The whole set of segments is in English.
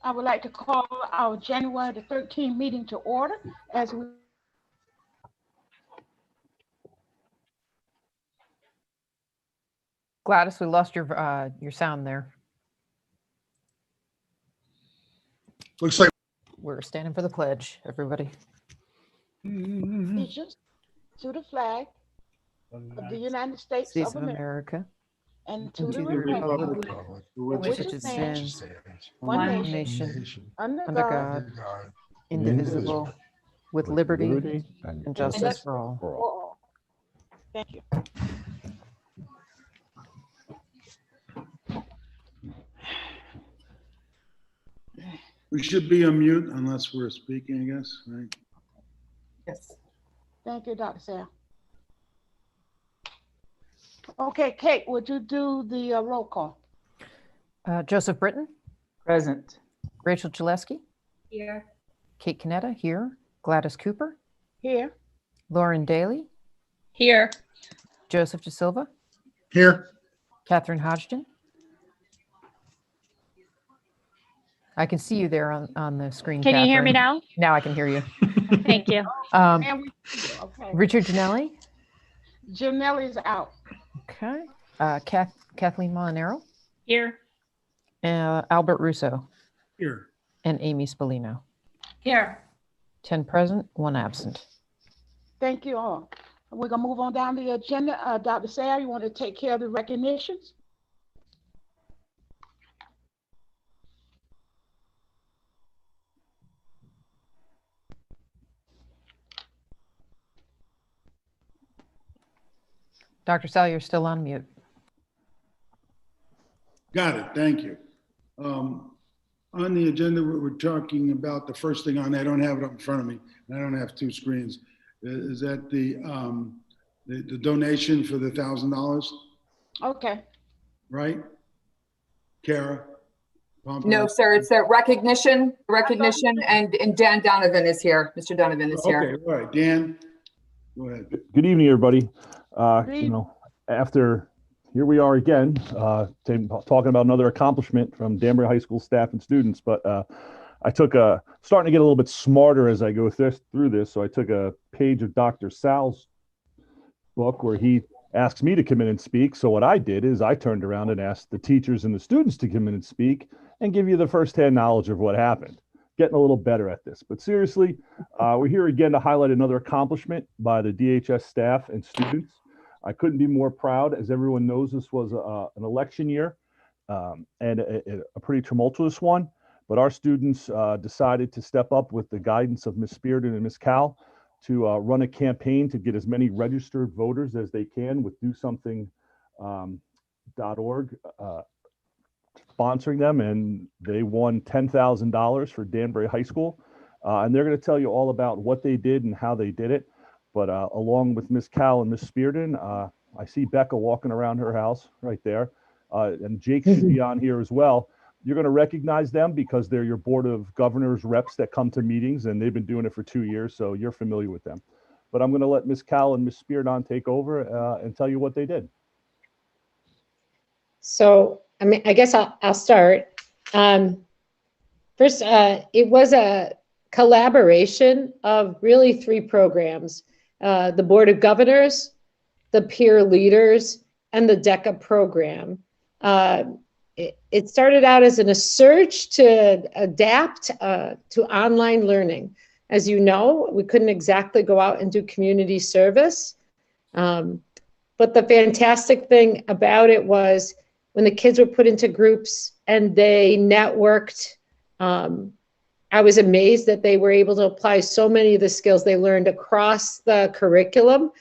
I would like to call our January the 13th meeting to order as we Gladys, we lost your sound there. Looks like We're standing for the pledge, everybody. allegiance to the flag of the United States States of of America America, and to and the to the republic republic for which it stands, one nation, under under God, God, indivisible, with liberty and and justice for all. for all. Thank you. we should be on mute unless we're speaking, I guess, right? Yes. Thank you, Dr. Sarah. Okay, Kate, would you do the roll call? Joseph Britton, Present. Rachel Gillespie, Here. Kate Canetta here, Gladys Cooper, Here. Lauren Daly, Here. Joseph De Silva, Here. Catherine Hodgson. I can see you there on the screen. Can you hear me Catherine. now? Now I can hear you. Thank you. And we, okay. Richard Janelli. Janelle's out. Okay. Kathleen Molinaro, Here. Albert Russo, Here. and Amy Spallino. Here. 10 present, 1 absent. Thank you all. We're gonna move on down the agenda. Dr. Sarah, you want to take care of the recognitions? Dr. Sal, you're still on mute. Got it. Thank you. On the agenda, we're talking about the first thing on, I don't have it up in front of me, and I don't have 2 screens. Is that the donation for the $1,000, Okay. right? Kara? Pompey? No, sir, it's a recognition, and Dan Donovan is here. Mr. Donovan is here. Okay, all right, Dan, go ahead. Good evening, everybody. evening. After here we are again, talking about another accomplishment from Danbury High School staff and students. But I took starting to get a little bit smarter as I go through this. So I took a page of Dr. Sal's book where he asks me to come in and speak. So what I did is I turned around and asked the teachers and the students to come in and speak and give you the firsthand knowledge of what happened. Getting a little better at this. But seriously, we're here again to highlight another accomplishment by the DHS staff and students. I couldn't be more proud. As everyone knows, this was an election year and a pretty tumultuous one. But our students decided to step up with the guidance of Ms. Spearden and Ms. Cal to run a campaign to get as many registered voters as they can with DoSomething.org sponsoring them. And they won $10,000 for Danbury High School. And they're going to tell you all about what they did and how they did it. But along with Miss Cal and Miss Spearden, I see Becca walking around her house right there. And Jake should be on here as well. You're going to recognize them because they're your Board of Governors reps that come to meetings, and they've been doing it for 2 years, so you're familiar with them. But I'm going to let Miss Cal and Miss Spearden take over and tell you what they did. So, I mean, I guess I'll start. First, it was a collaboration of really 3 programs. The Board of Governors, the peer leaders, and the DECA program. It started out as a search to adapt to online learning. As you know, we couldn't exactly go out and do community service. But the fantastic thing about it was when the kids were put into groups and they networked, I was amazed that they were able to apply so many of the skills they learned across the curriculum.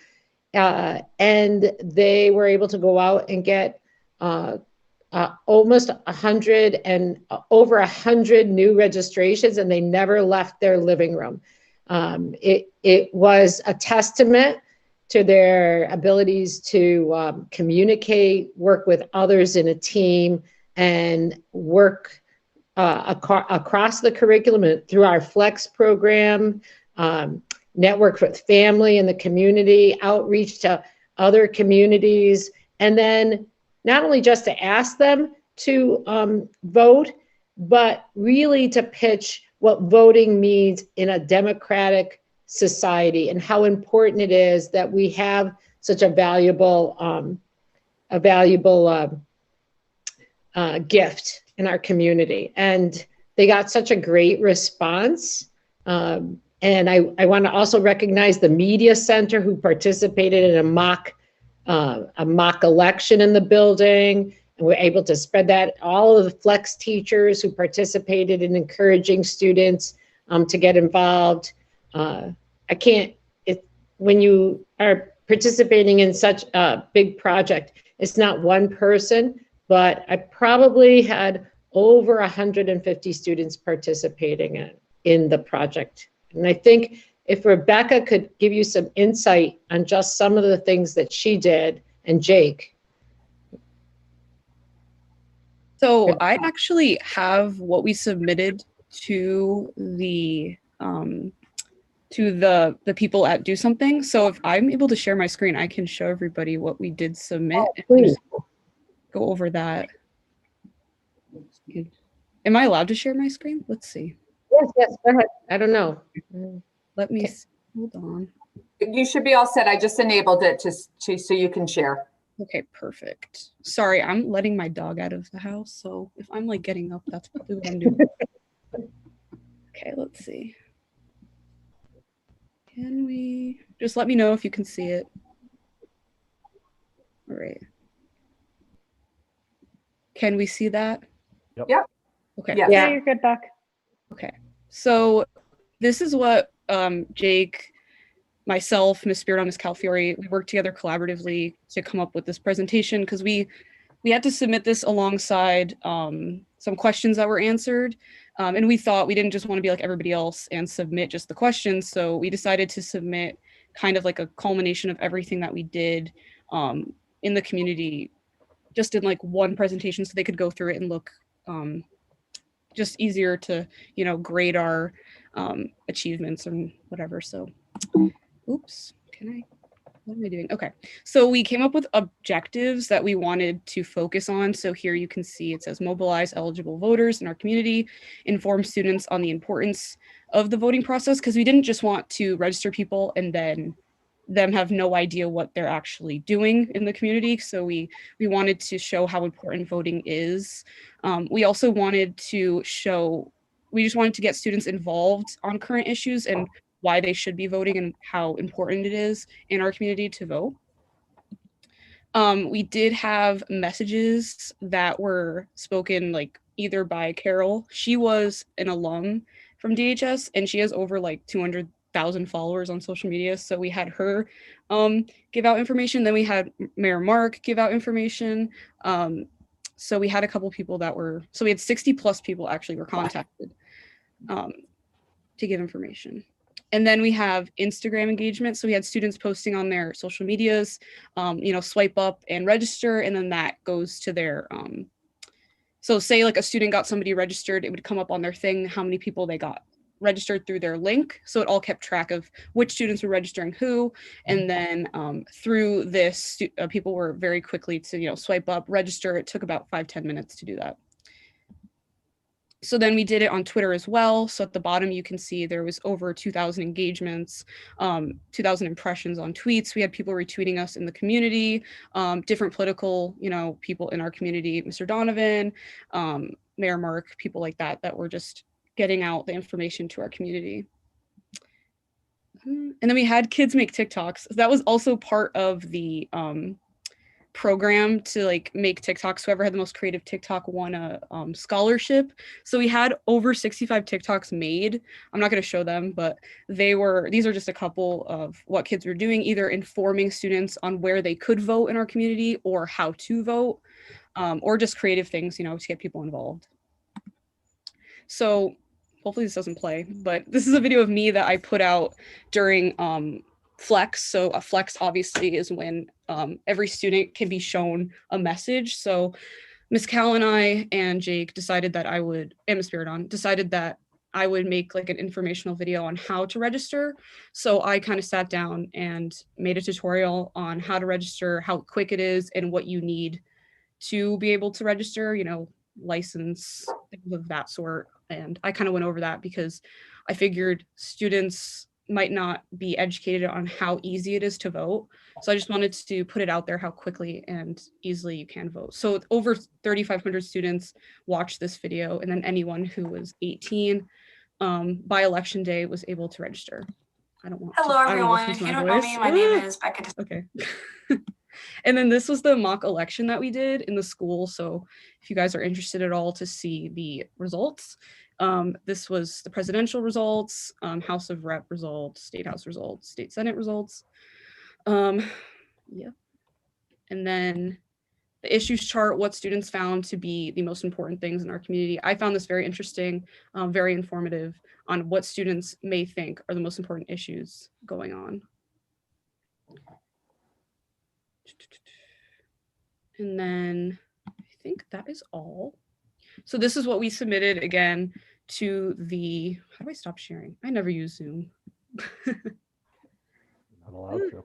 And they were able to go out and get almost 100 and over 100 new registrations, and they never left their living room. It was a testament to their abilities to communicate, work with others in a team, and work across the curriculum and through our Flex program, network with family in the community, outreach to other communities, and then not only just to ask them to vote, but really to pitch what voting means in a democratic society and how important it is that we have such a valuable gift in our community. And they got such a great response. And I want to also recognize the Media Center, who participated in a mock election in the building, and we're able to spread that. All of the Flex teachers who participated in encouraging students to get involved. When you are participating in such a big project, it's not one person, but I probably had over 150 students participating in the project. And I think if Rebecca could give you some insight on just some of the things that she did, and Jake. So I actually have what we submitted to the people at Do Something. So if I'm able to share my screen, I can show everybody what we did submit. Oh, please. Go over that. Am I allowed to share my screen? Let's see. Yes, go ahead. I don't know. Let me see. Hold on. You should be all set. I just enabled it so you can share. Okay, perfect. Sorry, I'm letting my dog out of the house, so if I'm like getting up, that's probably what I'm doing. Okay, let's see. Can we just let me know if you can see it? All right. Can we see that? Yep. Yep. Okay. Yes. Yeah. You're good, Beck. Okay. So this is what Jake, myself, Miss Spiridon, Miss Calfiore, we worked together collaboratively to come up with this presentation, because we had to submit this alongside some questions that were answered. And we thought we didn't just want to be like everybody else and submit just the questions. So we decided to submit kind of like a culmination of everything that we did in the community, just in like one presentation, so they could go through it and look just easier to, grade our achievements and whatever. So, oops, what am I doing? Okay, so we came up with objectives that we wanted to focus on. So here you can see it says mobilize eligible voters in our community, inform students on the importance of the voting process, because we didn't just want to register people and then them have no idea what they're actually doing in the community. So we wanted to show how important voting is. We also wanted to we just wanted to get students involved on current issues and why they should be voting and how important it is in our community to vote. We did have messages that were spoken like either by Carol. She was an alum from DHS and she has over like 200,000 followers on social media. So we had her give out information. Then we had Mayor Mark give out information. So we had a couple people so we had 60 plus people actually were contacted to give information. And then we have Instagram engagement. So we had students posting on their social medias, swipe up and register. And then that goes to their, so say like a student got somebody registered, it would come up on their thing, how many people they got registered through their link. So it all kept track of which students were registering who. And then through this, people were very quickly to, swipe up, register. It took about 5-10 minutes to do that. So then we did it on Twitter as well. So at the bottom, you can see there was over 2,000 engagements, 2,000 impressions on tweets. We had people retweeting us in the community, different political, people in our community, Mr. Donovan, Mayor Mark, people like that were just getting out the information to our community. And then we had kids make TikToks. That was also part of the program to like make TikToks. Whoever had the most creative TikTok won a scholarship. So we had over 65 TikToks made. I'm not going to show them, but these are just a couple of what kids were doing, either informing students on where they could vote in our community or how to vote, or just creative things, to get people involved. So hopefully this doesn't play, but this is a video of me that I put out during Flex. So a Flex obviously is when every student can be shown a message. So Miss Cal and I and Jake decided that and Miss Spiridon decided that I would make like an informational video on how to register. So I kind of sat down and made a tutorial on how to register, how quick it is, and what you need to be able to register, license, things of that sort. And I kind of went over that because I figured students might not be educated on how easy it is to vote. So I just wanted to put it out there how quickly and easily you can vote. So over 3,500 students watched this video, and then anyone who was 18 by election day was able to register. I don't want Hello, to, everyone. I don't If know you if don't my know voice. me, my name is Becca. Okay. And then this was the mock election that we did in the school. So if you guys are interested at all to see the results, this was the presidential results, House of Rep results, State House results, State Senate results. Yeah. And then the issues chart, what students found to be the most important things in our community. I found this very interesting, very informative on what students may think are the most important issues going on. And then I think that is all. So this is what we submitted again to the, how do I stop sharing? I never use Zoom. Not allowed to.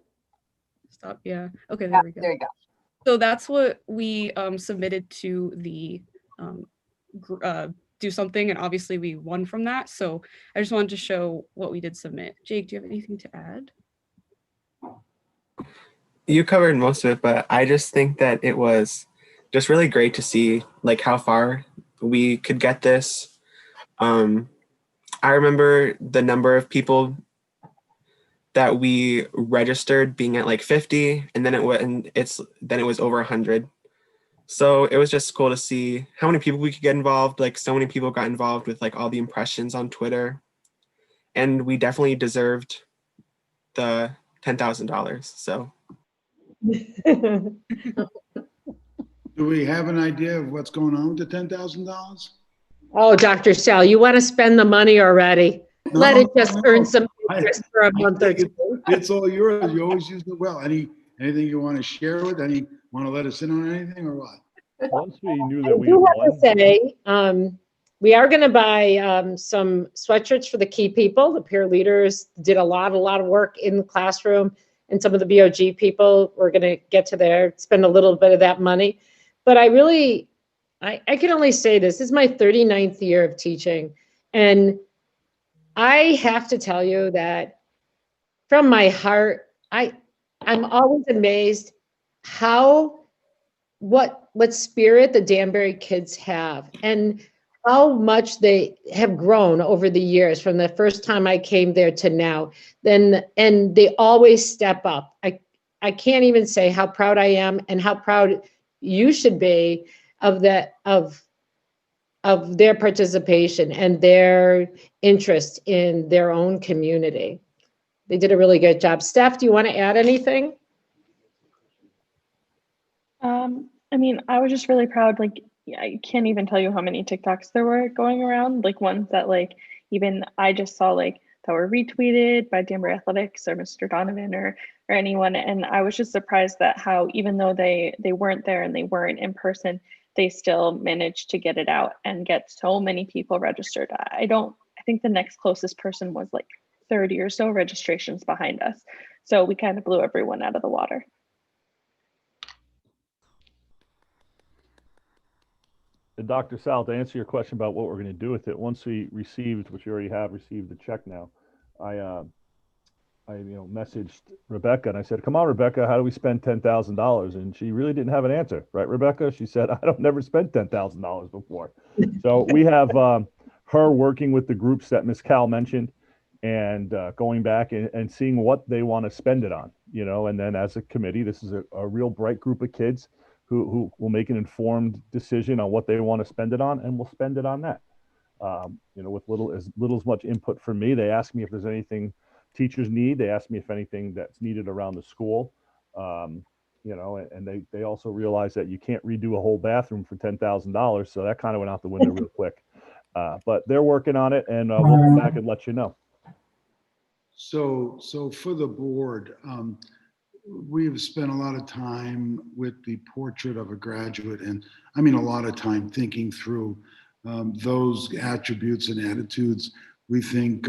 Stop, yeah. Okay, Yeah, there we go. there you go. So that's what we submitted to the do something, and obviously we won from that. So I just wanted to show what we did submit. Jake, do you have anything to add? You covered most of it, but I just think that it was just really great to see like how far we could get this. I remember the number of people that we registered being at like 50, and then it was over 100. So it was just cool to see how many people we could get involved. Like so many people got involved with like all the impressions on Twitter, and we definitely deserved the $10,000. So. Do we have an idea of what's going on with the $10,000? Oh, Dr. Sal, you want to spend the money already? Let it just earn some interest for a month or two. It's all yours. You always use it well. Anything you want to share with? Want to let us in on anything or what? Once we knew I that we do have won, to say, we are going to buy some sweatshirts for the key people. The peer leaders did a lot of work in the classroom, and some of the BOG people, we're going to get to there, spend a little bit of that money. But I can only say this is my 39th year of teaching. And I have to tell you that from my heart, I'm always amazed what spirit the Danbury kids have, and how much they have grown over the years from the first time I came there to now. And they always step up. I can't even say how proud I am and how proud you should be of that, of their participation and their interest in their own community. They did a really good job. Steph, do you want to add anything? I mean, I was just really proud. Like, I can't even tell you how many TikToks there were going around, like ones that like even I just saw like that were retweeted by Danbury Athletics or Mr. Donovan or anyone. And I was just surprised that how, even though they weren't there and they weren't in person, they still managed to get it out and get so many people registered. I think the next closest person was like 30 or so registrations behind us. So we kind of blew everyone out of the water. And Dr. Sal, to answer your question about what we're going to do with it, once we received, which you already have received the check now, I messaged Rebecca and I said, "Come on, Rebecca, how do we spend $10,000?" And she really didn't have an answer, right, Rebecca? She said, "I don't never spent $10,000 before." So we have her working with the groups that Ms. Cal mentioned, and going back and seeing what they want to spend it on, and then as a committee, this is a real bright group of kids who will make an informed decision on what they want to spend it on, and we'll spend it on that. With little as much input from me. They ask me if there's anything teachers need. They ask me if anything that's needed around the school. And they also realize that you can't redo a whole bathroom for $10,000. So that kind of went out the window real quick. But they're working on it, and we'll come back and let you know. So for the board, we've spent a lot of time with the portrait of a graduate, and I mean a lot of time thinking through those attributes and attitudes we think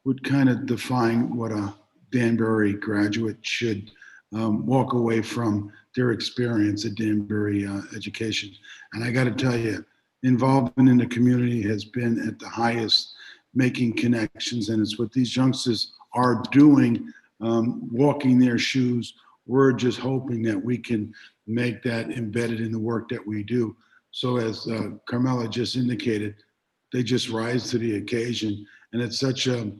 would kind of define what a Danbury graduate should walk away from their experience at Danbury Education. And I got to tell you, involvement in the community has been at the highest, making connections, and it's what these youngsters are doing, walking their shoes. We're just hoping that we can make that embedded in the work that we do. So as Carmela just indicated, they just rise to the occasion. And it's such a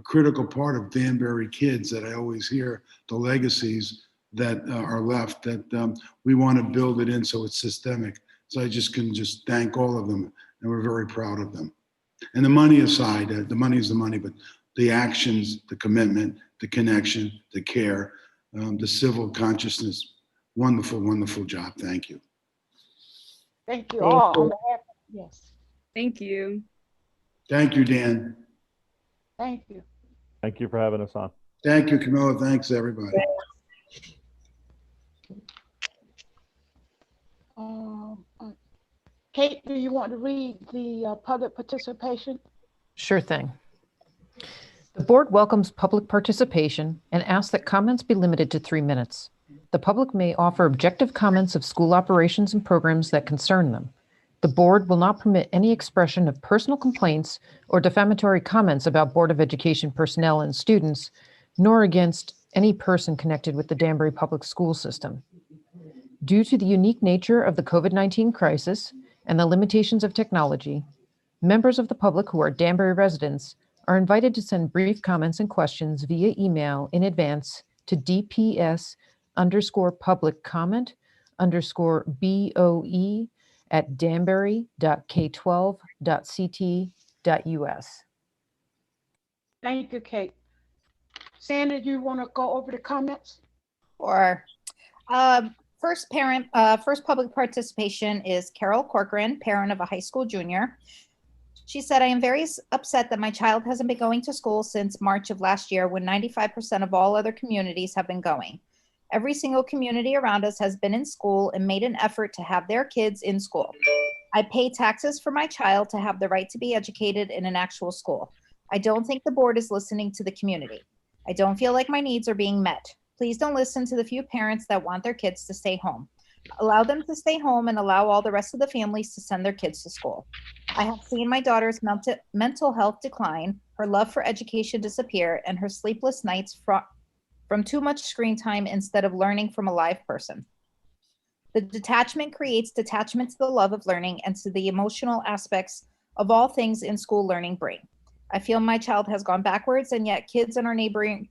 critical part of Danbury kids that I always hear the legacies that are left, that we want to build it in so it's systemic. So I just can just thank all of them, and we're very proud of them. And the money aside, the money is the money, but the actions, the commitment, the connection, the care, the civil consciousness, wonderful, wonderful job. Thank you. Thank you Thank all. you. On behalf, yes, Thank you. Thank you, Dan. thank you. Thank you for having us on. Thank you, Camilla. Thanks, everybody. Kate, do you want to read the public participation? Sure thing. The board welcomes public participation and asks that comments be limited to 3 minutes. The public may offer objective comments of school operations and programs that concern them. The board will not permit any expression of personal complaints or defamatory comments about Board of Education personnel and students, nor against any person connected with the Danbury Public School System. Due to the unique nature of the COVID-19 crisis and the limitations of technology, members of the public who are Danbury residents are invited to send brief comments and questions via email in advance to dps_public_BOE@danbury.k12.ct.us. Thank you, Kate. Sandra, you want to go over the comments? Or first public participation is Carol Corcoran, parent of a high school junior. She said, I am very upset that my child hasn't been going to school since March of last year, when 95% of all other communities have been going. Every single community around us has been in school and made an effort to have their kids in school. I pay taxes for my child to have the right to be educated in an actual school. I don't think the board is listening to the community. I don't feel like my needs are being met. Please don't listen to the few parents that want their kids to stay home. Allow them to stay home and allow all the rest of the families to send their kids to school. I have seen my daughter's mental health decline, her love for education disappear, and her sleepless nights from too much screen time instead of learning from a live person. The detachment creates detachment to the love of learning and to the emotional aspects of all things in school learning bring. I feel my child has gone backwards, and yet kids in our neighboring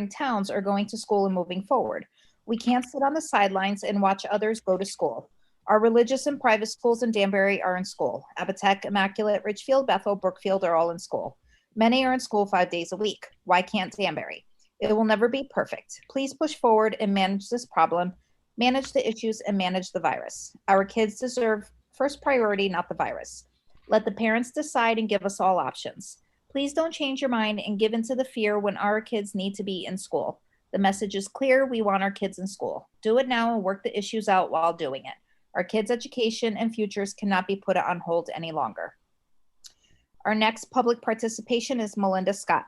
towns are going to school and moving forward. We can't sit on the sidelines and watch others go to school. Our religious and private schools in Danbury are in school. Abatech, Immaculate, Richfield, Bethel, Brookfield are all in school. Many are in school 5 days a week. Why can't Danbury? It will never be perfect. Please push forward and manage this problem, manage the issues, and manage the virus. Our kids deserve first priority, not the virus. Let the parents decide and give us all options. Please don't change your mind and give into the fear when our kids need to be in school. The message is clear. We want our kids in school. Do it now and work the issues out while doing it. Our kids' education and futures cannot be put on hold any longer. Our next public participation is Melinda Scott.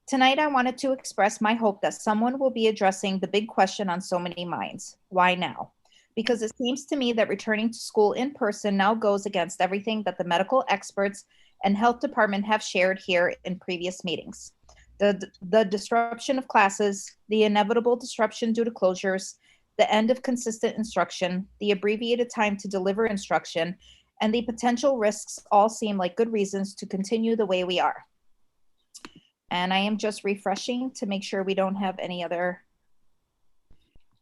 Tonight, I wanted to express my hope that someone will be addressing the big question on so many minds. Why now? Because it seems to me that returning to school in person now goes against everything that the medical experts and health department have shared here in previous meetings. The disruption of classes, the inevitable disruption due to closures, the end of consistent instruction, the abbreviated time to deliver instruction, and the potential risks all seem like good reasons to continue the way we are. And I am just refreshing to make sure we don't have any other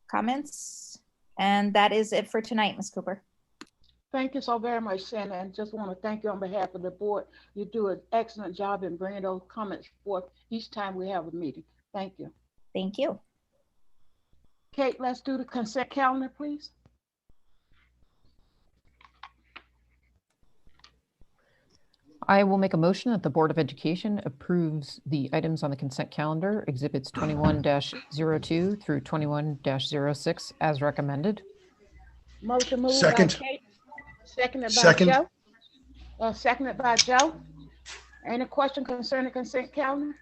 comments. And that is it for tonight, Ms. Cooper. Thank you so very much, Sandra, and just want to thank you on behalf of the board. You do an excellent job in bringing those comments forth each time we have a meeting. Thank you. Thank you. Kate, let's do the consent calendar, please. I will make a motion that the Board of Education approves the items on the consent calendar, exhibits 21-02 through 21-06 as recommended. Motion moved Second. by Kate, seconded by Second. Joe. Seconded by Joe. Any question concerning consent calendar?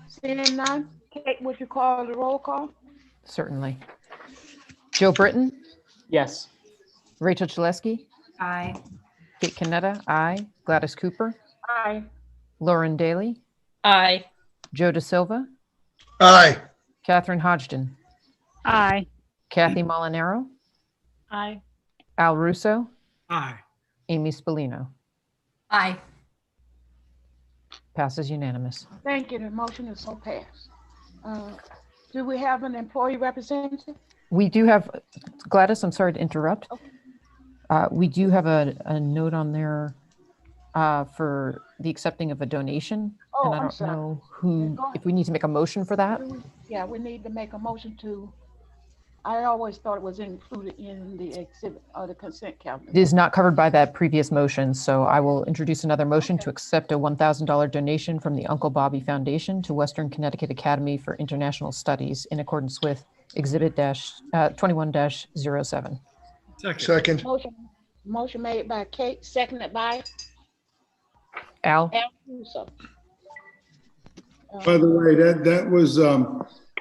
Seeing none, Kate, would you call the roll call? Certainly. Joe Britton, Yes. Rachel Chalesky, Aye. Kate Canetta, aye. Gladys Cooper, Aye. Lauren Daly, Aye. Joe Da Silva, Aye. Catherine Hodgson, Aye. Kathy Molinaro, Aye. Al Russo, Aye. Amy Spallino. Aye. Passes unanimous. Thank you. The motion is so passed. Do we have an employee representative? We do have, Gladys, I'm sorry to interrupt. We do have a note on there for the accepting of a donation. Oh, And I I'm don't sorry. know who, Go ahead. if we need to make a motion for that. Yeah, we need to make a motion to, I always thought it was included in the exhibit or the consent calendar. It is not covered by that previous motion, so I will introduce another motion to accept a $1,000 donation from the Uncle Bobby Foundation to Western Connecticut Academy for International Studies in accordance with Exhibit 21-07. Second. Motion made by Kate, seconded by Al? Al Russo. By the way, that was,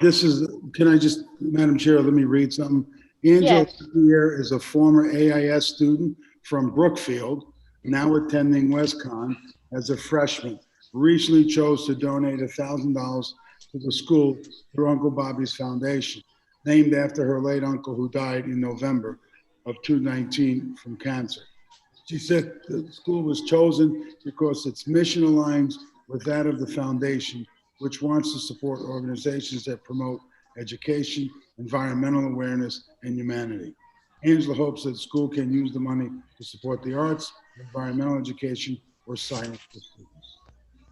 this is, can I just, Madam Chair, let me read something. Angela Yes. here is a former AIS student from Brookfield, now attending WestCon as a freshman. Recently chose to donate $1,000 to the school through Uncle Bobby's Foundation, named after her late uncle who died in November of 2019 from cancer. She said the school was chosen because its mission aligns with that of the foundation, which wants to support organizations that promote education, environmental awareness, and humanity. Angela hopes that school can use the money to support the arts, environmental education, or science for students.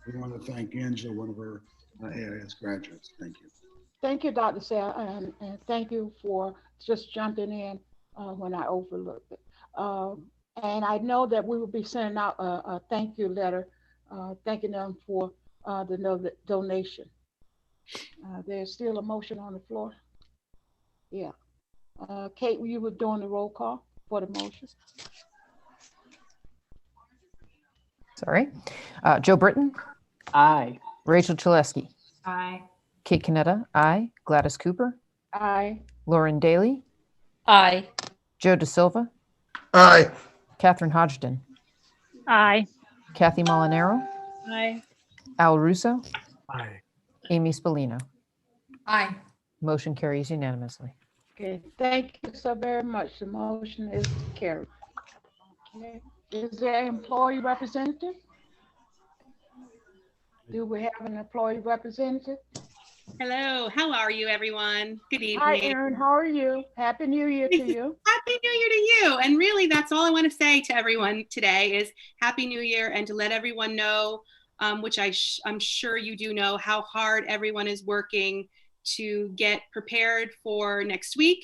We want to thank Angela, one of our AIS graduates. Thank you. Thank you, Dr. Sarah, and thank you for just jumping in when I overlooked it. And I know that we will be sending out a thank you letter, thanking them for the donation. There's still a motion on the floor. Yeah. Kate, you were doing the roll call for the motion. Sorry. Joe Britton? Aye. Rachel Chalesky? Aye. Kate Canetta, aye. Gladys Cooper? Aye. Lauren Daly? Aye. Joe Da Silva? Aye. Catherine Hodgson? Aye. Kathy Molinaro? Aye. Al Russo? Aye. Amy Spallino? Aye. Motion carries unanimously. Okay, thank you so very much. The motion is carried. Okay. Is there an employee representative? Do we have an employee representative? Hello, how are you, everyone? Good evening. Hi, Erin. How are you? Happy New Year to you. Happy New Year to you. And really, that's all I want to say to everyone today is Happy New Year, and to let everyone know, which I'm sure you do know, how hard everyone is working to get prepared for next week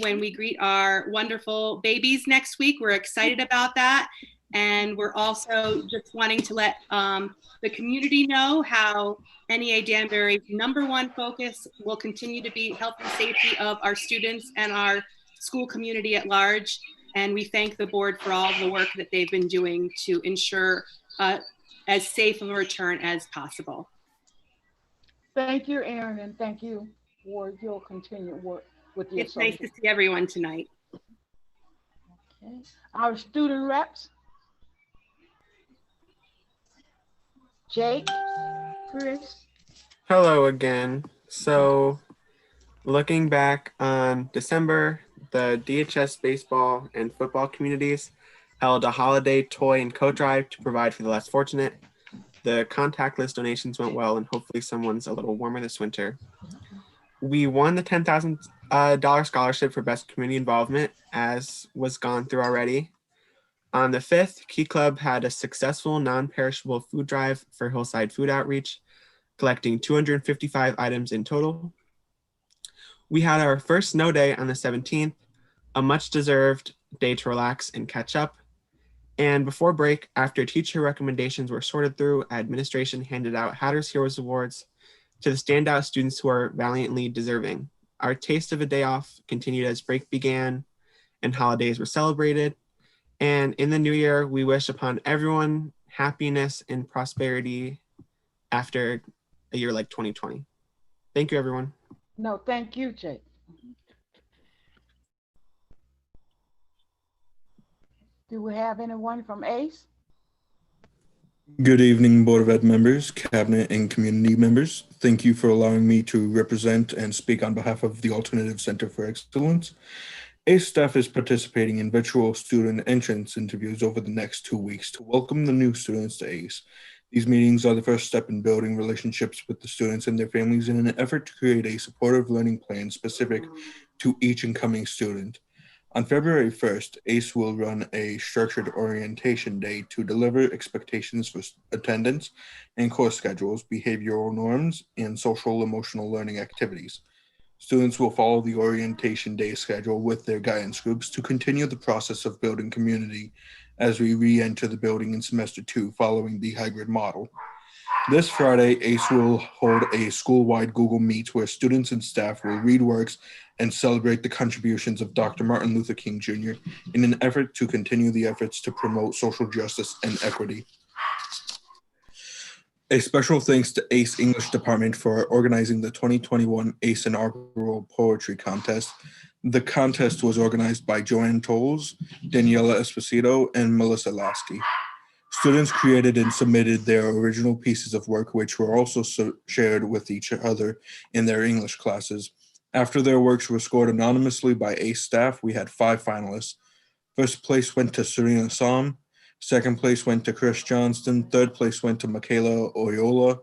when we greet our wonderful babies next week. We're excited about that. And we're also just wanting to let the community know how NEA Danbury's #1 focus will continue to be health and safety of our students and our school community at large. And we thank the board for all the work that they've been doing to ensure as safe of a return as possible. Thank you, Erin, and thank you for your continued work with the It's nice to see everyone tonight. Okay. Our student reps. Jake, Chris. Hello again. So looking back on December, the DHS baseball and football communities held a holiday toy and coat drive to provide for the less fortunate. The contactless donations went well, and hopefully someone's a little warmer this winter. We won the $10,000 scholarship for best community involvement, as was gone through already. On the 5th, Key Club had a successful non-perishable food drive for Hillside Food Outreach, collecting 255 items in total. We had our first snow day on the 17th, a much-deserved day to relax and catch up. And before break, after teacher recommendations were sorted through, administration handed out Hatter's Heroes Awards to the standout students who are valiantly deserving. Our taste of a day off continued as break began and holidays were celebrated. And in the new year, we wish upon everyone happiness and prosperity after a year like 2020. Thank you, everyone. No, thank you, Jake. Do we have anyone from ACE? Good evening, Board of Ed members, cabinet, and community members. Thank you for allowing me to represent and speak on behalf of the Alternative Center for Excellence. ACE staff is participating in virtual student entrance interviews over the next 2 weeks to welcome the new students to ACE. These meetings are the first step in building relationships with the students and their families in an effort to create a supportive learning plan specific to each incoming student. On February 1st, ACE will run a structured orientation day to deliver expectations for attendance and course schedules, behavioral norms, and social emotional learning activities. Students will follow the orientation day schedule with their guidance groups to continue the process of building community as we re-enter the building in semester 2 following the hybrid model. This Friday, ACE will hold a school-wide Google Meet where students and staff will read works and celebrate the contributions of Dr. Martin Luther King Jr. in an effort to continue the efforts to promote social justice and equity. A special thanks to ACE English Department for organizing the 2021 ACE Inaugural Poetry Contest. The contest was organized by Joanne Tolles, Daniela Esposito, and Melissa Lasky. Students created and submitted their original pieces of work, which were also shared with each other in their English classes. After their works were scored anonymously by ACE staff, we had 5 finalists. First place went to Serena Som. Second place went to Chris Johnston. Third place went to Michaela Oyola.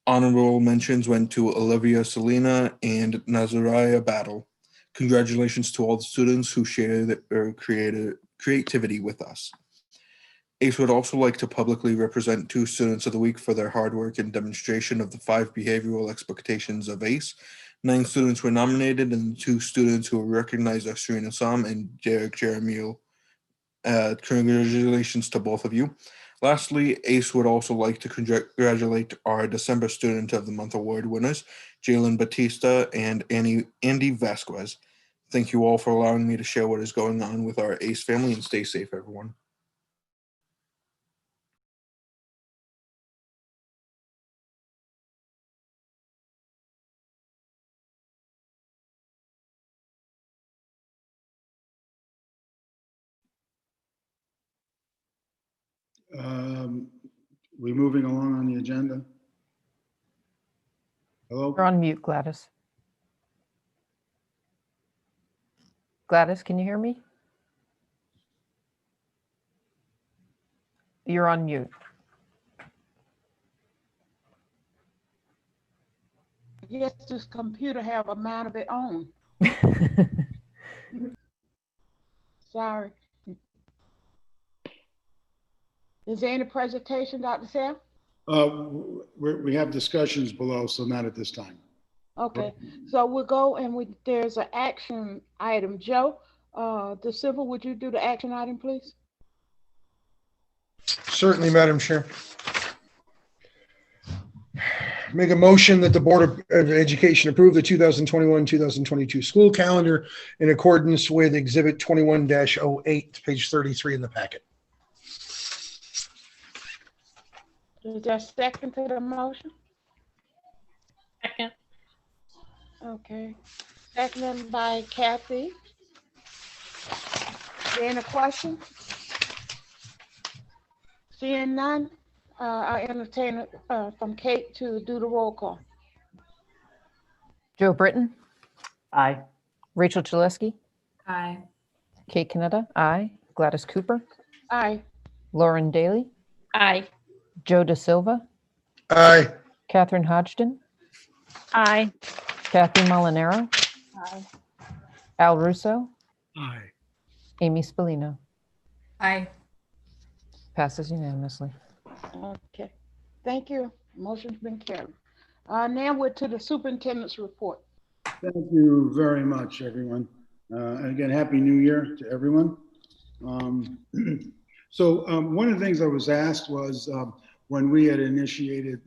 Honorable mentions went to Olivia Selena and Nazariah Battle. Congratulations to all the students who shared their creativity with us. ACE would also like to publicly represent 2 students of the week for their hard work and demonstration of the 5 behavioral expectations of ACE. 9 students were nominated, and the 2 students who were recognized are Serena Som and Derek Jeremiel. Congratulations to both of you. Lastly, ACE would also like to congratulate our December Student of the Month award winners, Jalen Batista and Andy Vasquez. Thank you all for allowing me to share what is going on with our ACE family, and stay safe, everyone. We moving along on the agenda? Hello? You're on mute, Gladys. Gladys, can you hear me? You're on mute. I guess this computer have a mind of its own. Sorry. Is there any presentation, Dr. Sam? We have discussions below, so not at this time. Okay, so we'll go and there's an action item. Joe, the civil, would you do the action item, please? Certainly, Madam Chair. Make a motion that the Board of Education approve the 2021-2022 school calendar in accordance with Exhibit 21-08, page 33 in the packet. Is there a second to the motion? Second. Okay, seconded by Kathy. Any questions? Seeing none, I entertain it from Kate to do the roll call. Joe Britton? Aye. Rachel Chalesky? Aye. Kate Canetta? Aye. Gladys Cooper? Aye. Lauren Daly? Aye. Joe Da Silva? Aye. Catherine Hodgson? Aye. Kathy Molinaro? Aye. Al Russo? Aye. Amy Spallino? Aye. Passes unanimously. Okay, thank you. Motion's been carried. Now we're to the superintendent's report. Thank you very much, everyone. And again, Happy New Year to everyone. One of the things I was asked was when we had initiated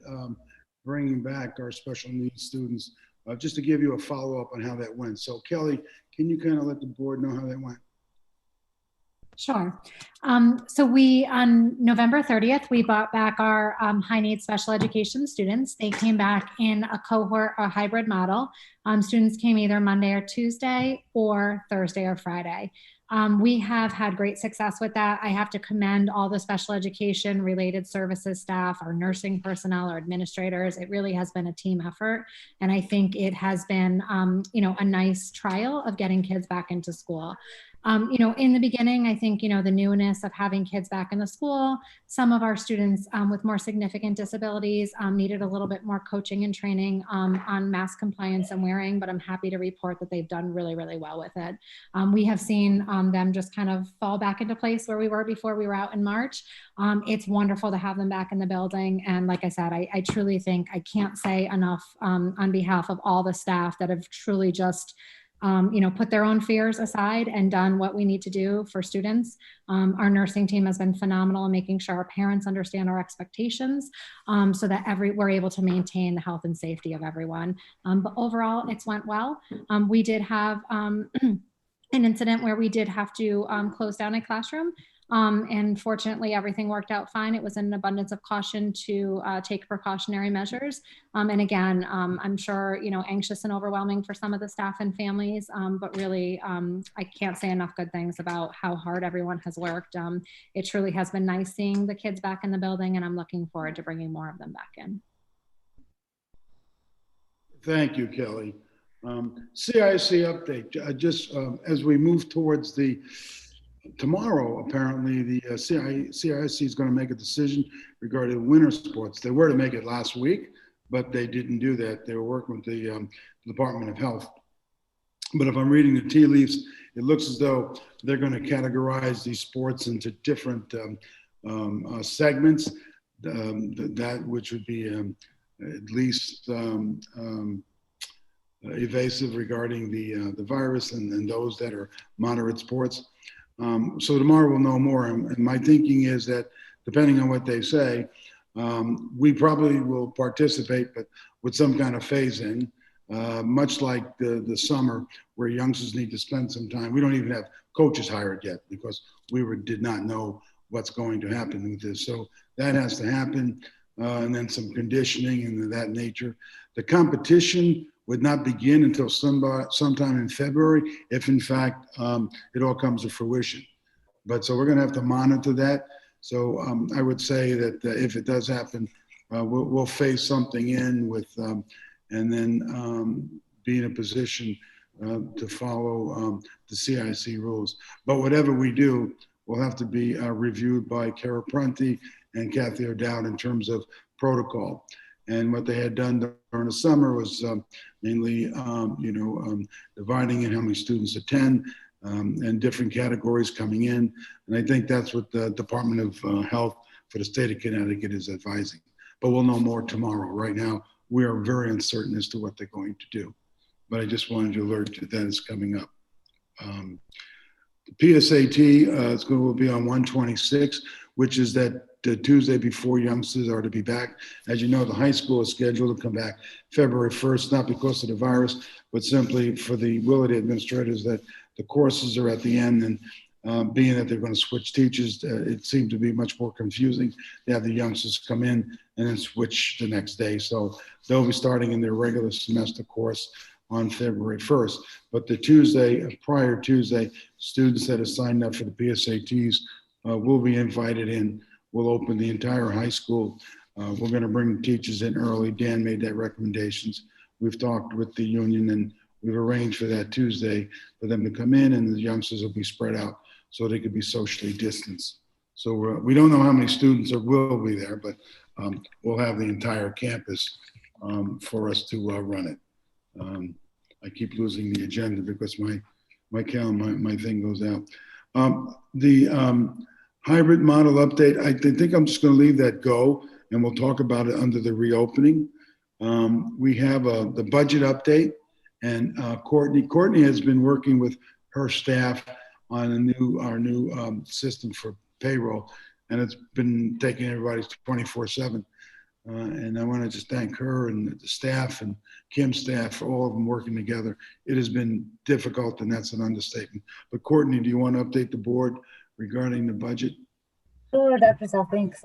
bringing back our special needs students, just to give you a follow-up on how that went. So Kelly, can you kind of let the board know how that went? Sure. So we, on November 30th, we brought back our high needs special education students. They came back in a cohort or hybrid model. Students came either Monday or Tuesday or Thursday or Friday. We have had great success with that. I have to commend all the special education related services staff, our nursing personnel, our administrators. It really has been a team effort. And I think it has been, a nice trial of getting kids back into school. In the beginning, I think, the newness of having kids back in the school, some of our students with more significant disabilities needed a little bit more coaching and training on mask compliance and wearing, but I'm happy to report that they've done really, really well with it. We have seen them just kind of fall back into place where we were before we were out in March. It's wonderful to have them back in the building. And like I said, I truly think I can't say enough on behalf of all the staff that have truly just put their own fears aside and done what we need to do for students. Our nursing team has been phenomenal in making sure our parents understand our expectations so that we're able to maintain the health and safety of everyone. But overall, it's went well. We did have an incident where we did have to close down a classroom. And fortunately, everything worked out fine. It was an abundance of caution to take precautionary measures. And again, I'm sure, anxious and overwhelming for some of the staff and families, but really, I can't say enough good things about how hard everyone has worked. It truly has been nice seeing the kids back in the building, and I'm looking forward to bringing more of them back in. Thank you, Kelly. CIC update, just as we move towards tomorrow, apparently the CIC is going to make a decision regarding winter sports. They were to make it last week, but they didn't do that. They were working with the Department of Health. But if I'm reading the tea leaves, it looks as though they're going to categorize these sports into different segments, that which would be at least evasive regarding the virus and those that are moderate sports. So tomorrow we'll know more. And my thinking is that depending on what they say, we probably will participate, but with some kind of phase in, much like the summer where youngsters need to spend some time. We don't even have coaches hired yet because we did not know what's going to happen with this. So that has to happen. And then some conditioning and of that nature. The competition would not begin until sometime in February, if in fact it all comes to fruition. But so we're going to have to monitor that. So I would say that if it does happen, we'll phase something in with, and then be in a position to follow the CIC rules. But whatever we do, will have to be reviewed by Kara Prunty and Kathy O'Dowd in terms of protocol. And what they had done during the summer was mainly, dividing in how many students attend and different categories coming in. And I think that's what the Department of Health for the state of Connecticut is advising. But we'll know more tomorrow. Right now, we are very uncertain as to what they're going to do. But I just wanted to alert you that is coming up. The PSAT will be on 1/26, which is that Tuesday before youngsters are to be back. As you know, the high school is scheduled to come back February 1st, not because of the virus, but simply for the will of the administrators that the courses are at the end. And being that they're going to switch teachers, it seemed to be much more confusing to have the youngsters come in and then switch the next day. So they'll be starting in their regular semester course on February 1st. But the prior Tuesday, students that are signed up for the PSATs will be invited in. We'll open the entire high school. We're going to bring teachers in early. Dan made that recommendations. We've talked with the union and we've arranged for that Tuesday for them to come in, and the youngsters will be spread out so they could be socially distanced. So we don't know how many students will be there, but we'll have the entire campus for us to run it. I keep losing the agenda because my thing goes out. The hybrid model update, I think I'm just going to leave that go, and we'll talk about it under the reopening. We have the budget update, and Courtney has been working with her staff on our new system for payroll, and it's been taking everybody's 24/7. And I want to just thank her and the staff and Kim's staff for all of them working together. It has been difficult, and that's an understatement. But Courtney, do you want to update the board regarding the budget? Sure, Dr. Sell, thanks.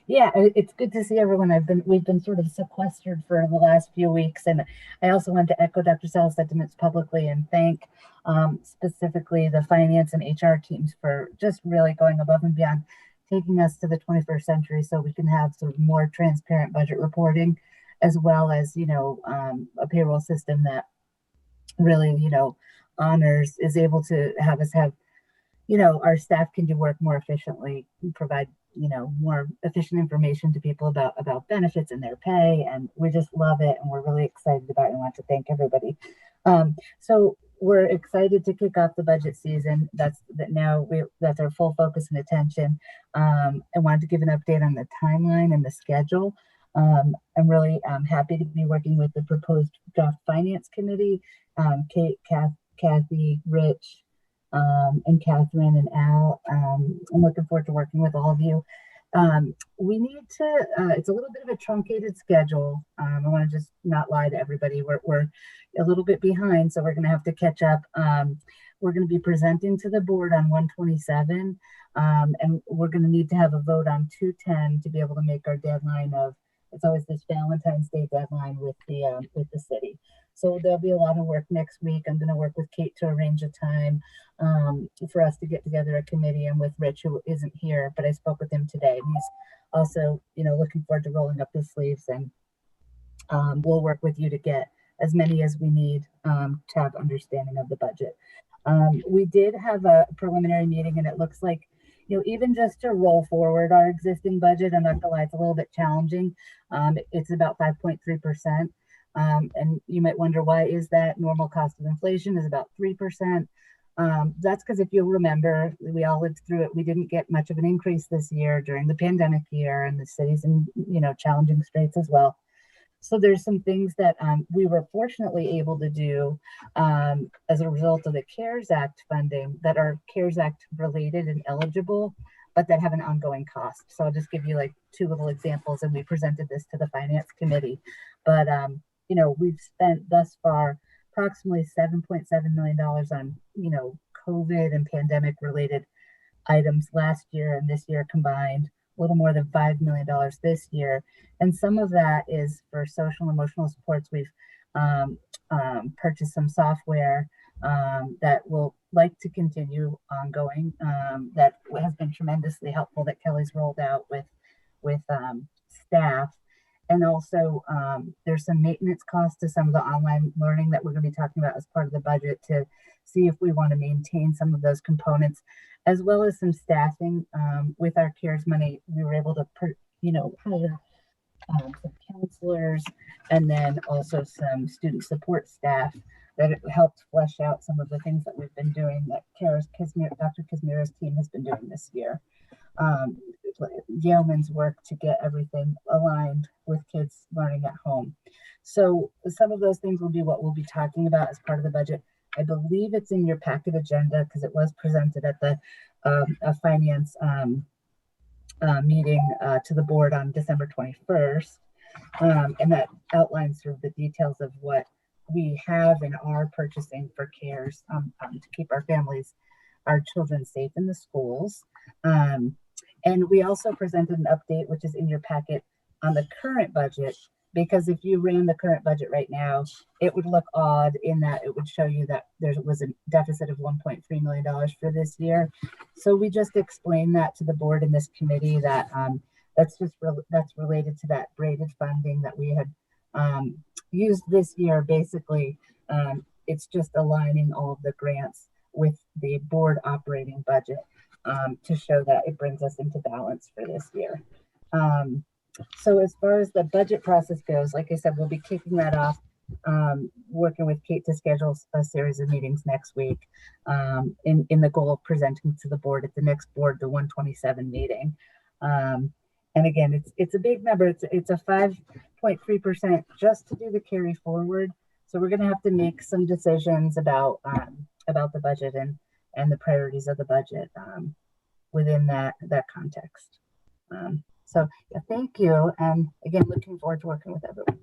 Yeah, it's good to see everyone. We've been sort of sequestered for the last few weeks, and I also want to echo Dr. Sell's sentiments publicly and thank specifically the finance and HR teams for just really going above and beyond, taking us to the 21st century so we can have sort of more transparent budget reporting, as well as, a payroll system that really, is able to have us have, our staff can do work more efficiently, and provide, more efficient information to people about benefits and their pay. And we just love it. And we're really excited about it and want to thank everybody. So we're excited to kick off the budget season. That's our full focus and attention. I wanted to give an update on the timeline and the schedule. I'm really happy to be working with the proposed draft finance committee, Kate, Kathy, Rich, and Catherine and Al. I'm looking forward to working with all of you. We need to, it's a little bit of a truncated schedule. I want to just not lie to everybody. We're a little bit behind, so we're going to have to catch up. We're going to be presenting to the board on 127, and we're going to need to have a vote on 210 to be able to make our deadline of, it's always this Valentine's Day deadline with the city. So there'll be a lot of work next week. I'm going to work with Kate to arrange a time for us to get together a committee, and with Rich, who isn't here, but I spoke with him today. And he's also, looking forward to rolling up his sleeves, and we'll work with you to get as many as we need to have understanding of the budget. We did have a preliminary meeting, and it looks like, even just to roll forward our existing budget, I'm not gonna lie, it's a little bit challenging. It's about 5.3%. And you might wonder, why is that? Normal cost of inflation is about 3%. That's because, if you'll remember, we all lived through it. We didn't get much of an increase this year during the pandemic year, and the city's in, challenging straits as well. So there's some things that we were fortunately able to do as a result of the CARES Act funding that are CARES Act related and eligible, but that have an ongoing cost. So I'll just give you like two little examples, and we presented this to the finance committee. But we've spent thus far approximately $7.7 million on, COVID and pandemic related items last year and this year combined, a little more than $5 million this year. And some of that is for social and emotional supports. We've purchased some software that will like to continue ongoing, that has been tremendously helpful, that Kelly's rolled out with staff. And also there's some maintenance costs to some of the online learning that we're going to be talking about as part of the budget, to see if we want to maintain some of those components, as well as some staffing. With our CARES money, we were able to hire some counselors, and then also some student support staff that helped flesh out some of the things that we've been doing, that Dr. Kazmira's team has been doing this year. Yeoman's work to get everything aligned with kids learning at home. So some of those things will be what we'll be talking about as part of the budget. I believe it's in your packet agenda because it was presented at the finance meeting to the board on December 21st. And that outlines sort of the details of what we have in our purchasing for CARES to keep our families, our children safe in the schools. And we also presented an update, which is in your packet, on the current budget, because if you ran the current budget right now, it would look odd in that it would show you that there was a deficit of $1.3 million for this year. So we just explained that to the board in this committee, that that's related to that braided funding that we had used this year. Basically, it's just aligning all of the grants with the board operating budget to show that it brings us into balance for this year. So as far as the budget process goes, like I said, we'll be kicking that off, working with Kate to schedule a series of meetings next week in the goal of presenting to the board at the next board, the 127 meeting. And again, it's a big number. It's a 5.3% just to do the carry forward. So we're going to have to make some decisions about the budget and the priorities of the budget within that context. So yeah, thank you. And again, looking forward to working with everyone.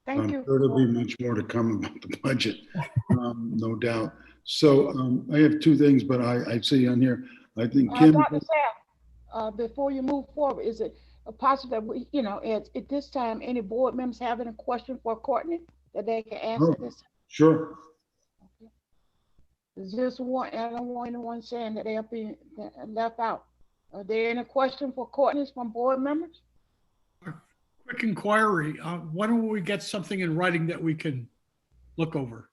Thank you. Sure there'll be much more to come about the budget, no doubt. So I have two things, but I see on here, I think Kim. Dr. Sam, before you move forward, is it possible that we, at this time, any board members have any question for Courtney that they can answer this? Sure. It's just one, I don't want anyone saying that they'll be left out. Are there any questions for Courtney from board members? Quick inquiry. Why don't we get something in writing that we can look over?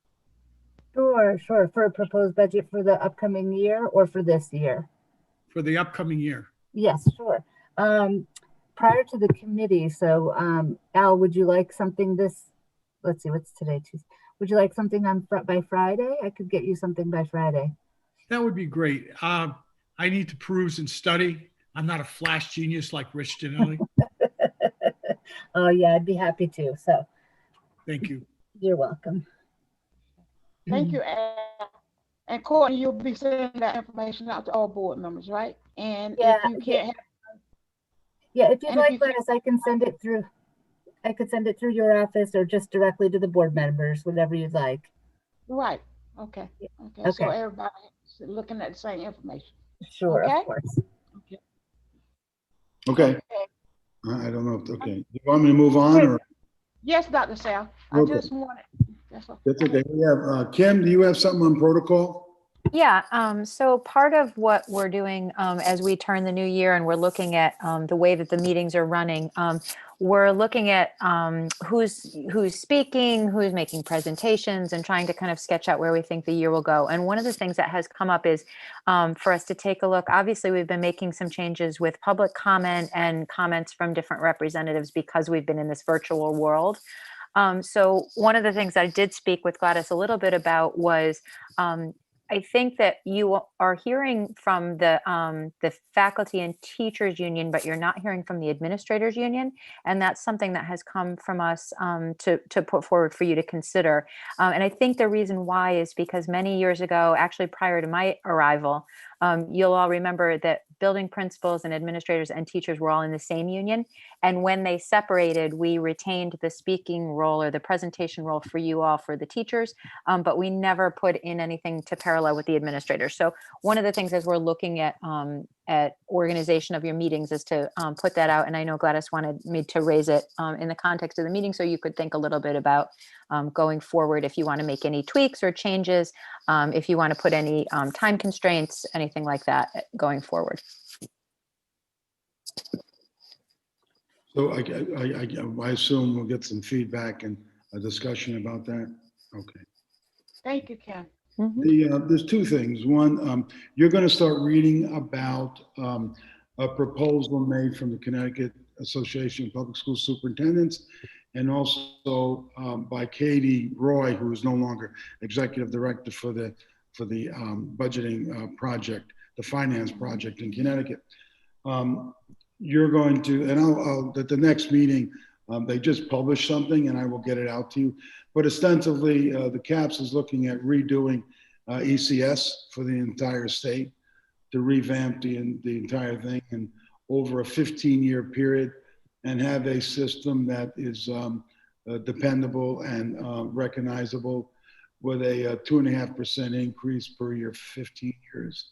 Sure, sure. For a proposed budget for the upcoming year or for this year? For the upcoming year. Yes, sure. Prior to the committee, so Al, would you like something let's see, what's today, Tuesday? Would you like something by Friday? I could get you something by Friday. That would be great. I need to peruse and study. I'm not a flash genius like Rich Dinelli. Oh yeah, I'd be happy to. So thank you. You're welcome. Thank you, Al. And Courtney, you'll be sending that information out to all board members, right? And yeah, if you can't have, yeah, if you'd like, Gladys, I can send it through. I could send it through your office or just directly to the board members, whatever you'd like. Right. Okay. Okay. So everybody's looking at the same information. Sure, okay? Of course. Okay. I don't know if, okay. Do you want me to move on or? Yes, Dr. Sal. Okay. I just wanted. That's okay. We have, Kim, do you have something on protocol? Yeah, so part of what we're doing as we turn the new year and we're looking at the way that the meetings are running, we're looking at who's speaking, who's making presentations, and trying to kind of sketch out where we think the year will go. And one of the things that has come up is for us to take a look. Obviously, we've been making some changes with public comment and comments from different representatives because we've been in this virtual world. So one of the things I did speak with Gladys a little bit about was I think that you are hearing from the faculty and teachers union, but you're not hearing from the administrators union. And that's something that has come from us to put forward for you to consider. And I think the reason why is because many years ago, actually prior to my arrival, you'll all remember that building principals and administrators and teachers were all in the same union. And when they separated, we retained the speaking role or the presentation role for you all for the teachers, but we never put in anything to parallel with the administrators. So one of the things as we're looking at organization of your meetings is to put that out. And I know Gladys wanted me to raise it in the context of the meeting so you could think a little bit about going forward if you want to make any tweaks or changes, if you want to put any time constraints, anything like that going forward. So I assume we'll get some feedback and a discussion about that. Okay. Thank you, Kim. There's two things. One, you're going to start reading about a proposal made from the Connecticut Association of Public School Superintendents, and also by Katie Roy, who is no longer executive director for the budgeting project, the finance project in Connecticut. You're going to, and I'll at the next meeting, they just published something, and I will get it out to you. But ostensibly, the CAPS is looking at redoing ECS for the entire state, to revamp the entire thing and over a 15-year period, and have a system that is dependable and recognizable, with a 2.5% increase per year, 15 years.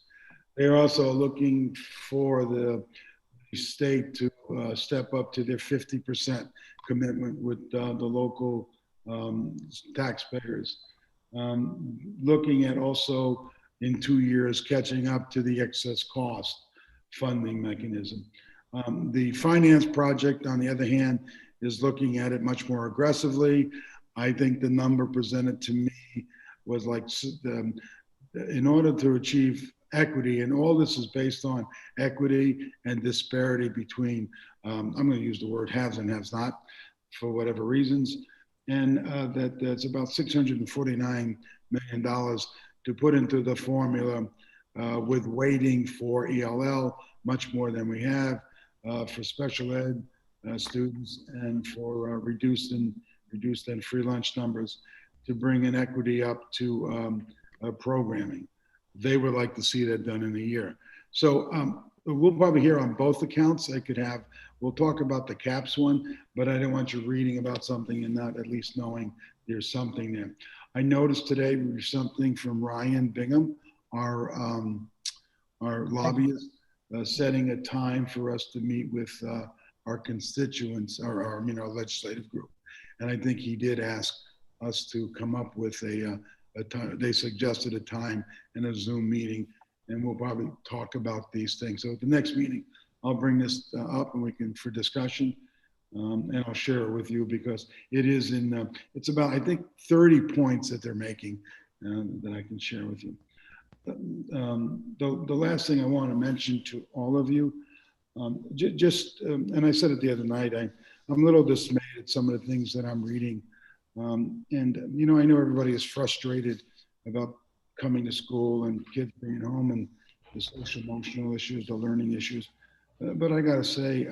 They're also looking for the state to step up to their 50% commitment with the local taxpayers. Looking at also in 2 years catching up to the excess cost funding mechanism. The finance project, on the other hand, is looking at it much more aggressively. I think the number presented to me was like, in order to achieve equity, and all this is based on equity and disparity between, I'm going to use the word haves and haves not for whatever reasons, and that's about $649 million to put into the formula with weighting for ELL, much more than we have for special ed students, and for reduced and free lunch numbers, to bring in equity up to programming. They would like to see that done in a year. So we'll probably hear on both accounts. We'll talk about the CAPS one, but I don't want you reading about something and not at least knowing there's something there. I noticed today we received something from Ryan Bingham, our lobbyist, setting a time for us to meet with our constituents, our legislative group. And I think he did ask us to come up with a a time. They suggested a time in a Zoom meeting, and we'll probably talk about these things. So at the next meeting, I'll bring this up and we can for discussion, and I'll share it with you because it is in. It's about I think 30 points that they're making that I can share with you. The last thing I want to mention to all of you, and I said it the other night, I'm a little dismayed at some of the things that I'm reading. And, you know, I know everybody is frustrated about coming to school and kids being home and the social emotional issues, the learning issues. But I got to say,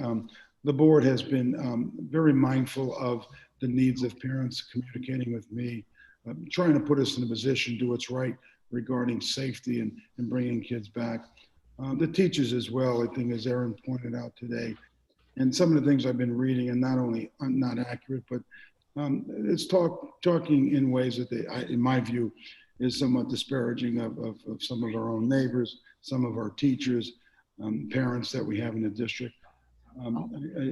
the board has been very mindful of the needs of parents communicating with me, trying to put us in a position to do what's right regarding safety and bringing kids back. The teachers as well, I think, as Erin pointed out today, and some of the things I've been reading, and not only not accurate, but it's talking in ways that in my view, is somewhat disparaging of some of our own neighbors, some of our teachers, parents that we have in the district.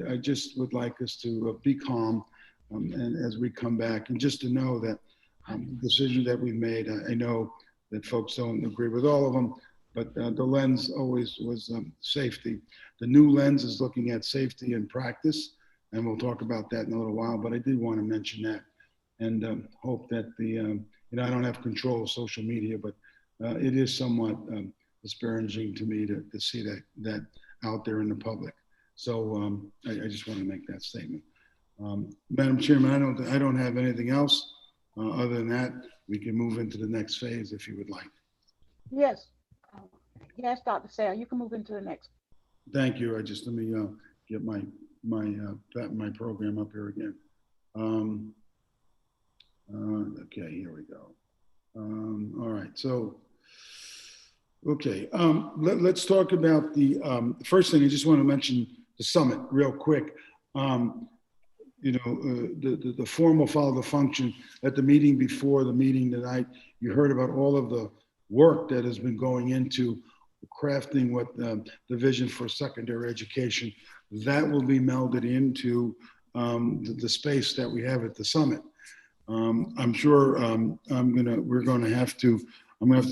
I just would like us to be calm and as we come back, and just to know that the decision that we've made, I know that folks don't agree with all of them, but the lens always was safety. The new lens is looking at safety and practice, and we'll talk about that in a little while, but I did want to mention that and hope that you know, I don't have control of social media, but it is somewhat disparaging to me to see that out there in the public. So I just want to make that statement. Madam Chairman, I don't have anything else. Other than that, we can move into the next phase if you would like. Yes. Yes, Dr. Sayre, you can move into the next. Thank you. Let me get my program up here again. Okay, here we go. All right, so okay, let's talk about the first thing. I just want to mention the summit real quick. You know, the formal follow the function at the meeting before the meeting tonight. You heard about all of the work that has been going into crafting what the vision for secondary education. That will be melded into the space that we have at the summit. I'm sure I'm gonna have to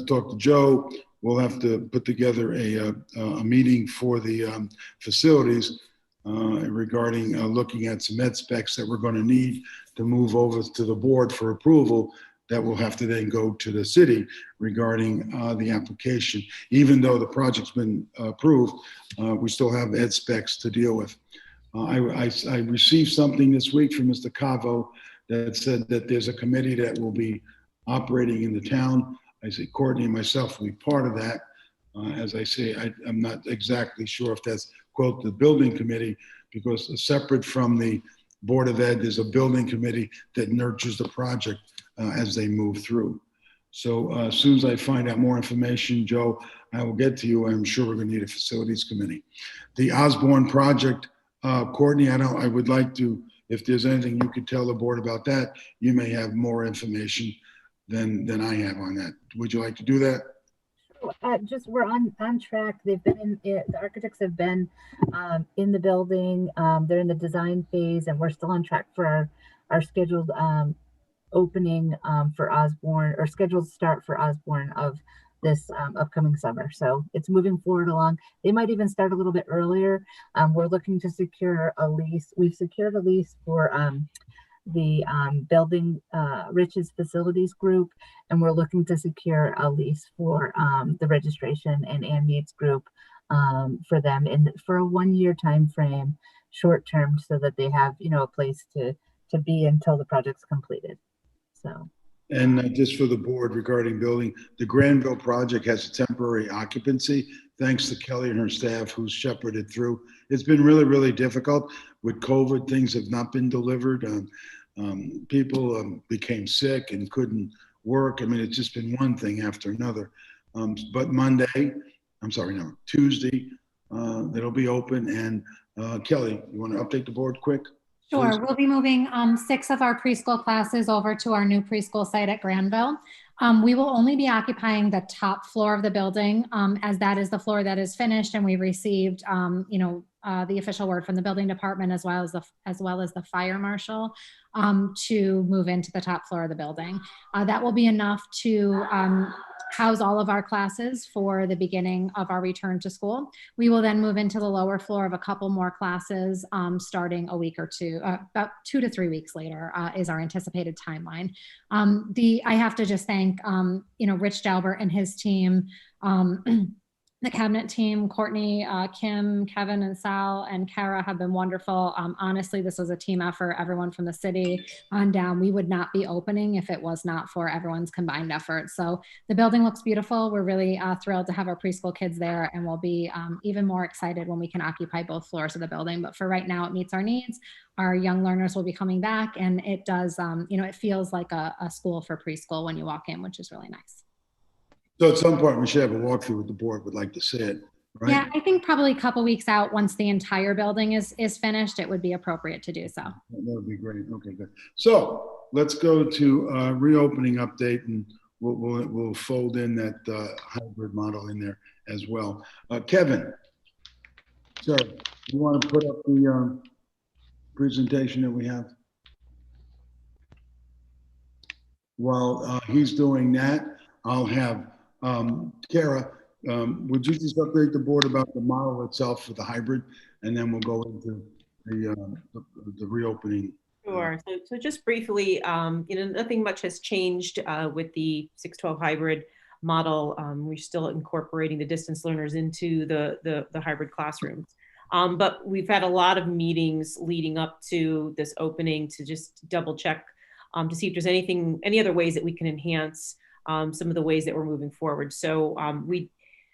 talk to Joe. We'll have to put together a meeting for the facilities regarding looking at some ed specs that we're going to need to move over to the board for approval, that will have to then go to the city regarding the application. Even though the project's been approved, we still have ed specs to deal with. I received something this week from Mr. Cavo that said that there's a committee that will be operating in the town. I say Courtney and myself will be part of that. As I say, I'm not exactly sure if that's, quote, the building committee, because separate from the Board of Ed, there's a building committee that nurtures the project as they move through. So as soon as I find out more information, Joe, I will get to you. I'm sure we're going to need a facilities committee. The Osborne project, Courtney, I would like to, if there's anything you could tell the board about that, you may have more information than I have on that. Would you like to do that? Just we're on track. They've been in it. The architects have been in the building. They're in the design phase, and we're still on track for our scheduled opening for Osborne, or scheduled start for Osborne of this upcoming summer. So it's moving forward along. They might even start a little bit earlier. We're looking to secure a lease. We've secured a lease for the building Rich's facilities group, and we're looking to secure a lease for the registration and Ann Mead's group for them for a 1-year time frame, short term, so that they have, you know, a place to be until the project's completed. So. And just for the board regarding building, the Granville project has a temporary occupancy, thanks to Kelly and her staff who's shepherded through. It's been really, really difficult with COVID. Things have not been delivered. People became sick and couldn't work. I mean, it's just been one thing after another. But Tuesday, it'll be open. And Kelly, you want to update the board quick? Sure. Please. We'll be moving 6 of our preschool classes over to our new preschool site at Granville. We will only be occupying the top floor of the building, as that is the floor that is finished, and we received, the official word from the building department as well as the fire marshal to move into the top floor of the building. That will be enough to house all of our classes for the beginning of our return to school. We will then move into the lower floor of a couple more classes starting a week or two, about 2 to 3 weeks later is our anticipated timeline. I have to just thank, Rich Dalbert and his team, the cabinet team, Courtney, Kim, Kevin, and Sal, and Kara have been wonderful. Honestly, this was a team effort, everyone from the city on down. We would not be opening if it was not for everyone's combined effort. So the building looks beautiful. We're really thrilled to have our preschool kids there, and we'll be even more excited when we can occupy both floors of the building. But for right now, it meets our needs. Our young learners will be coming back, and it does, it feels like a school for preschool when you walk in, which is really nice. So at some point, we should have a walkthrough with the board. Would like to see it, right? Yeah, I think probably a couple weeks out, once the entire building is finished, it would be appropriate to do so. That would be great. Okay, good. So let's go to reopening update, and we'll fold in that hybrid model in there as well. Kevin, sir, you want to put up the presentation that we have? While he's doing that, I'll have Kara, would you just update the board about the model itself for the hybrid, and then we'll go into the reopening. Sure. So just briefly, nothing much has changed with the 612 hybrid model. We're still incorporating the distance learners into the hybrid classrooms. But we've had a lot of meetings leading up to this opening to just double check to see if there's any other ways that we can enhance some of the ways that we're moving forward. So we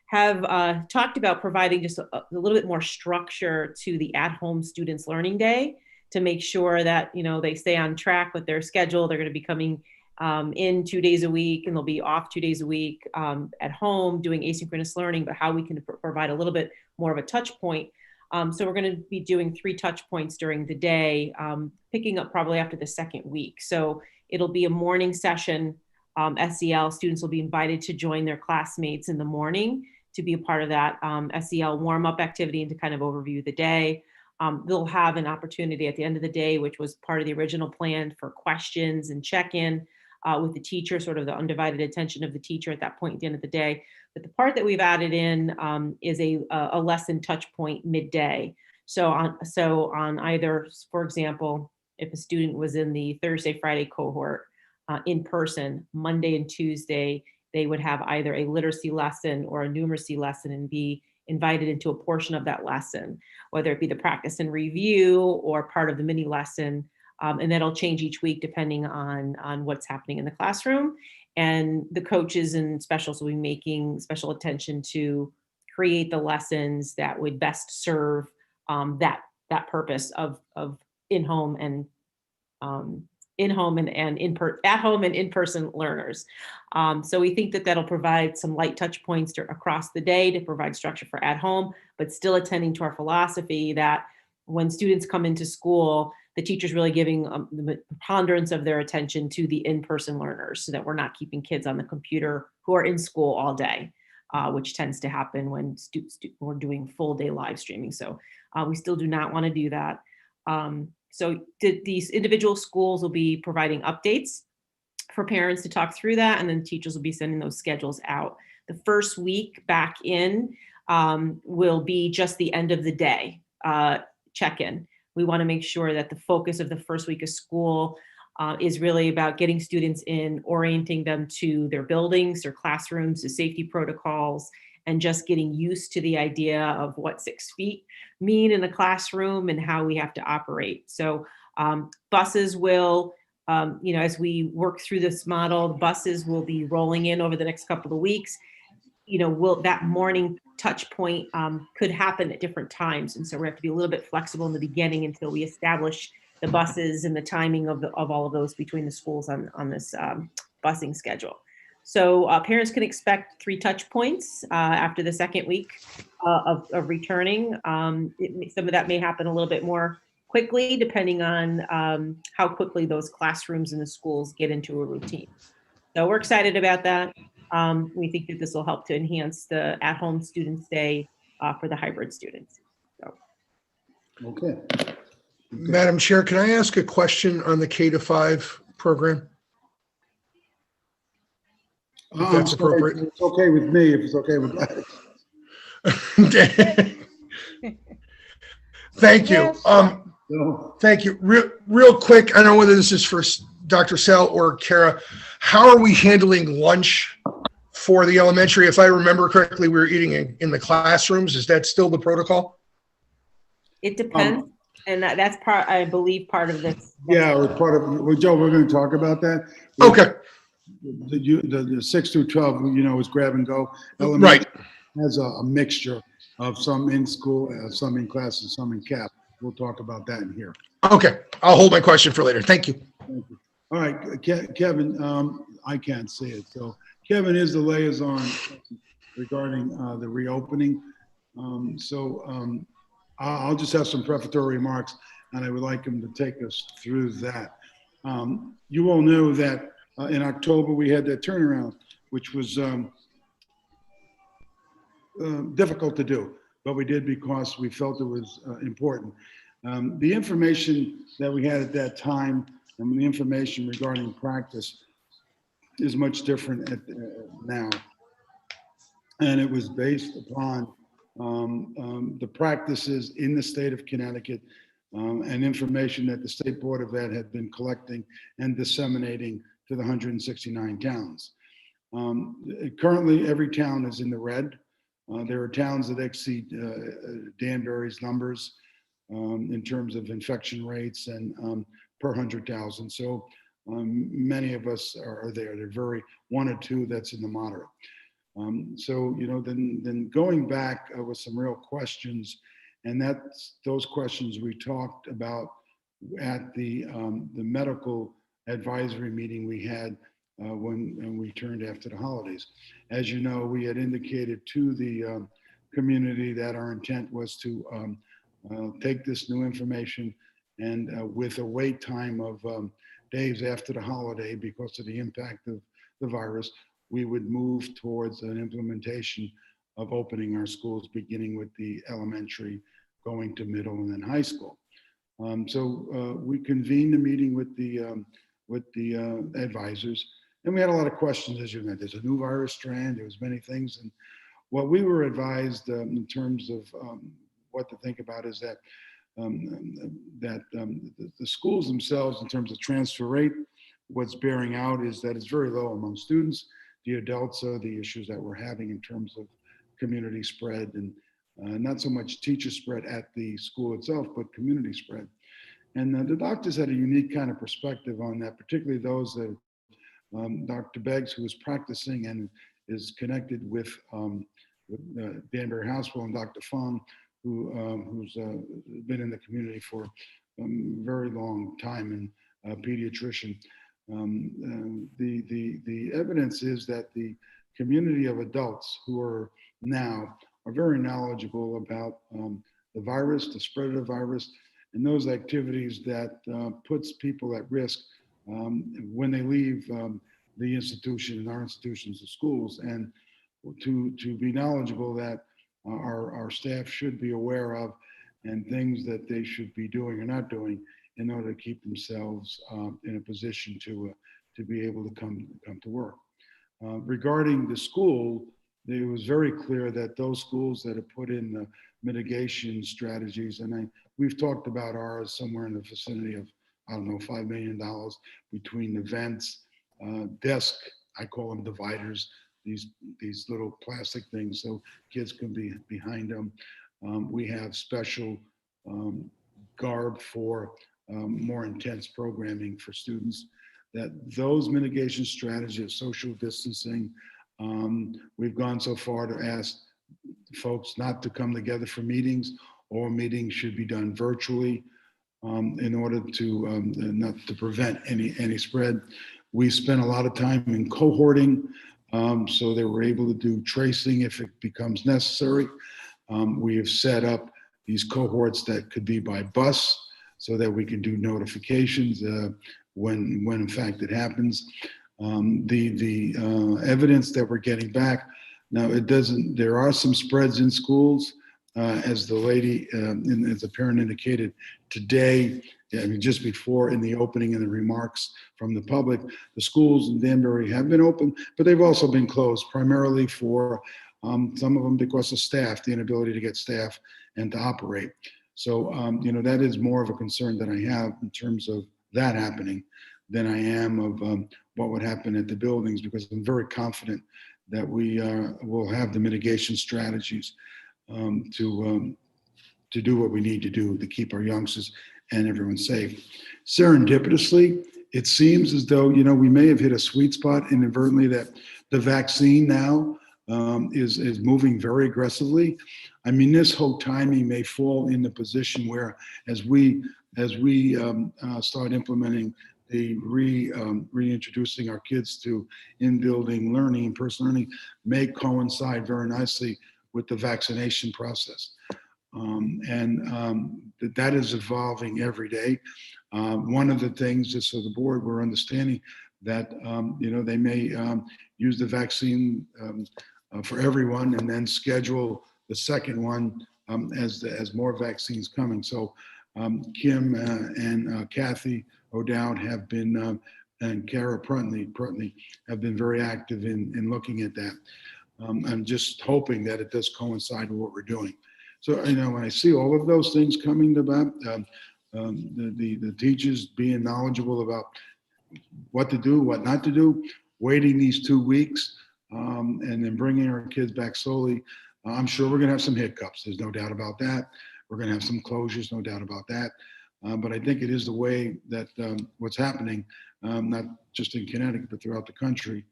have talked about providing just a little bit more structure to the at-home students learning day to make sure that, they stay on track with their schedule. They're going to be coming in 2 days a week, and they'll be off 2 days a week at home doing asynchronous learning, but how we can provide a little bit more of a touch point. So we're going to be doing 3 touch points during the day, picking up probably after the second week. So it'll be a morning session. SEL students will be invited to join their classmates in the morning to be a part of that SEL warm-up activity and to kind of overview the day. They'll have an opportunity at the end of the day, which was part of the original plan, for questions and check-in with the teacher, sort of the undivided attention of the teacher at that point at the end of the day. But the part that we've added in is a lesson touch point midday. So on either, for example, if a student was in the Thursday, Friday cohort in person, Monday and Tuesday, they would have either a literacy lesson or a numeracy lesson and be invited into a portion of that lesson, whether it be the practice and review or part of the mini lesson. And that'll change each week depending on what's happening in the classroom. And the coaches and specials will be making special attention to create the lessons that would best serve that purpose of in-home and at-home and in-person learners. So we think that that'll provide some light touch points across the day to provide structure for at home, but still attending to our philosophy that when students come into school, the teacher's really giving the preponderance of their attention to the in-person learners, so that we're not keeping kids on the computer who are in school all day, which tends to happen when we're doing full day live streaming. So we still do not want to do that. So these individual schools will be providing updates for parents to talk through that, and then teachers will be sending those schedules out. The first week back in will be just the end of the day check-in. We want to make sure that the focus of the first week of school is really about getting students in, orienting them to their buildings, their classrooms, the safety protocols, and just getting used to the idea of what 6 feet mean in a classroom and how we have to operate. So buses will, as we work through this model, the buses will be rolling in over the next couple of weeks. That morning touch point could happen at different times. And so we have to be a little bit flexible in the beginning until we establish the buses and the timing of all of those between the schools on this busing schedule. So parents can expect 3 touch points after the second week of returning. Some of that may happen a little bit more quickly, depending on how quickly those classrooms and the schools get into a routine. So we're excited about that. We think that this will help to enhance the at-home student stay for the hybrid students. So Okay. Madam Chair, can I ask a question on the K-5 program? If I'm that's sorry, appropriate. it's okay with me if it's okay with that. Thank you. Yes. Thank you. Real quick, I don't know whether this is for Dr. Sell or Kara. How are we handling lunch for the elementary? If I remember correctly, we were eating in the classrooms. Is that still the protocol? It depends, and that's part, I believe, part of this. Yeah, it was part of, well, Joe, we're going to talk about that. Okay. The 6 through 12, is grab and go. Right. Has a mixture of some in school, some in class, and some in CAP. We'll talk about that in here. Okay. I'll hold my question for later. Thank you. Thank you. All right, Kevin, I can't see it. So Kevin is the liaison regarding the reopening. I'll just have some prefatory remarks, and I would like him to take us through that. You all know that in October we had that turnaround, which was difficult to do, but we did because we felt it was important. The information that we had at that time and the information regarding practice is much different now. And it was based upon the practices in the state of Connecticut and information that the State Board of Ed had been collecting and disseminating to the 169 towns. Currently, every town is in the red. There are towns that exceed Danbury's numbers in terms of infection rates and per 100,000. So many of us are there. There are one or two that's in the moderate. Then going back with some real questions, and those questions we talked about at the medical advisory meeting we had when we returned after the holidays. As you know, we had indicated to the community that our intent was to take this new information and with a wait time of days after the holiday because of the impact of the virus, we would move towards an implementation of opening our schools, beginning with the elementary, going to middle and then high school. We convened a meeting with the advisors, and we had a lot of questions, as you know. There's a new virus strand, there was many things, and what we were advised in terms of what to think about is that the schools themselves, in terms of transfer rate, what's bearing out is that it's very low among students. The adults are the issues that we're having in terms of community spread and not so much teacher spread at the school itself, but community spread. And the doctors had a unique kind of perspective on that, particularly those that Dr. Beggs, who is practicing and is connected with Danbury Hospital, and Dr. Fung, who's been in the community for a very long time and a pediatrician. The evidence is that the community of adults who are now are very knowledgeable about the virus, the spread of the virus, and those activities that puts people at risk when they leave the institution and our institutions, the schools, and to be knowledgeable that our staff should be aware of and things that they should be doing or not doing in order to keep themselves in a position to be able to come to work. Regarding the school, it was very clear that those schools that have put in the mitigation strategies, and we've talked about ours somewhere in the vicinity of, I don't know, $5 million between the vents, desk, I call them dividers, these little plastic things so kids can be behind them. We have special garb for more intense programming for students. That those mitigation strategies of social distancing, we've gone so far to ask folks not to come together for meetings, or meetings should be done virtually in order to not to prevent any spread. We spent a lot of time in cohorting, so they were able to do tracing if it becomes necessary. We have set up these cohorts that could be by bus so that we can do notifications when in fact it happens. The evidence that we're getting back now, there are some spreads in schools, as the lady, and as the parent indicated today, I mean, just before in the opening and the remarks from the public, the schools in Danbury have been open, but they've also been closed primarily for some of them because of staff, the inability to get staff and to operate. So, that is more of a concern that I have in terms of that happening than I am of what would happen at the buildings, because I'm very confident that we will have the mitigation strategies to do what we need to do to keep our youngsters and everyone safe. Serendipitously, it seems as though, we may have hit a sweet spot inadvertently, that the vaccine now is moving very aggressively. I mean, this whole timing may fall in the position where, as we start implementing the reintroducing our kids to in-building learning, in-person learning, may coincide very nicely with the vaccination process. That is evolving every day. One of the things, just so the board, we're understanding that, they may use the vaccine for everyone and then schedule the second one as more vaccines coming. So Kim and Kathy O'Dowd have been, and Kara Pruntley have been very active in looking at that. I'm just hoping that it does coincide with what we're doing. So, when I see all of those things coming about, the teachers being knowledgeable about what to do, what not to do, waiting these 2 weeks, and then bringing our kids back slowly, I'm sure we're going to have some hiccups. There's no doubt about that. We're going to have some closures, no doubt about that. But I think it is the way that what's happening, not just in Connecticut, but throughout the country.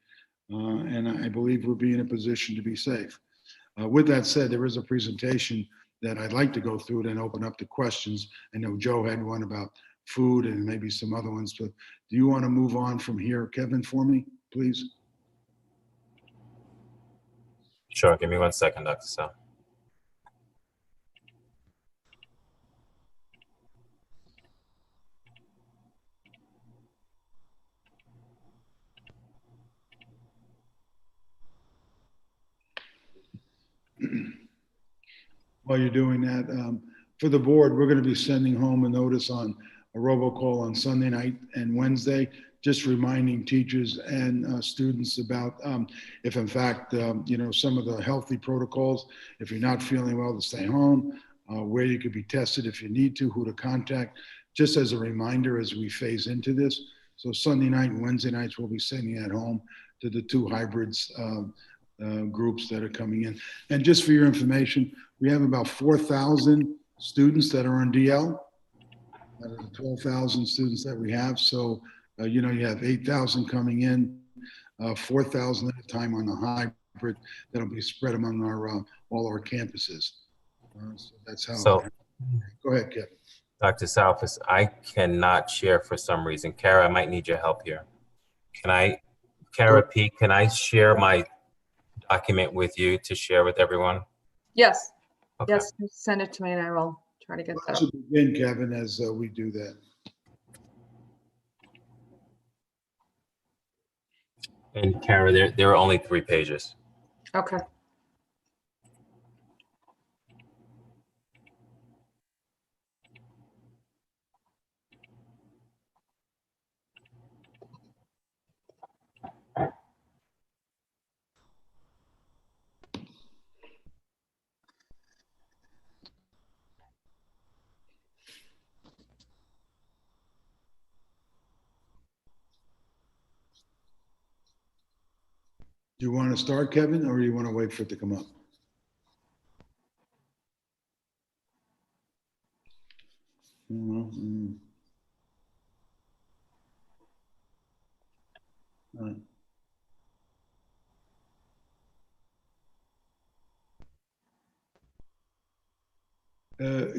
And I believe we'll be in a position to be safe. With that said, there is a presentation that I'd like to go through and open up to questions. I know Joe had one about food and maybe some other ones, but do you want to move on from here, Kevin, for me, please? Sure, give me 1 second, Dr. Sell. While you're doing that, for the board, we're going to be sending home a notice on a robocall on Sunday night and Wednesday, just reminding teachers and students about if in fact, some of the healthy protocols, if you're not feeling well, to stay home, where you could be tested if you need to, who to contact, just as a reminder as we phase into this. So Sunday night and Wednesday nights, we'll be sending that home to the 2 hybrids groups that are coming in. And just for your information, we have about 4,000 students that are on DL out of the 12,000 students that we have. So, you have 8,000 coming in, 4,000 at a time on the hybrid that'll be spread among all our campuses. So that's how. So, go ahead, Kevin. Dr. Salfis, I cannot share for some reason. Kara, I might need your help here. Kara P., can I share my document with you to share with everyone? Yes. Okay. Yes, send it to me and I will try to get that. To begin, Kevin, as we do that. And Kara, there are only 3 pages. Okay. Do you want to start, Kevin, or do you want to wait for it to come up? All right.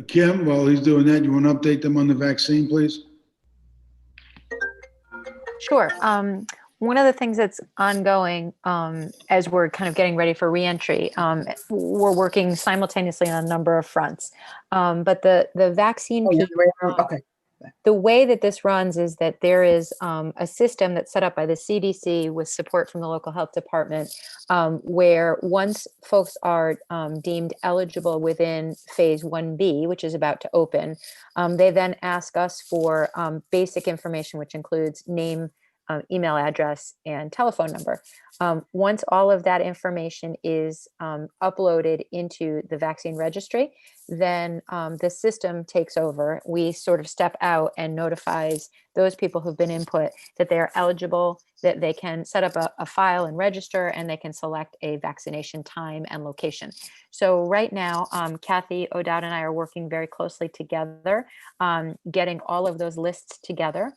Kim, while he's doing that, you want to update them on the vaccine, please? Sure. One of the things that's ongoing as we're kind of getting ready for reentry, we're working simultaneously on a number of fronts. But the vaccine piece, Okay. the way that this runs is that there is a system that's set up by the CDC with support from the local health department, where once folks are deemed eligible within phase 1B, which is about to open, they then ask us for basic information, which includes name, email address, and telephone number. Once all of that information is uploaded into the vaccine registry, then the system takes over. We sort of step out and notifies those people who've been input that they are eligible, that they can set up a file and register, and they can select a vaccination time and location. So right now, Kathy O'Dowd and I are working very closely together, getting all of those lists together.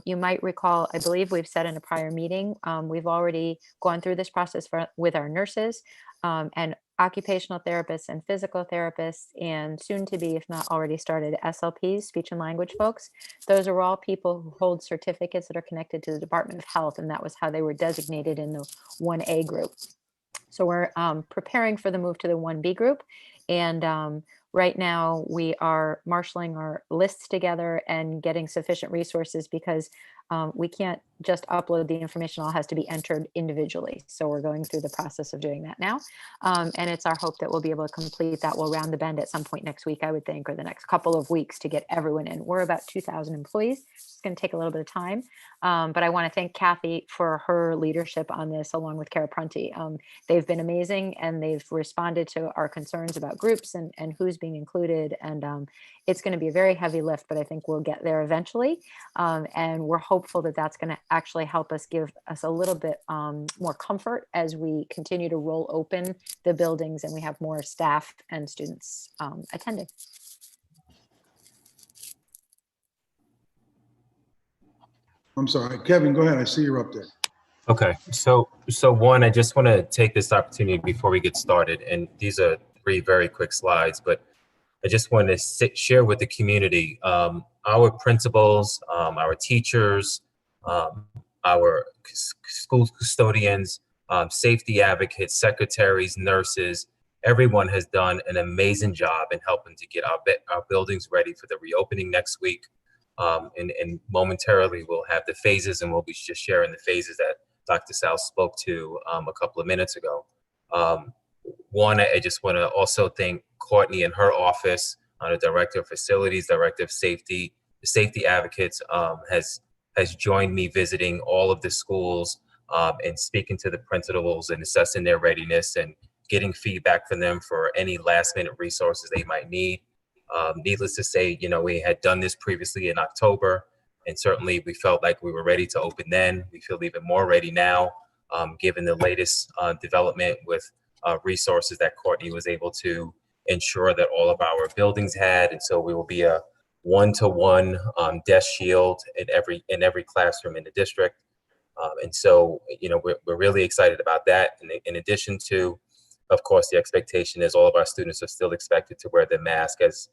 You might recall, I believe we've said in a prior meeting, we've already gone through this process with our nurses and occupational therapists and physical therapists, and soon to be, if not already started, SLPs, speech and language folks. Those are all people who hold certificates that are connected to the Department of Health, and that was how they were designated in the 1A group. So we're preparing for the move to the 1B group. And right now we are marshaling our lists together and getting sufficient resources, because we can't just upload the information, all has to be entered individually. So we're going through the process of doing that now. And it's our hope that we'll be able to complete that. We'll round the bend at some point next week, I would think, or the next couple of weeks to get everyone in. We're about 2,000 employees. It's going to take a little bit of time. But I want to thank Kathy for her leadership on this, along with Kara Prunty. They've been amazing, and they've responded to our concerns about groups and who's being included. And it's going to be a very heavy lift, but I think we'll get there eventually. And we're hopeful that that's going to actually help us, give us a little bit more comfort as we continue to roll open the buildings and we have more staff and students attending. I'm sorry, Kevin, go ahead. I see you're up there. Okay, so one, I just want to take this opportunity before we get started, and these are 3 very quick slides, but I just want to share with the community, our principals, our teachers, our school custodians, safety advocates, secretaries, nurses, everyone has done an amazing job in helping to get our buildings ready for the reopening next week. And momentarily we'll have the phases, and we'll be just sharing the phases that Dr. Sal spoke to a couple of minutes ago. One, I just want to also thank Courtney and her office, the Director of Facilities, Director of Safety. The Safety Advocates has joined me visiting all of the schools and speaking to the principals and assessing their readiness and getting feedback from them for any last-minute resources they might need. Needless to say, we had done this previously in October, and certainly we felt like we were ready to open then. We feel even more ready now, given the latest development with resources that Courtney was able to ensure that all of our buildings had. And so we will be a 1-to-1 desk shield in every classroom in the district. And so, we're really excited about that. And in addition to, of course, the expectation is all of our students are still expected to wear the mask as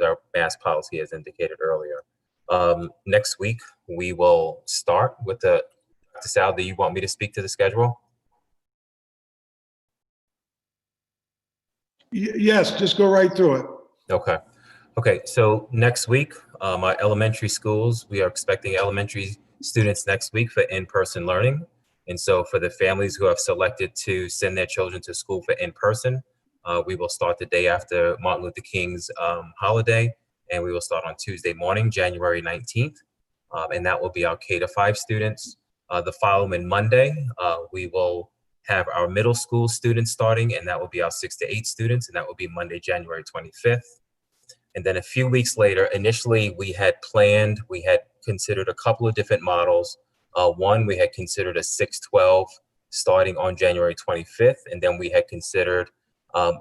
our mask policy has indicated earlier. Next week, we will start with Dr. Sal, do you want me to speak to the schedule? Yes, just go right through it. Okay, so next week, our elementary schools, we are expecting elementary students next week for in-person learning. And so for the families who have selected to send their children to school for in-person, we will start the day after Martin Luther King's holiday, and we will start on Tuesday morning, January 19th. And that will be our K-5 students. The following Monday, we will have our middle school students starting, and that will be our 6 to 8 students, and that will be Monday, January 25th. And then a few weeks later, initially we had considered a couple of different models. One, we had considered a 6-12 starting on January 25th, and then we had considered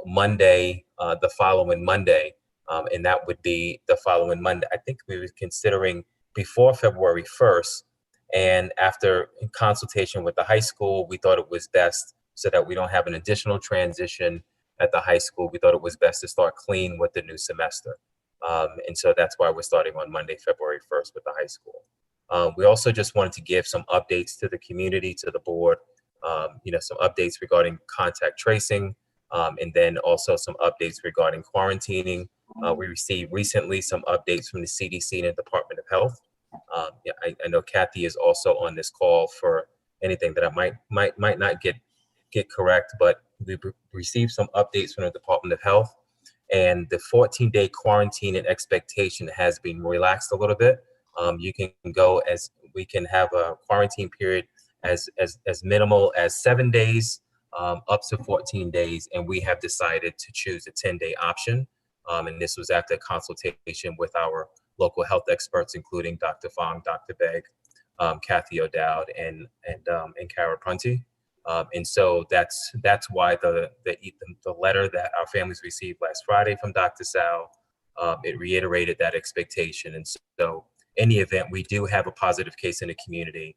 Monday, the following Monday, and that would be the following Monday. I think we were considering before February 1st, and after consultation with the high school, we thought it was best, so that we don't have an additional transition at the high school, we thought it was best to start clean with the new semester. And so that's why we're starting on Monday, February 1st with the high school. We also just wanted to give some updates to the community, to the board, some updates regarding contact tracing, and then also some updates regarding quarantining. We received recently some updates from the CDC and the Department of Health. Yeah, I know Kathy is also on this call for anything that I might not get correct, but we've received some updates from the Department of Health, and the 14-day quarantine and expectation has been relaxed a little bit. You can go as we can have a quarantine period as minimal as 7 days up to 14 days, and we have decided to choose a 10-day option. And this was after consultation with our local health experts, including Dr. Fong, Dr. Begg, Kathy O'Dowd, and Kara Prunty. And so that's why the letter that our families received last Friday from Dr. Sal, it reiterated that expectation. And so in the event we do have a positive case in the community,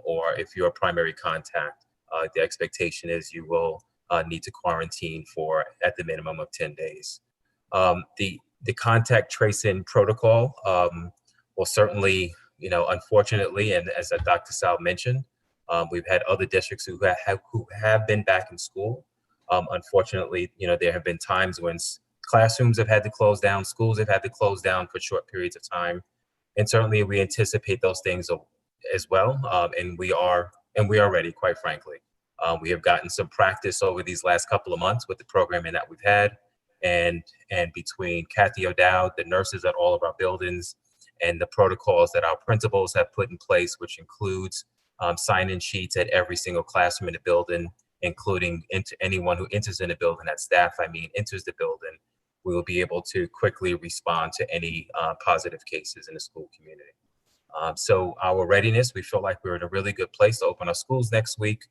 or if you're a primary contact, the expectation is you will need to quarantine for at the minimum of 10 days. The contact tracing protocol will certainly, unfortunately, and as Dr. Sal mentioned, we've had other districts who have been back in school. Unfortunately, there have been times when classrooms have had to close down, schools have had to close down for short periods of time, and certainly we anticipate those things as well. And we are ready, quite frankly. We have gotten some practice over these last couple of months with the programming that we've had, and between Kathy O'Dowd, the nurses at all of our buildings, and the protocols that our principals have put in place, which includes sign-in sheets at every single classroom in the building, including anyone who enters in the building, that staff, enters the building. We will be able to quickly respond to any positive cases in the school community. So our readiness, we feel like we're in a really good place to open our schools next week,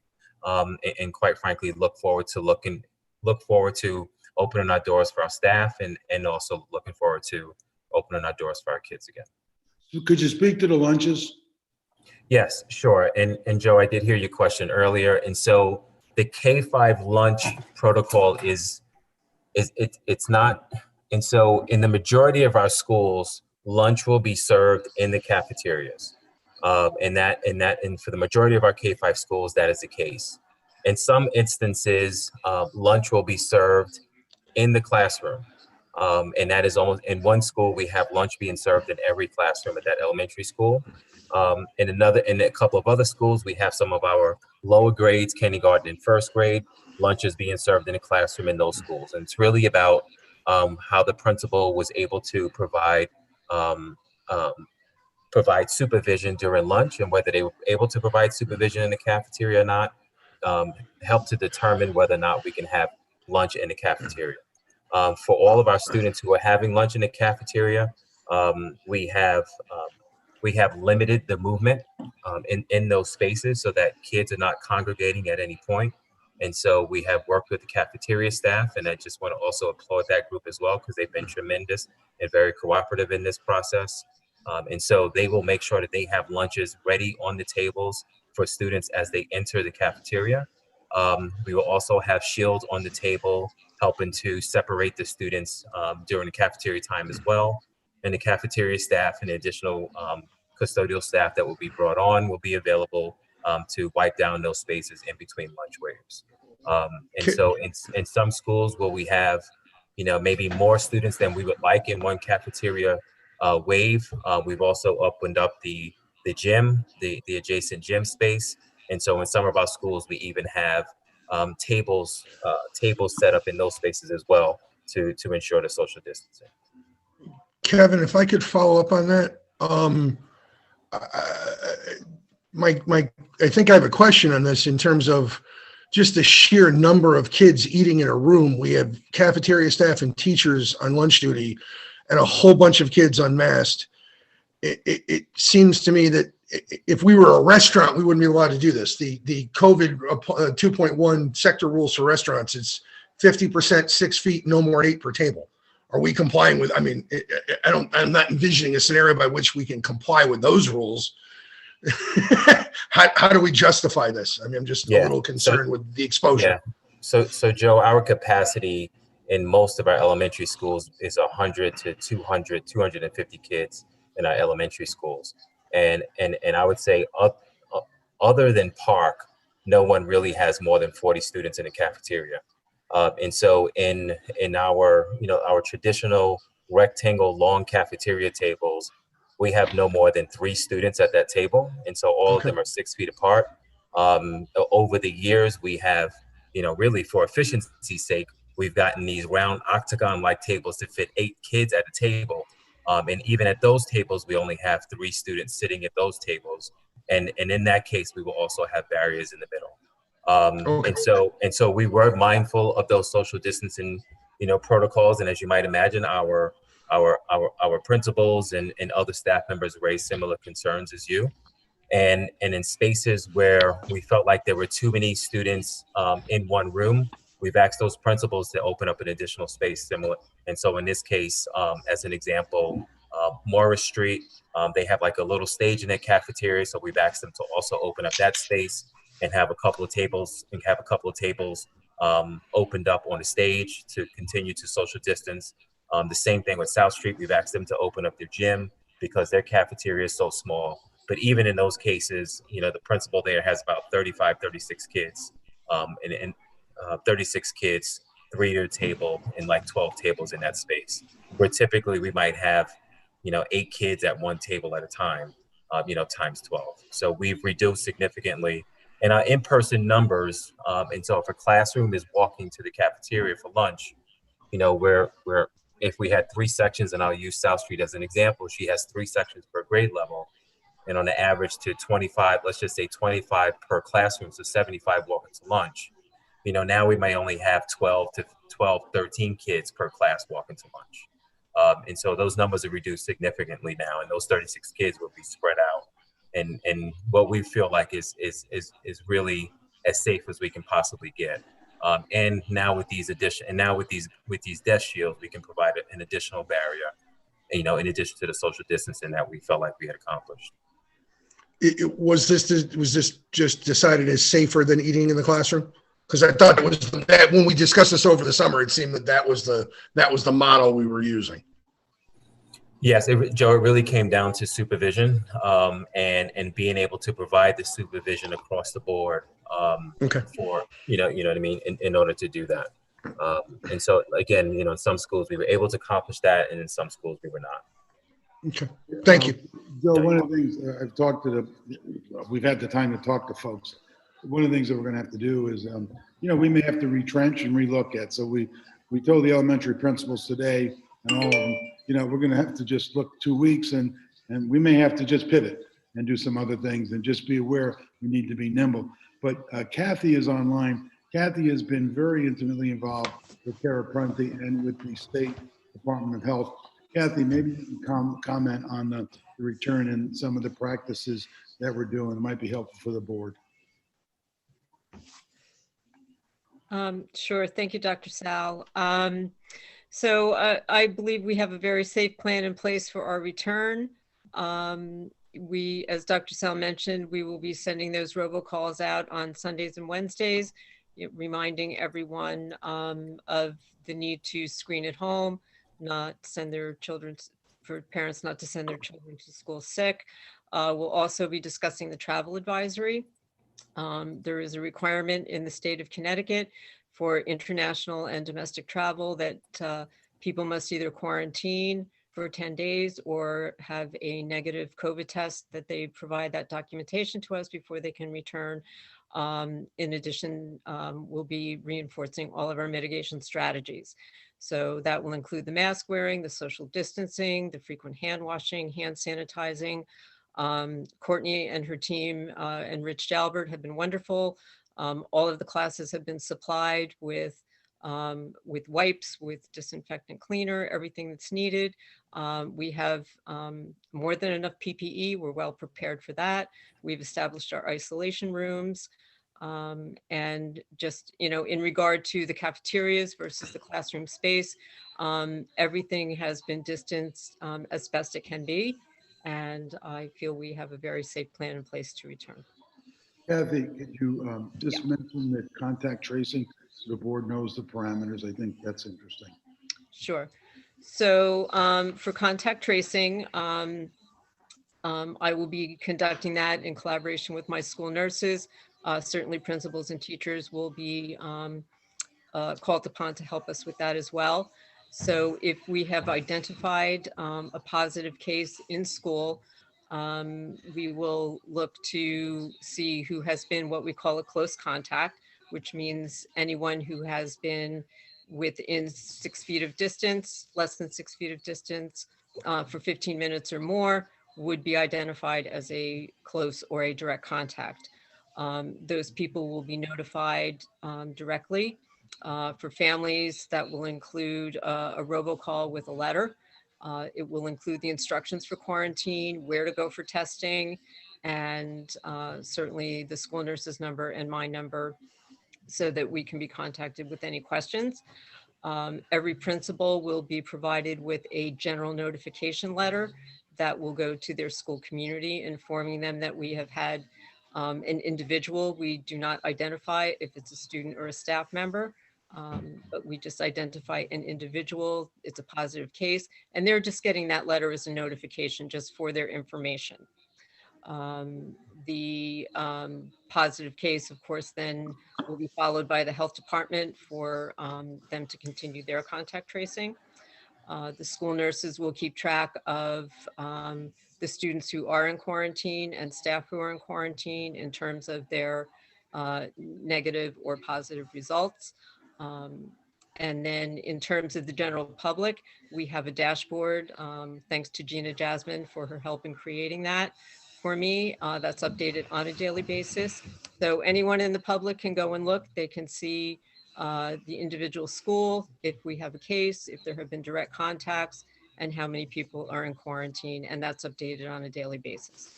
and quite frankly, look forward to opening our doors for our staff, and also looking forward to opening our doors for our kids again. So could you speak to the lunches? Yes, sure. And Joe, I did hear your question earlier. And so the K-5 lunch protocol it's not. And so in the majority of our schools, lunch will be served in the cafeterias. And for the majority of our K-5 schools, that is the case. In some instances, lunch will be served in the classroom. And that is almost, in one school, we have lunch being served in every classroom at that elementary school. In a couple of other schools, we have some of our lower grades, kindergarten and first grade, lunches being served in a classroom in those schools. And it's really about how the principal was able to provide supervision during lunch, and whether they were able to provide supervision in the cafeteria or not, help to determine whether or not we can have lunch in the cafeteria. For all of our students who are having lunch in the cafeteria, we have limited the movement in those spaces so that kids are not congregating at any point. And so we have worked with the cafeteria staff, and I just want to also applaud that group as well, because they've been tremendous and very cooperative in this process. And so they will make sure that they have lunches ready on the tables for students as they enter the cafeteria. We will also have shields on the table, helping to separate the students during the cafeteria time as well. And the cafeteria staff and the additional custodial staff that will be brought on will be available to wipe down those spaces in between lunch waves. And so in some schools where we have, maybe more students than we would like in one cafeteria wave, we've also opened up the gym, the adjacent gym space. And so in some of our schools, we even have tables set up in those spaces as well to ensure the social distancing. Kevin, if I could follow up on that, I think I have a question on this in terms of just the sheer number of kids eating in a room. We have cafeteria staff and teachers on lunch duty, and a whole bunch of kids unmasked. It seems to me that if we were a restaurant, we wouldn't be allowed to do this. The COVID 2.1 sector rules for restaurants, it's 50%, 6 feet, no more than 8 per table. Are we complying with? I'm not envisioning a scenario by which we can comply with those rules. How do we justify this? I'm just a little concerned with the exposure. Yeah. So Joe, our capacity in most of our elementary schools is 100 to 200, 250 kids in our elementary schools. And I would say other than Park, no one really has more than 40 students in the cafeteria. And so in our, our traditional rectangle long cafeteria tables, we have no more than 3 students at that table. And so all of them are 6 feet apart. Over the years, we have, really for efficiency's sake, we've gotten these round octagon-like tables to fit 8 kids at a table. And even at those tables, we only have 3 students sitting at those tables. And in that case, we will also have barriers in the middle. And so we were mindful of those social distancing, protocols. And as you might imagine, our principals and other staff members raised similar concerns as you. And in spaces where we felt like there were too many students in one room, we've asked those principals to open up an additional space similar. And so in this case, as an example, Morris Street, they have like a little stage in their cafeteria. So we've asked them to also open up that space and have a couple of tables opened up on the stage to continue to social distance. The same thing with South Street. We've asked them to open up their gym because their cafeteria is so small. But even in those cases, the principal there has about 35, 36 kids, and 36 kids, 3 at a table, and like 12 tables in that space. Where typically we might have, 8 kids at one table at a time, times 12. So we've reduced significantly in our in-person numbers. And so if a classroom is walking to the cafeteria for lunch, where if we had 3 sections, and I'll use South Street as an example, she has 3 sections per grade level. And on the average to 25, let's just say 25 per classroom, so 75 walking to lunch. Now we may only have 13 kids per class walking to lunch. And so those numbers are reduced significantly now, and those 36 kids will be spread out. And what we feel like is really as safe as we can possibly get. And now with these with these desk shields, we can provide an additional barrier, in addition to the social distancing that we felt like we had accomplished. Was this just decided as safer than eating in the classroom? Because I thought it was that when we discussed this over the summer, it seemed that was the model we were using. Yes, Joe, it really came down to supervision, and being able to provide the supervision across the board, for, you know what I mean, in order to do that. And so again, in some schools we were able to accomplish that, and in some schools we were not. Okay, thank you. Joe, one of the things we've had the time to talk to folks. One of the things that we're going to have to do is, we may have to retrench and relook at. So we told the elementary principals today, and all of them, we're going to have to just look 2 weeks, and we may have to just pivot and do some other things, and just be aware we need to be nimble. But Kathy is online. Kathy has been very intimately involved with Cara Prunty and with the State Department of Health. Kathy, maybe you can comment on the return and some of the practices that we're doing. It might be helpful for the board. Sure. Thank you, Dr. Sal. So I believe we have a very safe plan in place for our return. As Dr. Sal mentioned, we will be sending those robocalls out on Sundays and Wednesdays, reminding everyone of the need to screen at home, not send their children, for parents not to send their children to school sick. We'll also be discussing the travel advisory. There is a requirement in the state of Connecticut for international and domestic travel that people must either quarantine for 10 days or have a negative COVID test, that they provide that documentation to us before they can return. In addition, we'll be reinforcing all of our mitigation strategies. So that will include the mask wearing, the social distancing, the frequent hand washing, hand sanitizing. Courtney and her team and Rich Jalbert have been wonderful. All of the classes have been supplied with wipes, with disinfectant cleaner, everything that's needed. We have more than enough PPE. We're well prepared for that. We've established our isolation rooms. And just, in regard to the cafeterias versus the classroom space, everything has been distanced as best it can be. And I feel we have a very safe plan in place to return. Kathy, could you just mention the contact tracing so the board knows the parameters? I think that's interesting. Sure. So for contact tracing, I will be conducting that in collaboration with my school nurses. Certainly principals and teachers will be called upon to help us with that as well. So if we have identified a positive case in school, we will look to see who has been what we call a close contact, which means anyone who has been within 6 feet of distance, less than 6 feet of distance for 15 minutes or more would be identified as a close or a direct contact. Those people will be notified directly. For families, that will include a robocall with a letter. It will include the instructions for quarantine, where to go for testing, and certainly the school nurse's number and my number so that we can be contacted with any questions. Every principal will be provided with a general notification letter that will go to their school community, informing them that we have had an individual. We do not identify if it's a student or a staff member, but we just identify an individual. It's a positive case, and they're just getting that letter as a notification just for their information. The positive case, of course, then will be followed by the health department for them to continue their contact tracing. The school nurses will keep track of the students who are in quarantine and staff who are in quarantine in terms of their negative or positive results. And then in terms of the general public, we have a dashboard, thanks to Gina Jasmine for her help in creating that for me. That's updated on a daily basis. So anyone in the public can go and look. They can see the individual school, if we have a case, if there have been direct contacts, and how many people are in quarantine, and that's updated on a daily basis.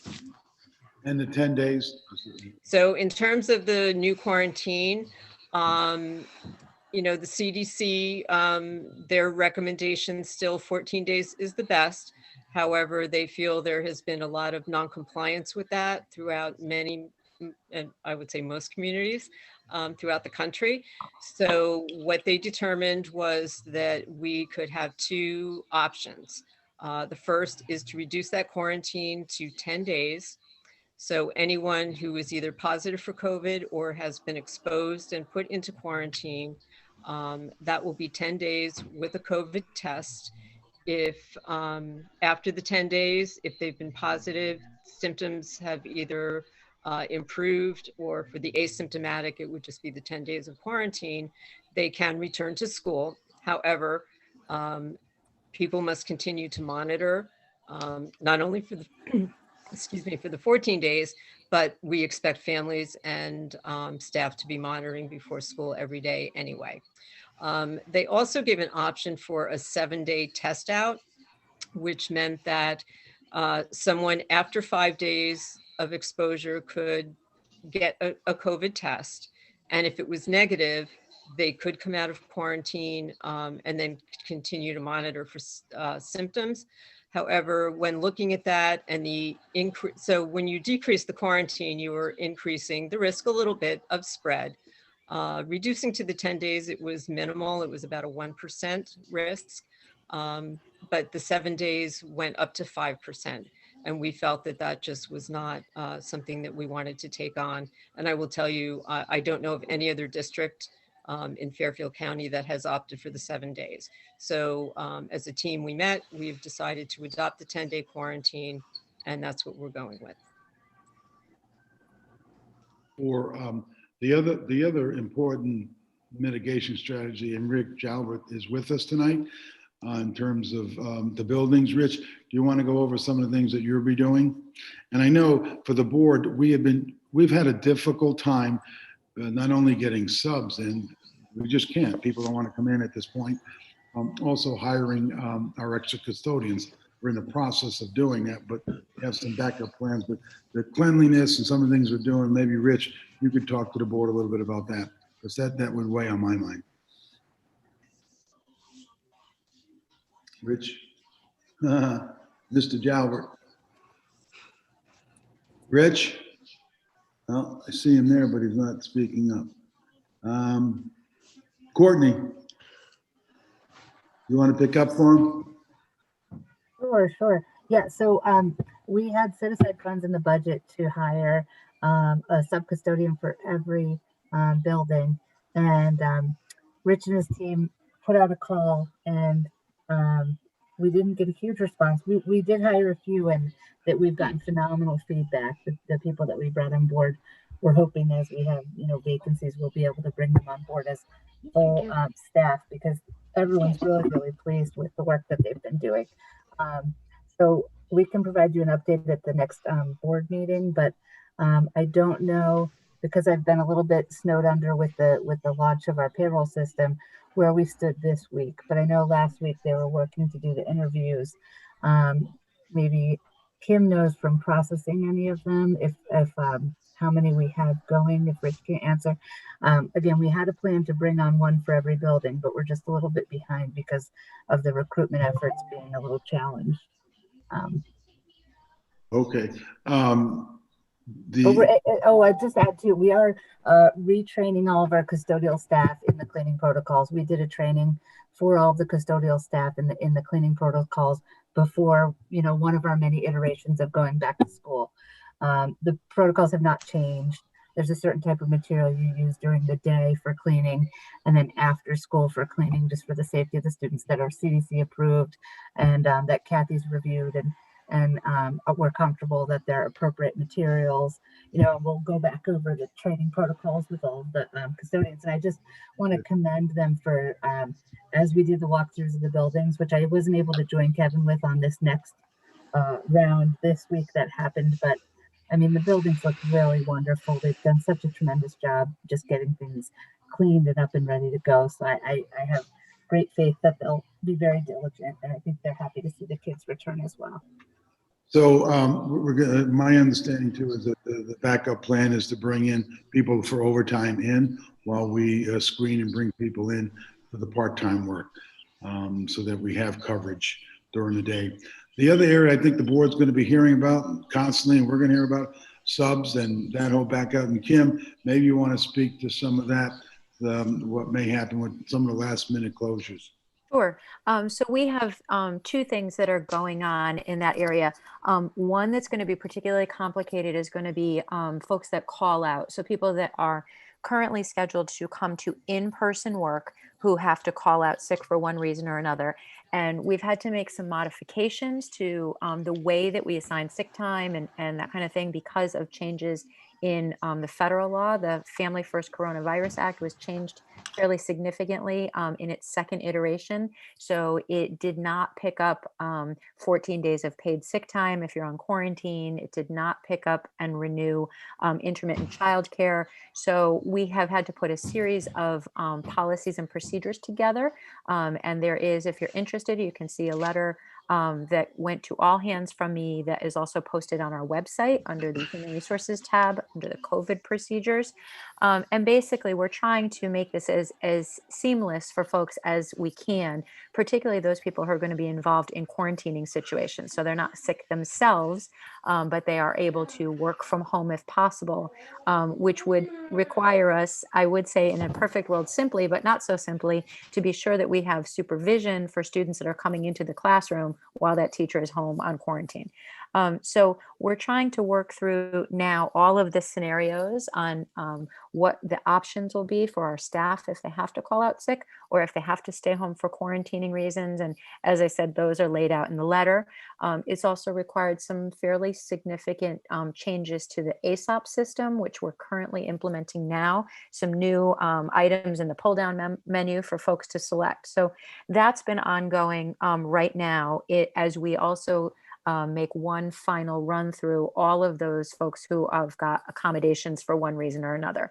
And the 10 days? So in terms of the new quarantine, you know, the CDC, their recommendation still 14 days is the best. However, they feel there has been a lot of non-compliance with that throughout many, and I would say most communities throughout the country. So what they determined was that we could have two options. The first is to reduce that quarantine to 10 days. So anyone who is either positive for COVID or has been exposed and put into quarantine, that will be 10 days with a COVID test. If after the 10 days, if they've been positive, symptoms have either improved, or for the asymptomatic, it would just be the 10 days of quarantine, they can return to school. However, people must continue to monitor, not only for the, excuse me, for the 14 days, but we expect families and staff to be monitoring before school every day anyway. They also gave an option for a 7-day test out, which meant that someone after 5 days of exposure could get a COVID test. And if it was negative, they could come out of quarantine and then continue to monitor for symptoms. However, when looking at that and the increase, so when you decrease the quarantine, you are increasing the risk a little bit of spread. Reducing to the 10 days, it was minimal. It was about a 1% risk. But the 7 days went up to 5%. And we felt that that just was not something that we wanted to take on. And I will tell you, I don't know of any other district in Fairfield County that has opted for the 7 days. So as a team we met, we've decided to adopt the 10-day quarantine, and that's what we're going with. For the other important mitigation strategy, and Rick Jalbert is with us tonight in terms of the buildings. Rich, do you want to go over some of the things that you'll be doing? And I know for the board, we've had a difficult time not only getting subs in, we just can't. People don't want to come in at this point. Also hiring our extra custodians. We're in the process of doing that, but we have some backup plans. But the cleanliness and some of the things we're doing, maybe Rich, you could talk to the board a little bit about that, because that would weigh on my mind. Rich, Mr. Jalbert. Rich? Oh, I see him there, but he's not speaking up. Courtney, you want to pick up for him? Sure. Yeah, so we had set aside funds in the budget to hire a sub-custodian for every building. And Rich and his team put out a call, and we didn't get a huge response. We did hire a few, and that we've gotten phenomenal feedback. The people that we brought on board, we're hoping as we have, vacancies, we'll be able to bring them on board as full staff, because everyone's really pleased with the work that they've been doing. So we can provide you an update at the next board meeting, but I don't know, because I've been a little bit snowed under with the launch of our payroll system, where we stood this week. But I know last week they were working to do the interviews. Maybe Kim knows from processing any of them, if how many we have going, if Rich can't answer. Again, we had a plan to bring on one for every building, but we're just a little bit behind because of the recruitment efforts being a little challenged. Okay. I just add too, we are retraining all of our custodial staff in the cleaning protocols. We did a training for all the custodial staff in the cleaning protocols before, one of our many iterations of going back to school. The protocols have not changed. There's a certain type of material you use during the day for cleaning, and then after school for cleaning, just for the safety of the students, that are CDC approved and that Kathy's reviewed, and we're comfortable that they're appropriate materials. We'll go back over the training protocols with all the custodians. And I just want to commend them for, as we do the walkthroughs of the buildings, which I wasn't able to join Kevin with on this next round this week that happened. But I mean, the buildings look really wonderful. They've done such a tremendous job just getting things cleaned and up and ready to go. So I have great faith that they'll be very diligent, and I think they're happy to see the kids return as well. So my understanding too is that the backup plan is to bring in people for overtime in while we screen and bring people in for the part-time work, so that we have coverage during the day. The other area I think the board's going to be hearing about constantly, and we're going to hear about subs and that whole backup. And Kim, maybe you want to speak to some of that, what may happen with some of the last minute closures. Sure. So we have two things that are going on in that area. One that's going to be particularly complicated is going to be folks that call out. So people that are currently scheduled to come to in-person work who have to call out sick for one reason or another. And we've had to make some modifications to the way that we assign sick time and that kind of thing because of changes in the federal law. The Family First Coronavirus Act was changed fairly significantly in its second iteration. So it did not pick up 14 days of paid sick time if you're on quarantine. It did not pick up and renew intermittent childcare. So we have had to put a series of policies and procedures together. And there is, if you're interested, you can see a letter that went to all hands from me that is also posted on our website under the Human Resources tab under the COVID procedures. And basically, we're trying to make this as seamless for folks as we can, particularly those people who are going to be involved in quarantining situations. So they're not sick themselves, but they are able to work from home if possible, which would require us, I would say in a perfect world, simply, but not so simply, to be sure that we have supervision for students that are coming into the classroom while that teacher is home on quarantine. So we're trying to work through now all of the scenarios on what the options will be for our staff if they have to call out sick or if they have to stay home for quarantining reasons. And as I said, those are laid out in the letter. It's also required some fairly significant changes to the ASOP system, which we're currently implementing now, some new items in the pull down menu for folks to select. So that's been ongoing right now, as we also make one final run through all of those folks who have got accommodations for one reason or another.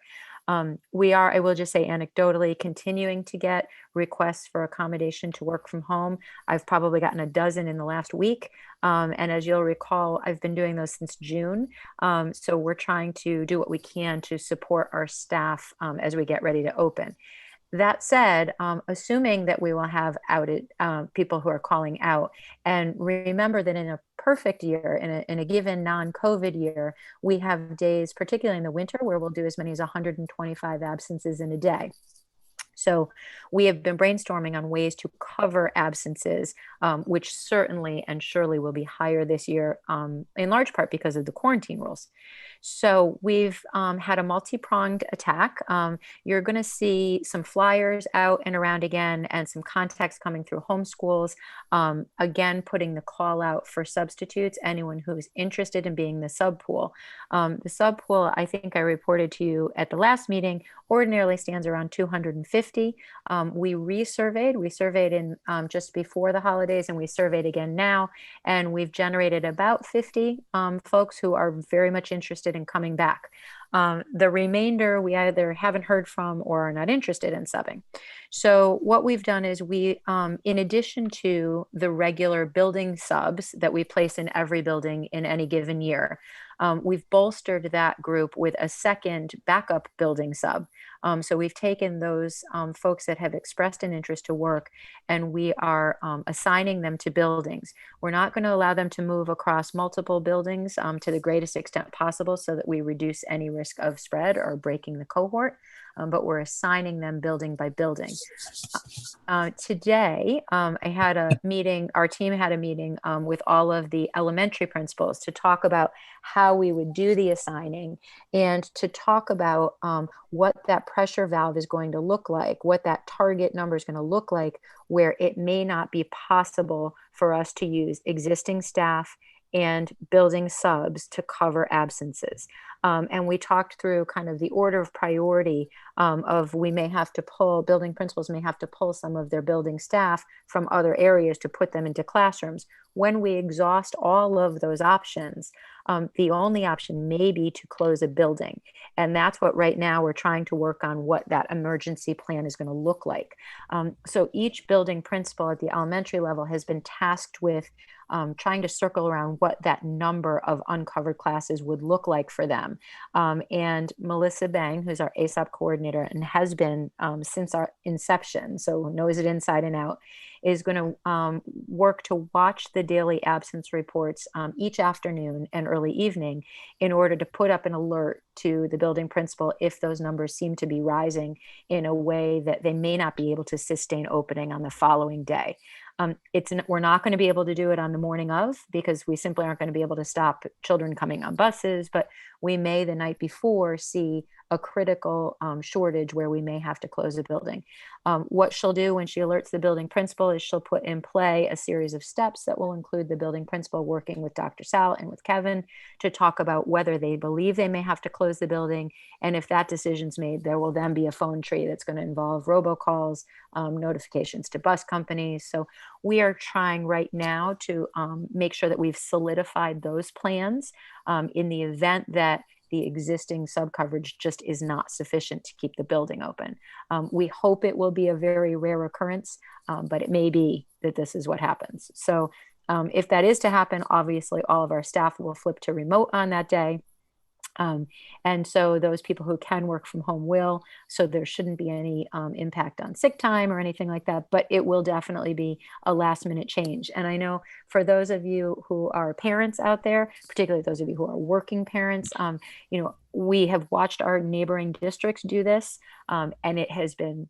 We are, I will just say anecdotally, continuing to get requests for accommodation to work from home. I've probably gotten a dozen in the last week. And as you'll recall, I've been doing those since June. So we're trying to do what we can to support our staff as we get ready to open. That said, assuming that we will have outed people who are calling out, and remember that in a perfect year, in a given non-COVID year, we have days, particularly in the winter, where we'll do as many as 125 absences in a day. So we have been brainstorming on ways to cover absences, which certainly and surely will be higher this year, in large part because of the quarantine rules. So we've had a multi-pronged attack. You're going to see some flyers out and around again, and some contacts coming through homeschools. Again, putting the call out for substitutes, anyone who's interested in being the subpool. The subpool, I think I reported to you at the last meeting, ordinarily stands around 250. We resurveyed. We surveyed in just before the holidays, and we surveyed again now, and we've generated about 50 folks who are very much interested in coming back. The remainder we either haven't heard from or are not interested in subbing. So what we've done is we, in addition to the regular building subs that we place in every building in any given year, we've bolstered that group with a second backup building sub. So we've taken those folks that have expressed an interest to work, and we are assigning them to buildings. We're not going to allow them to move across multiple buildings to the greatest extent possible so that we reduce any risk of spread or breaking the cohort, but we're assigning them building by building. Today, I had a meeting, our team had a meeting with all of the elementary principals to talk about how we would do the assigning and to talk about what that pressure valve is going to look like, what that target number is going to look like, where it may not be possible for us to use existing staff and building subs to cover absences. And we talked through kind of the order of priority of we may have to pull, building principals may have to pull some of their building staff from other areas to put them into classrooms. When we exhaust all of those options, the only option may be to close a building. And that's what right now we're trying to work on, what that emergency plan is going to look like. So each building principal at the elementary level has been tasked with trying to circle around what that number of uncovered classes would look like for them. And Melissa Bang, who's our ASAP coordinator and has been since our inception, so knows it inside and out, is going to work to watch the daily absence reports each afternoon and early evening in order to put up an alert to the building principal if those numbers seem to be rising in a way that they may not be able to sustain opening on the following day. We're not going to be able to do it on the morning of, because we simply aren't going to be able to stop children coming on buses, but we may the night before see a critical shortage where we may have to close a building. What she'll do when she alerts the building principal is she'll put in play a series of steps that will include the building principal working with Dr. Sal and with Kevin to talk about whether they believe they may have to close the building. And if that decision's made, there will then be a phone tree that's going to involve robocalls, notifications to bus companies. So we are trying right now to make sure that we've solidified those plans in the event that the existing sub coverage just is not sufficient to keep the building open. We hope it will be a very rare occurrence, but it may be that this is what happens. So if that is to happen, obviously all of our staff will flip to remote on that day. And so those people who can work from home will, so there shouldn't be any impact on sick time or anything like that, but it will definitely be a last minute change. And I know for those of you who are parents out there, particularly those of you who are working parents, we have watched our neighboring districts do this, and it has been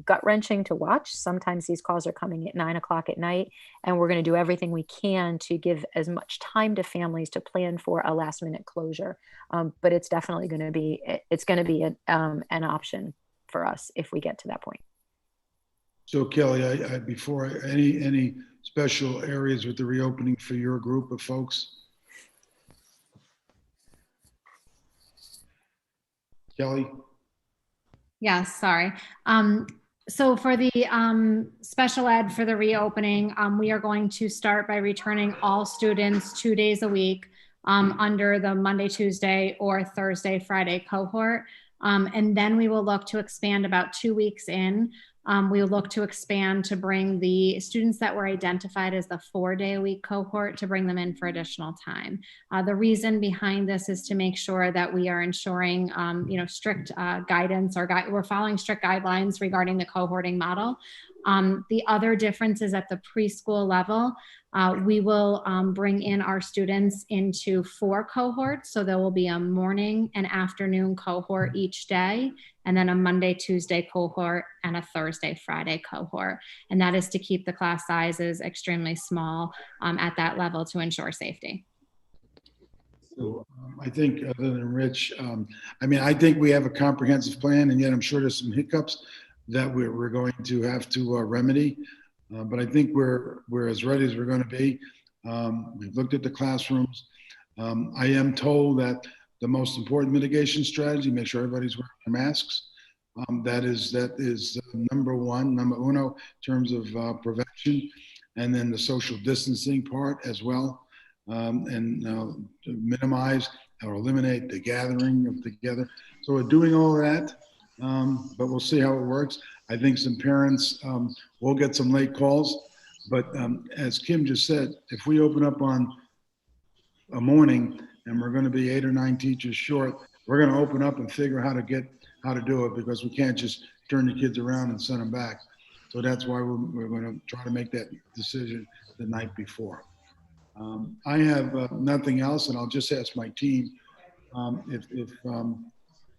gut-wrenching to watch. Sometimes these calls are coming at 9 o'clock at night, and we're going to do everything we can to give as much time to families to plan for a last-minute closure. But it's definitely going to be an option for us if we get to that point. So Kelly, any special areas with the reopening for your group of folks? Kelly? Yes, sorry. So for the special ed for the reopening, we are going to start by returning all students 2 days a week under the Monday, Tuesday, or Thursday, Friday cohort. And then we will look to expand about 2 weeks in. We will look to expand to bring the students that were identified as the 4-day-a-week cohort to bring them in for additional time. The reason behind this is to make sure that we are ensuring, strict guidance, or we're following strict guidelines regarding the cohorting model. The other difference is at the preschool level. We will bring in our students into 4 cohorts. So there will be a morning and afternoon cohort each day, and then a Monday, Tuesday cohort, and a Thursday, Friday cohort. And that is to keep the class sizes extremely small at that level to ensure safety. So I think other than Rich, I mean, I think we have a comprehensive plan, and yet I'm sure there's some hiccups that we're going to have to remedy. But I think we're as ready as we're going to be. We've looked at the classrooms. I am told that the most important mitigation strategy, make sure everybody's wearing their masks. That is number uno in terms of prevention, and then the social distancing part as well. And to minimize or eliminate the gathering of together. So we're doing all of that, but we'll see how it works. I think some parents will get some late calls, but as Kim just said, if we open up on a morning and we're going to be 8 or 9 teachers short, we're going to open up and figure out how to do it, because we can't just turn the kids around and send them back. So that's why we're going to try to make that decision the night before. I have nothing else, and I'll just ask my team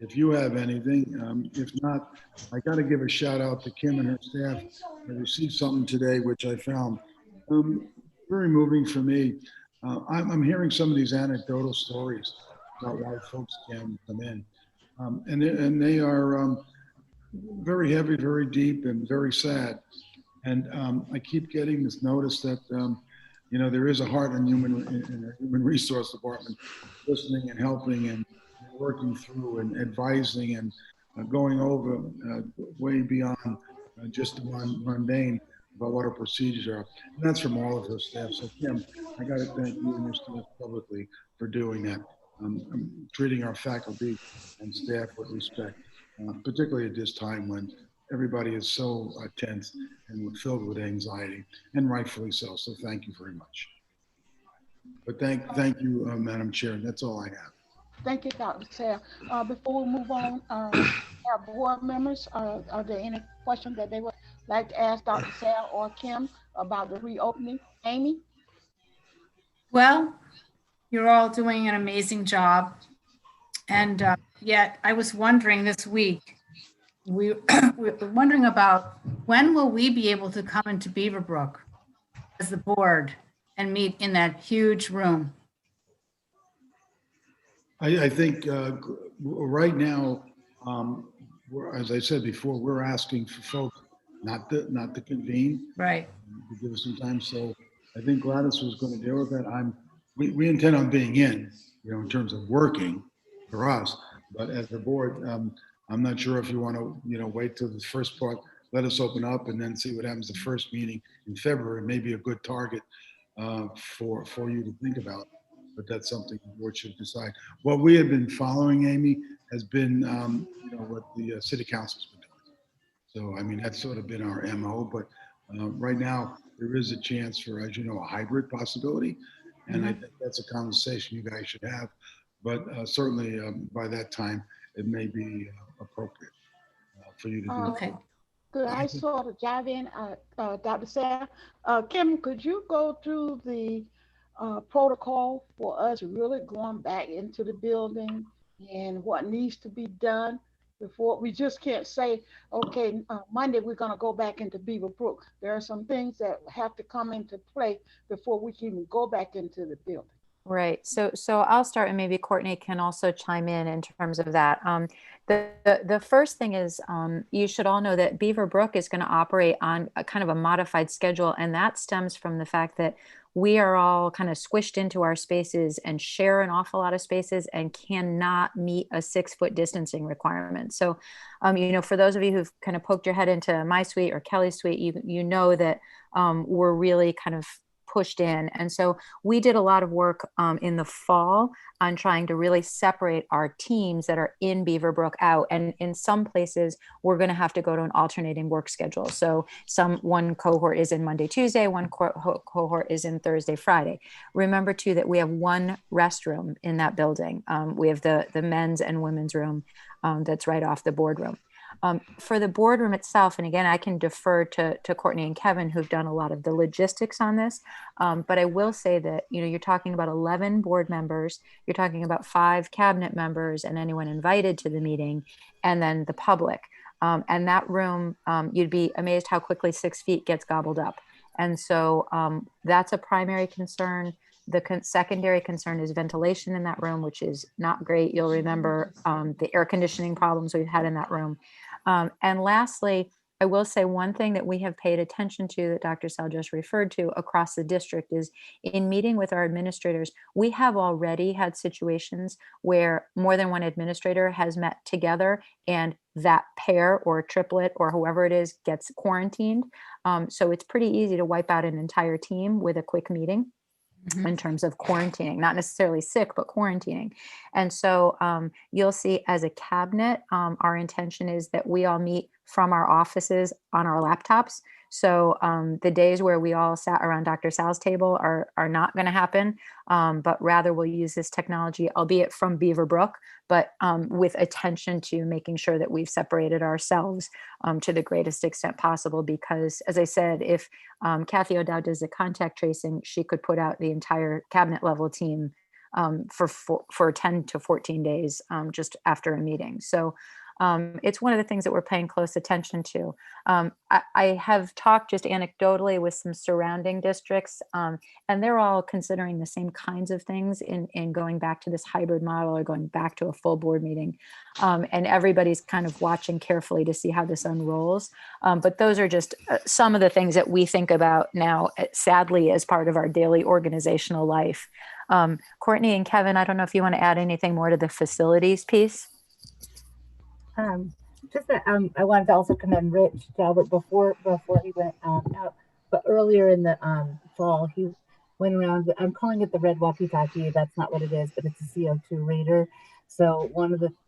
if you have anything. If not, I got to give a shout out to Kim and her staff. I received something today which I found very moving for me. I'm hearing some of these anecdotal stories about why folks can come in, and they are very heavy, very deep, and very sad. And I keep getting this notice that there is a heart in the human resource department, listening and helping and working through and advising and going over way beyond just the mundane about what our procedures are. And that's from all of her staff. So Kim, I got to thank you and your staff publicly for doing that. Treating our faculty and staff with respect, particularly at this time when everybody is so tense and filled with anxiety, and rightfully so. So thank you very much. But thank you, Madam Chair. That's all I have. Thank you, Dr. Sarah. Before we move on, our board members, are there any questions that they would like to ask Dr. Sarah or Kim about the reopening? Amy? Well, you're all doing an amazing job. And yet I was wondering this week, we're wondering about when will we be able to come into Beaverbrook as the board and meet in that huge room? I think right now, as I said before, we're asking for folks not to convene. Right. To give us some time. So I think Gladys was going to deal with that. We intend on being in terms of working for us. But as the board, I'm not sure if you want to, wait till the first part, let us open up and then see what happens the first meeting in February. May be a good target for you to think about. But that's something the board should decide. What we have been following, Amy, has been what the city council's been doing. So I mean, that's sort of been our MO. But right now there is a chance for, as you know, a hybrid possibility, and I think that's a conversation you guys should have. But certainly by that time it may be appropriate for you to do. Okay. Could I sort of dive in, Dr. Sarah? Kim, could you go through the protocol for us really going back into the building and what needs to be done before? We just can't say, okay, Monday we're going to go back into Beaverbrook. There are some things that have to come into play before we can even go back into the building. Right. So I'll start, and maybe Courtney can also chime in terms of that. The first thing is you should all know that Beaverbrook is going to operate on a kind of a modified schedule, and that stems from the fact that we are all kind of squished into our spaces and share an awful lot of spaces and cannot meet a 6-foot distancing requirement. So, for those of you who've kind of poked your head into my suite or Kelly's suite, you know that we're really kind of pushed in. And so we did a lot of work in the fall on trying to really separate our teams that are in Beaverbrook out. And in some places, we're going to have to go to an alternating work schedule. So one cohort is in Monday, Tuesday, one cohort is in Thursday, Friday. Remember too, that we have one restroom in that building. We have the men's and women's room that's right off the boardroom. For the boardroom itself, and again, I can defer to Courtney and Kevin, who've done a lot of the logistics on this. But I will say that, you're talking about 11 board members, you're talking about 5 cabinet members and anyone invited to the meeting, and then the public. And that room, you'd be amazed how quickly 6 feet gets gobbled up. And so that's a primary concern. The secondary concern is ventilation in that room, which is not great. You'll remember the air conditioning problems we've had in that room. And lastly, I will say one thing that we have paid attention to that Dr. Sal just referred to across the district is in meeting with our administrators, we have already had situations where more than one administrator has met together and that pair or triplet or whoever it is gets quarantined. So it's pretty easy to wipe out an entire team with a quick meeting. In terms of quarantining, not necessarily sick, but quarantining. And so you'll see as a cabinet, our intention is that we all meet from our offices on our laptops. So the days where we all sat around Dr. Sal's table are not going to happen, but rather we'll use this technology, albeit from Beaverbrook, but with attention to making sure that we've separated ourselves to the greatest extent possible. Because as I said, if Kathy O'Dowd does the contact tracing, she could put out the entire cabinet level team for 10 to 14 days just after a meeting. So it's one of the things that we're paying close attention to. I have talked just anecdotally with some surrounding districts, and they're all considering the same kinds of things in going back to this hybrid model or going back to a full board meeting. And everybody's kind of watching carefully to see how this unrolls. But those are just some of the things that we think about now, sadly, as part of our daily organizational life. Courtney and Kevin, I don't know if you want to add anything more to the facilities piece. Just that I wanted to also commend Rich Talbot before he went out, but earlier in the fall he went around. I'm calling it the red walkie-talkie. That's not what it is, but it's a CO2 reader. So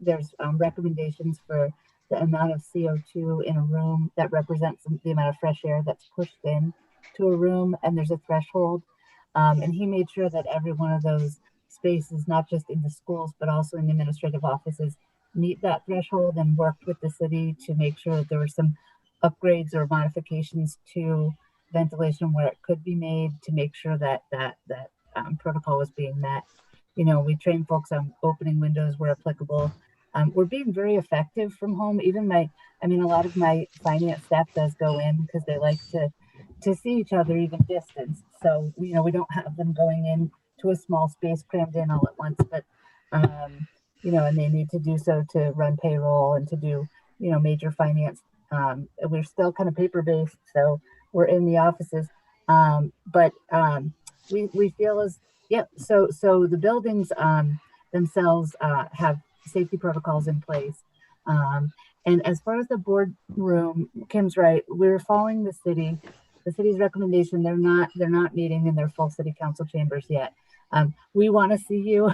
there's recommendations for the amount of CO2 in a room that represents the amount of fresh air that's pushed in to a room, and there's a threshold. And he made sure that every one of those spaces, not just in the schools, but also in the administrative offices, meet that threshold, and worked with the city to make sure that there were some upgrades or modifications to ventilation where it could be made to make sure that protocol was being met. We train folks on opening windows where applicable. We're being very effective from home. Even a lot of my finance staff does go in because they like to see each other even distance. So, we don't have them going in to a small space crammed in all at once, but and they need to do so to run payroll and to do, major finance. We're still kind of paper-based, so we're in the offices. But we feel so the buildings themselves have safety protocols in place. And as far as the boardroom, Kim's right, we're following the city's recommendation. They're not meeting in their full city council chambers yet. We want to see you.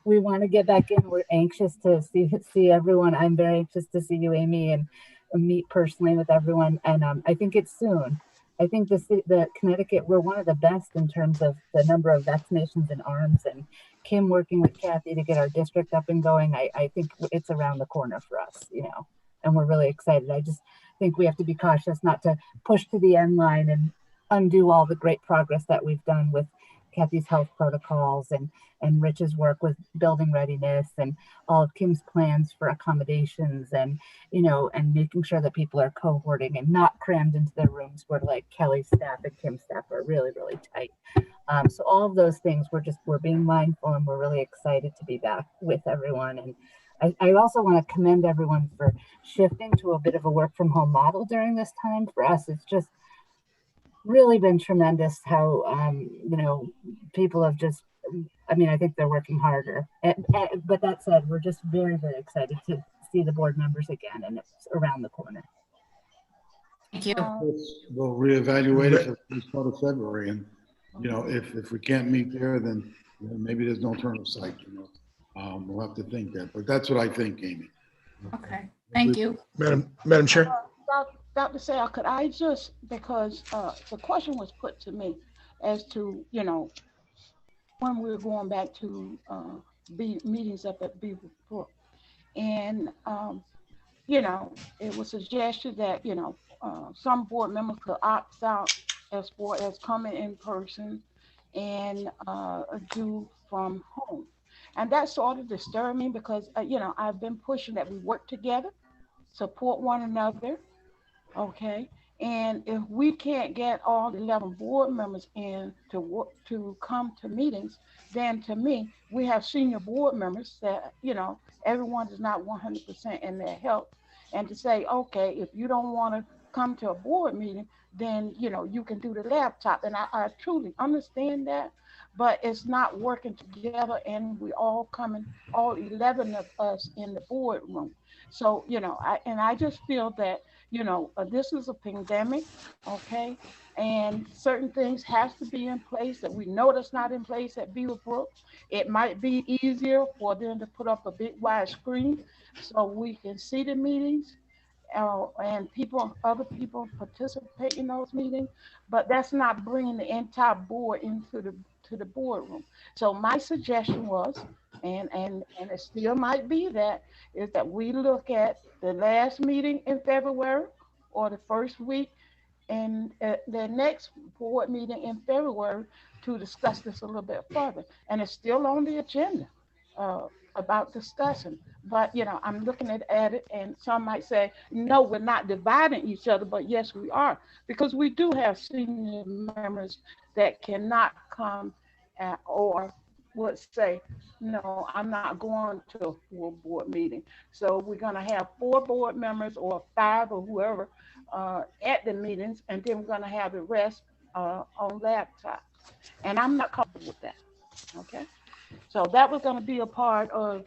We want to get back in. We're anxious to see everyone. I'm very anxious to see you, Amy, and meet personally with everyone. And I think it's soon. I think the Connecticut, we're one of the best in terms of the number of vaccinations in arms. And Kim working with Kathy to get our district up and going. I think it's around the corner for us, and we're really excited. I just think we have to be cautious not to push to the end line and undo all the great progress that we've done with Kathy's health protocols and Rich's work with building readiness and all of Kim's plans for accommodations and making sure that people are cohorting and not crammed into their rooms where like Kelly's staff and Kim's staff are really, really tight. So all of those things, we're being mindful, and we're really excited to be back with everyone. And I also want to commend everyone for shifting to a bit of a work from home model during this time. For us, it's just really been tremendous how people have just, I think they're working harder, but that said, we're just very, very excited to see the board members again, and it's around the corner. Thank you. We'll reevaluate it for the start of February, and if we can't meet there, then maybe there's no alternative site. We'll have to think that, but that's what I think, Amy. Okay, thank you, Madam Chair. Dr. Sal, could I just, because the question was put to me as to, when we were going back to meetings up at Beaverbrook. And it was suggested that, some board members could opt out as far as coming in person and do from home. And that sort of disturbed me because, I've been pushing that we work together, support one another, okay? And if we can't get all 11 board members in to work, to come to meetings, then to me, we have senior board members that, everyone is not 100% in their health. And to say, okay, if you don't want to come to a board meeting, then, you can do the laptop. And I truly understand that, but it's not working together and we all coming, all 11 of us in the boardroom. So, I just feel that, this is a pandemic, okay? And certain things has to be in place that we know that's not in place at Beaverbrook. It might be easier for them to put up a big wide screen so we can see the meetings, and other people participate in those meetings, but that's not bringing the entire board into the boardroom. So my suggestion was, and it still might be that, is that we look at the last meeting in February or the first week and the next board meeting in February to discuss this a little bit further. And it's still on the agenda, about discussing. But, I'm looking at it, and some might say, no, we're not dividing each other, but yes, we are, because we do have senior members that cannot come, or would say, no, I'm not going to a full board meeting. So we're going to have 4 board members or 5 or whoever at the meetings, and then we're going to have the rest on laptops. And I'm not comfortable with that. Okay. So that was going to be a part of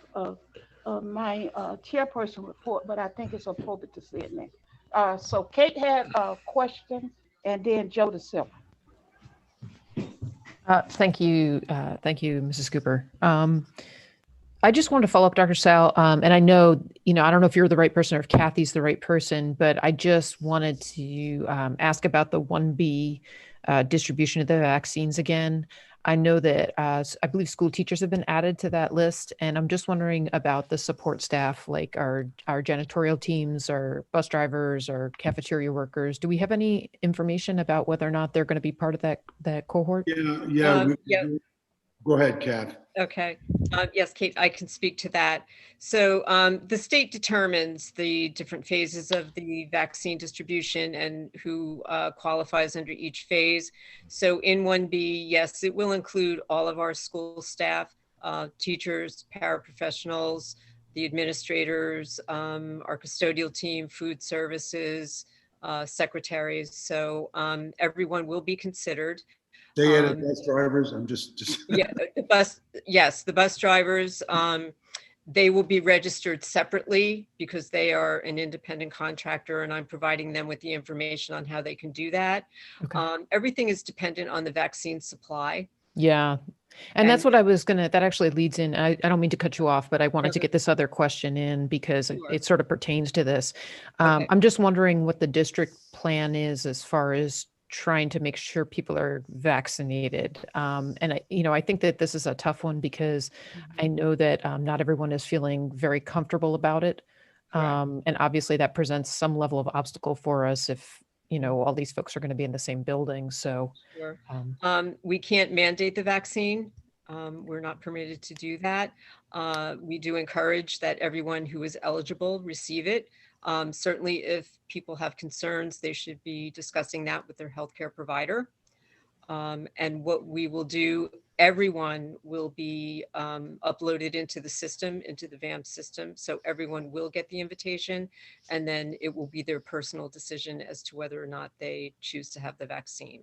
my chairperson report, but I think it's appropriate to say it now. So Kate had a question, and then Joe De Silva. Thank you, Mrs. Cooper. I just wanted to follow up, Dr. Sal, and I know, I don't know if you're the right person or if Kathy's the right person, but I just wanted to ask about the 1B distribution of the vaccines again. I know that I believe school teachers have been added to that list, and I'm just wondering about the support staff, like our janitorial teams, our bus drivers, our cafeteria workers. Do we have any information about whether or not they're going to be part of that cohort? Yeah. Go ahead, Kath. Okay. Yes, Kate, I can speak to that. So the state determines the different phases of the vaccine distribution and who qualifies under each phase. So in 1B, yes, it will include all of our school staff, teachers, paraprofessionals, the administrators, our custodial team, food services, secretaries. So everyone will be considered. They added bus drivers. I'm just. Yeah, the bus drivers, they will be registered separately because they are an independent contractor, and I'm providing them with the information on how they can do that. Okay. Everything is dependent on the vaccine supply. Yeah. And that's what I was that actually leads in. I don't mean to cut you off, but I wanted to get this other question in because it sort of pertains to this. Okay. I'm just wondering what the district plan is as far as trying to make sure people are vaccinated. And I think that this is a tough one because I know that not everyone is feeling very comfortable about it. And obviously that presents some level of obstacle for us if, all these folks are going to be in the same building. So sure. We can't mandate the vaccine. We're not permitted to do that. We do encourage that everyone who is eligible receive it. Certainly if people have concerns, they should be discussing that with their healthcare provider. And what we will do, everyone will be uploaded into the system, into the VAM system. So everyone will get the invitation, and then it will be their personal decision as to whether or not they choose to have the vaccine.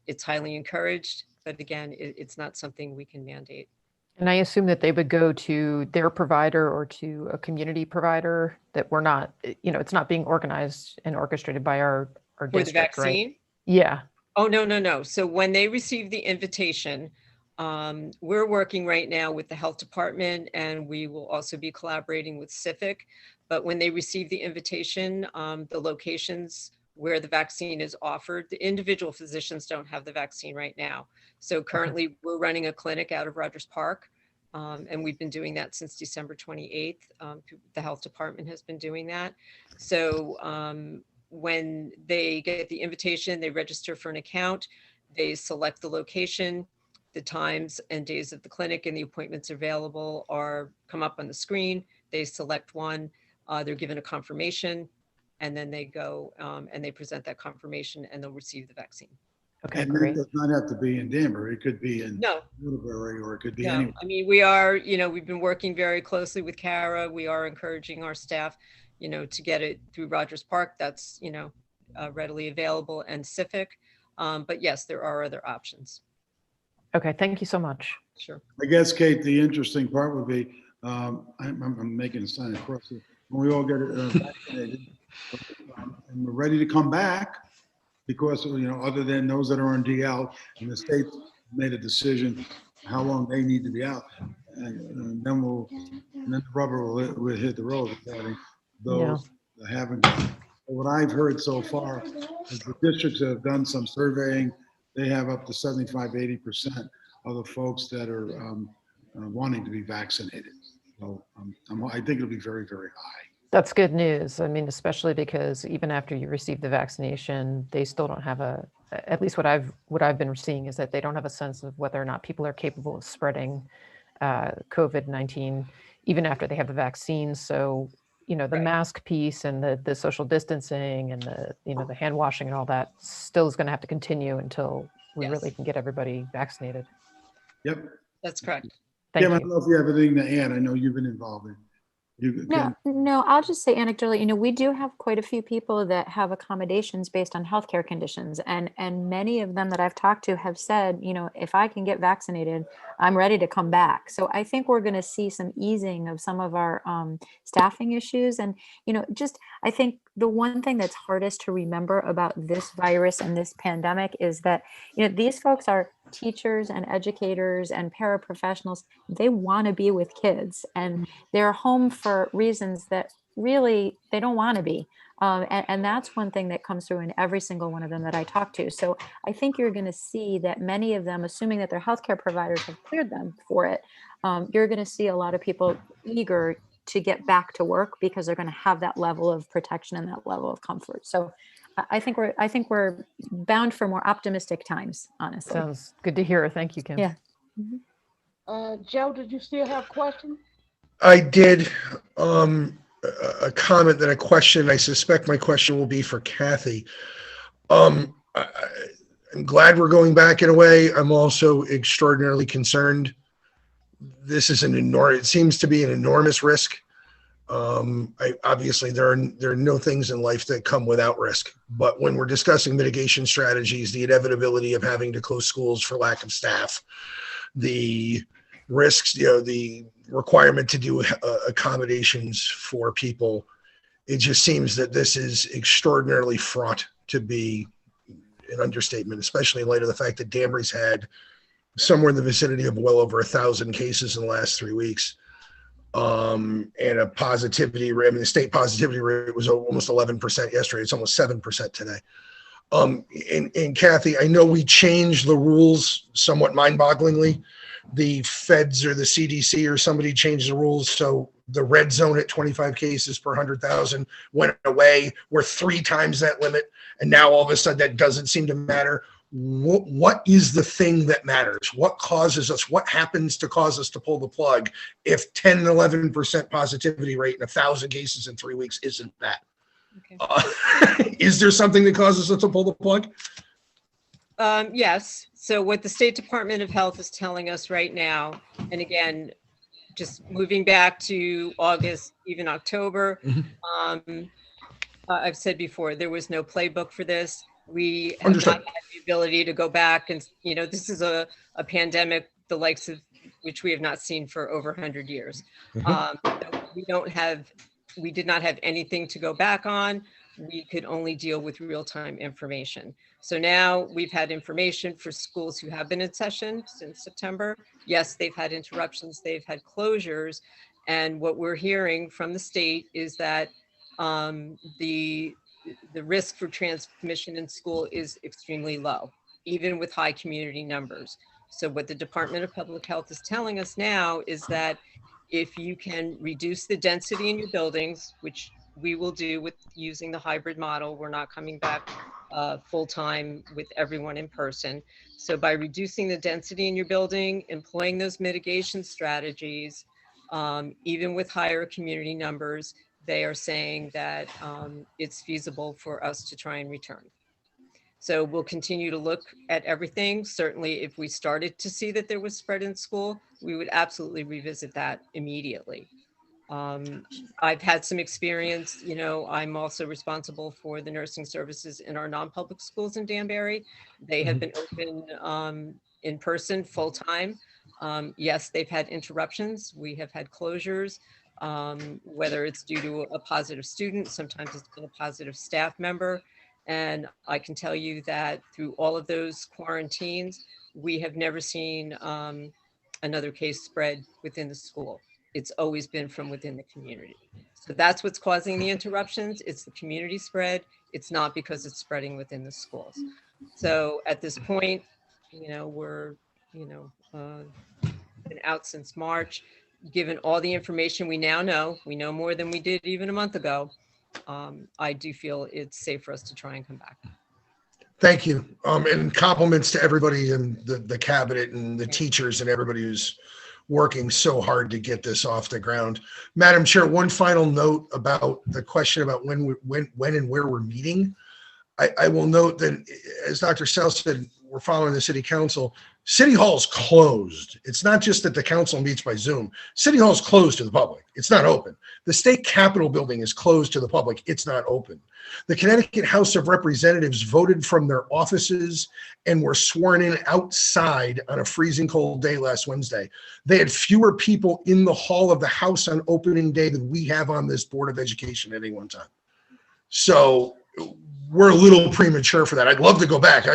It's highly encouraged, but again, it's not something we can mandate. And I assume that they would go to their provider or to a community provider, that we're not, it's not being organized and orchestrated by our For district, the vaccine? right? Yeah. Oh, no. So when they receive the invitation, we're working right now with the health department, and we will also be collaborating with CIFIC. But when they receive the invitation, the locations where the vaccine is offered, the individual physicians don't have the vaccine right now. So currently we're running a clinic out of Rogers Park, And we've been doing that since December 28th. The health department has been doing that. So when they get the invitation, they register for an account, they select the location, the times and days of the clinic, and the appointments available are come up on the screen. They select one, they're given a confirmation, and then they go and they present that confirmation and they'll receive the vaccine. Okay, And great. it does not have to be in Danbury. It could be in No. Woodbury, or it could be No, anywhere. I mean, we are, we've been working very closely with Kara. We are encouraging our staff, to get it through Rogers Park. That's, readily available, and Civic. But yes, there are other options. Okay, thank you so much. Sure. I guess, Kate, the interesting part would be, I'm making a sign across it, when we all get vaccinated, and we're ready to come back, because, other than those that are on DL, and the state made a decision how long they need to be out, and then the rubber will hit the road regarding those that haven't. What I've heard so far is the districts that have done some surveying, they have up to 75–80% of the folks that are wanting to be vaccinated. So I think it'll be very, very high. That's good news. I mean, especially because even after you receive the vaccination, they still don't have at least what I've been seeing is that they don't have a sense of whether or not people are capable of spreading COVID-19 even after they have the vaccine. So, the mask piece and the social distancing and the hand washing and all that still is going to have to continue until we really can get everybody vaccinated. Yep. That's correct. Thank Kim, you. I don't know if you have anything to add. I know you've been involved in. No, I'll just say anecdotally, we do have quite a few people that have accommodations based on healthcare conditions. And many of them that I've talked to have said, if I can get vaccinated, I'm ready to come back. So I think we're going to see some easing of some of our staffing issues. And, I think the one thing that's hardest to remember about this virus and this pandemic is that, these folks are teachers and educators and paraprofessionals. They want to be with kids, and they're home for reasons that really they don't want to be. And that's one thing that comes through in every single one of them that I talk to. So I think you're going to see that many of them, assuming that their healthcare providers have cleared them for it, you're going to see a lot of people eager to get back to work because they're going to have that level of protection and that level of comfort. So I think we're bound for more optimistic times, honestly. Sounds good to hear. Thank you, Kim. Yeah. Joe, did you still have questions? I did. A comment, then a question. I suspect my question will be for Kathy. I'm glad we're going back in a way. I'm also extraordinarily concerned. This is it seems to be an enormous risk. Obviously there are no things in life that come without risk, but when we're discussing mitigation strategies, the inevitability of having to close schools for lack of staff, the risks, the requirement to do accommodations for people, it just seems that this is extraordinarily fraught to be an understatement, especially in light of the fact that Danbury's had somewhere in the vicinity of well over 1,000 cases in the last 3 weeks. And a positivity rate, the state positivity rate was almost 11% yesterday. It's almost 7% today. And Kathy, I know we changed the rules somewhat mind-bogglingly. The feds or the CDC or somebody changed the rules. So the red zone at 25 cases per 100,000 went away. We're 3 times that limit. And now all of a sudden that doesn't seem to matter. What is the thing that matters? What causes us? What happens to cause us to pull the plug if 10, 11% positivity rate and 1,000 cases in 3 weeks isn't that? Okay. Is there something that causes us to pull the plug? Yes. So what the State Department of Health is telling us right now, and again, just moving back to August, even October, I've said before, there was no playbook for this. We have not had the ability to go back and, this is a pandemic, the likes of which we have not seen for over 100 years. We did not have anything to go back on. We could only deal with real-time information. So now we've had information for schools who have been in session since September. Yes, they've had interruptions, they've had closures. And what we're hearing from the state is that the risk for transmission in school is extremely low, even with high community numbers. So what the Department of Public Health is telling us now is that if you can reduce the density in your buildings, which we will do with using the hybrid model, we're not coming back full-time with everyone in person. So by reducing the density in your building, employing those mitigation strategies, even with higher community numbers, they are saying that it's feasible for us to try and return. So we'll continue to look at everything. Certainly, if we started to see that there was spread in school, we would absolutely revisit that immediately. I've had some experience, you know, I'm also responsible for the nursing services in our non-public schools in Danbury. They have been open in person full-time. Yes, they've had interruptions. We have had closures, whether it's due to a positive student, sometimes it's been a positive staff member. And I can tell you that through all of those quarantines, we have never seen another case spread within the school. It's always been from within the community. So that's what's causing the interruptions. It's the community spread. It's not because it's spreading within the schools. So at this point, you know, we're, you know, been out since March. Given all the information we now know, we know more than we did even a month ago. I do feel it's safe for us to try and come back. Thank you. And compliments to everybody in the cabinet and the teachers and everybody who's working so hard to get this off the ground. Madam Chair, one final note about the question about when and where we're meeting. I will note that, as Dr. Sell said, we're following the city council. City Hall's closed. It's not just that the council meets by Zoom. City Hall's closed to the public. It's not open. The state capitol building is closed to the public. It's not open. The Connecticut House of Representatives voted from their offices and were sworn in outside on a freezing cold day last Wednesday. They had fewer people in the hall of the House on opening day than we have on this Board of Education at any one time. So we're a little premature for that. I'd love to go back.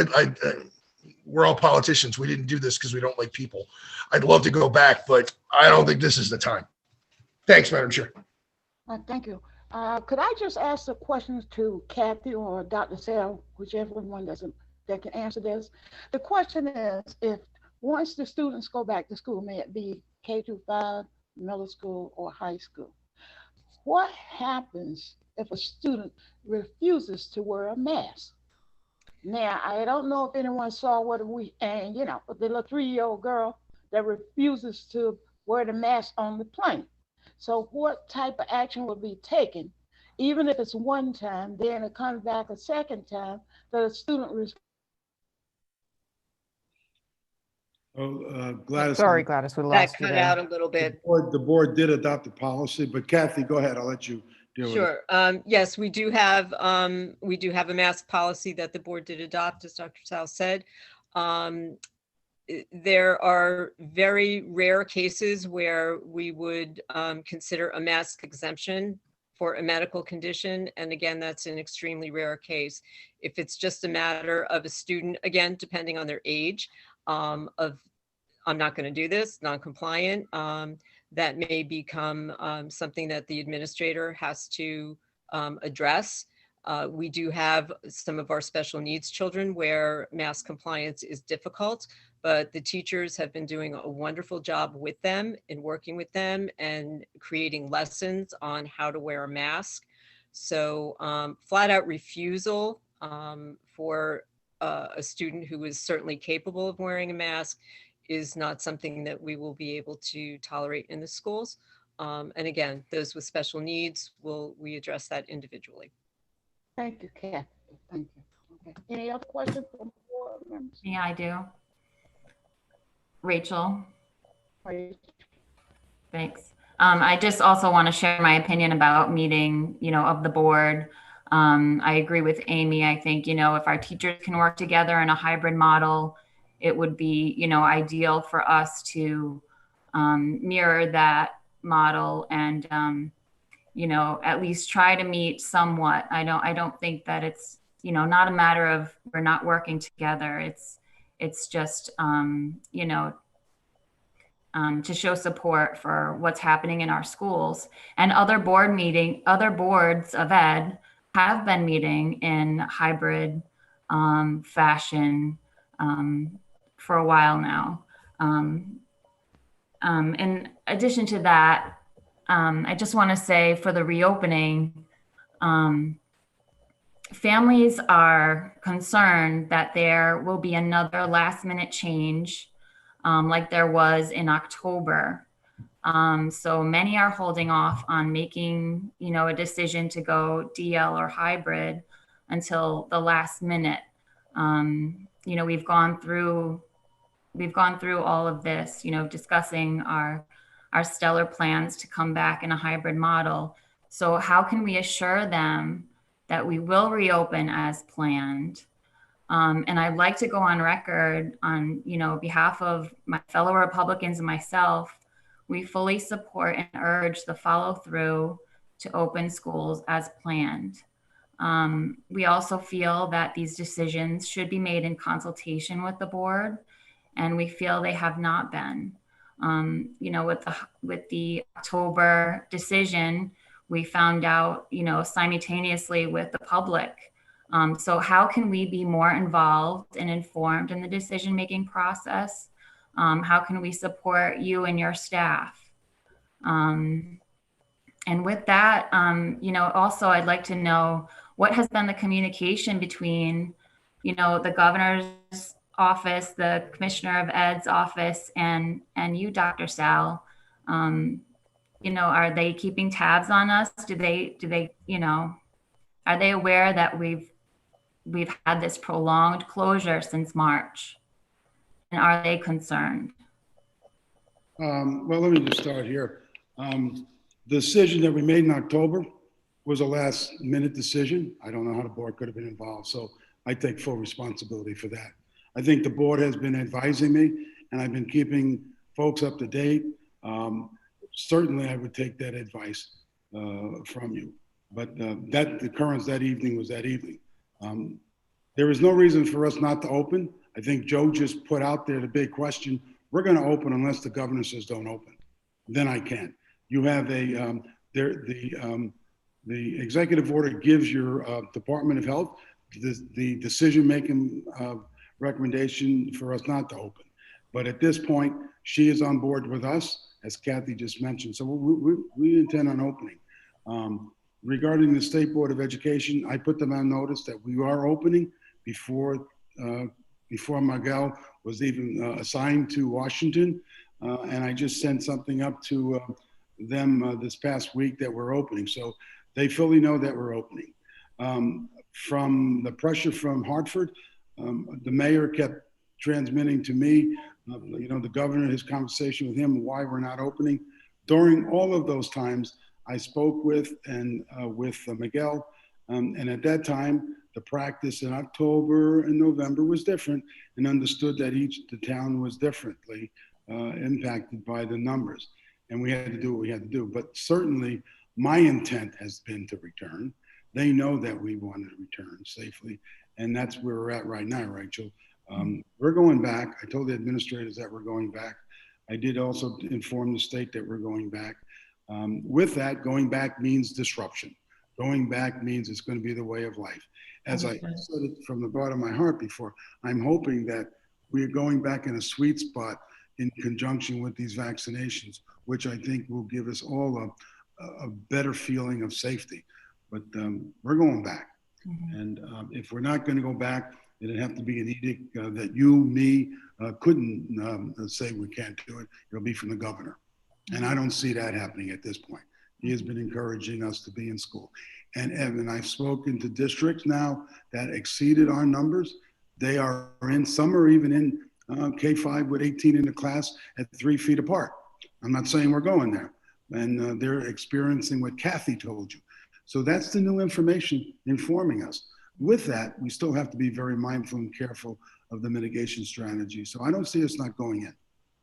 We're all politicians. We didn't do this because we don't like people. I'd love to go back, but I don't think this is the time. Thanks, Madam Chair. Thank you. Could I just ask the questions to Kathy or Dr. Sell, whichever one that can answer this? The question is, if once the students go back to school, may it be K-5, middle school, or high school, what happens if a student refuses to wear a mask? Now, I don't know if anyone saw and you know, the little 3-year-old girl that refuses to wear the mask on the plane. So what type of action will be taken, even if it's one time, then it comes back a second time that a student Gladys. Sorry, Gladys, we lost you cut there. out a little bit. The board did adopt the policy, but Kathy, go ahead. I'll let you deal with it. Sure. Yes, we do have a mask policy that the board did adopt, as Dr. Sal said. There are very rare cases where we would consider a mask exemption for a medical condition. And again, that's an extremely rare case. If it's just a matter of a student, again, depending on their age, I'm not going to do this, non-compliant, that may become something that the administrator has to address. We do have some of our special needs children where mask compliance is difficult, but the teachers have been doing a wonderful job with them and working with them and creating lessons on how to wear a mask. So flat out refusal for a student who is certainly capable of wearing a mask is not something that we will be able to tolerate in the schools. And again, those with special needs, we address that individually. Thank you, Kathy. Thank you. Okay. Any other questions from the board members? Yeah, I do. Rachel. Thanks. I just also want to share my opinion about meeting, of the board. I agree with Amy. I think, if our teachers can work together in a hybrid model, it would be, ideal for us to mirror that model and, at least try to meet somewhat. I don't think that it's, not a matter of we're not working together. It's just, to show support for what's happening in our schools. And other boards of ed have been meeting in hybrid fashion for a while now. In addition to that, I just want to say for the reopening, families are concerned that there will be another last minute change like there was in October. So many are holding off on making, a decision to go DL or hybrid until the last minute. We've gone through all of this, discussing our stellar plans to come back in a hybrid model. So how can we assure them that we will reopen as planned? And I'd like to go on record on, behalf of my fellow Republicans and myself, we fully support and urge the follow through to open schools as planned. We also feel that these decisions should be made in consultation with the board, and we feel they have not been. With the October decision, we found out, simultaneously with the public. So how can we be more involved and informed in the decision-making process? How can we support you and your staff? And with that, also I'd like to know what has been the communication between, the governor's office, the commissioner of Ed's office, and you, Dr. Sal. Are they keeping tabs on us? Do they, are they aware that we've had this prolonged closure since March? And are they concerned? Well, let me just start here. The decision that we made in October was a last minute decision. I don't know how the board could have been involved, so I take full responsibility for that. I think the board has been advising me, and I've been keeping folks up to date. Certainly, I would take that advice from you. But the occurrence that evening was that evening. There is no reason for us not to open. I think Joe just put out there the big question. We're going to open unless the governor says don't open. Then I can. You have the executive order gives your Department of Health the decision-making recommendation for us not to open. But at this point, she is on board with us, as Kathy just mentioned. So we intend on opening. Regarding the State Board of Education, I put them on notice that we are opening before Miguel was even assigned to Washington. And I just sent something up to them this past week that we're opening. So they fully know that we're opening. From the pressure from Hartford, the mayor kept transmitting to me, the governor, his conversation with him, why we're not opening. During all of those times, I spoke with Miguel, and at that time, the practice in October and November was different, and understood that the town was differently impacted by the numbers, and we had to do what we had to do. But certainly, my intent has been to return. They know that we want to return safely, and that's where we're at right now, Rachel. We're going back. I told the administrators that we're going back. I did also inform the state that we're going back. With that, going back means disruption. Going back means it's going to be the way of life. As I said it from the bottom of my heart before, I'm hoping that we're going back in a sweet spot in conjunction with these vaccinations, which I think will give us all a better feeling of safety. But we're going back. And if we're not going to go back, it'd have to be an edict that me, couldn't say we can't do it. It'll be from the governor. And I don't see that happening at this point. He has been encouraging us to be in school. And Evan, I've spoken to districts now that exceeded our numbers. They are in, some are even in K-5 with 18 in the class at 3 feet apart. I'm not saying we're going there. And they're experiencing what Kathy told you. So that's the new information informing us. With that, we still have to be very mindful and careful of the mitigation strategy. So I don't see us not going in.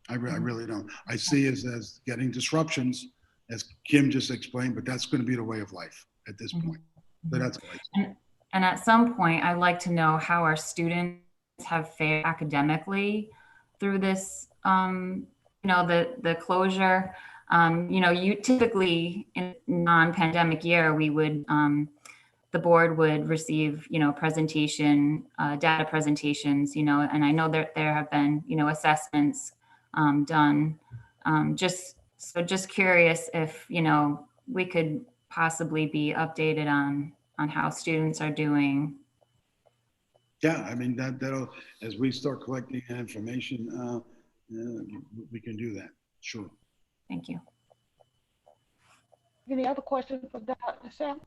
I really don't. I see it as getting disruptions, as Kim just explained, but that's going to be the way of life at this point. So that's what I see. And at some point, I'd like to know how our students have fared academically through this, the closure. You typically in non-pandemic year, we would, the board would receive, data presentations, and I know that there have been, assessments done. Just curious if, we could possibly be updated on how students are doing. Yeah, I mean, that'll, as we start collecting information, we can do that, sure. Thank you. Any other questions for Dr. Sam?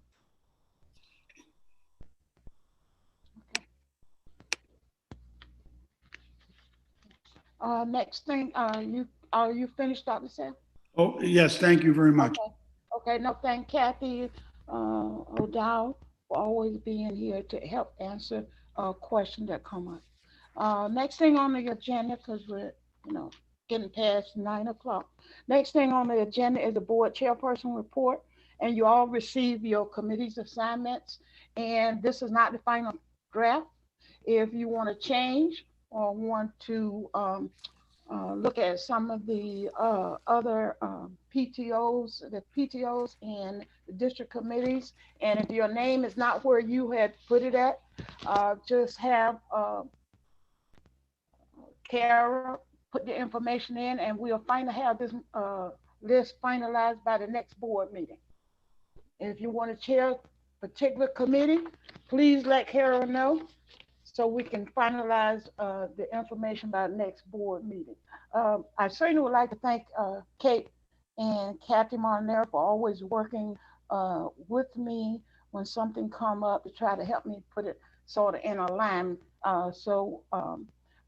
Next thing, are you finished, Dr. Sam? Oh, yes, thank you very much. Okay, no, thank Kathy O'Dowd for always being here to help answer questions that come up. Next thing on the agenda, because we're, getting past 9 o'clock. Next thing on the agenda is the board chairperson report, and you all receive your committee's assignments, and this is not the final draft. If you want to change or want to look at some of the other PTOs and the district committees, and if your name is not where you had put it at, just have Kara put the information in, and we'll finally have this list finalized by the next board meeting. If you want to chair a particular committee, please let Kara know so we can finalize the information by the next board meeting. I certainly would like to thank Kate and Kathy Monero for always working with me when something come up to try to help me put it sort of in alignment so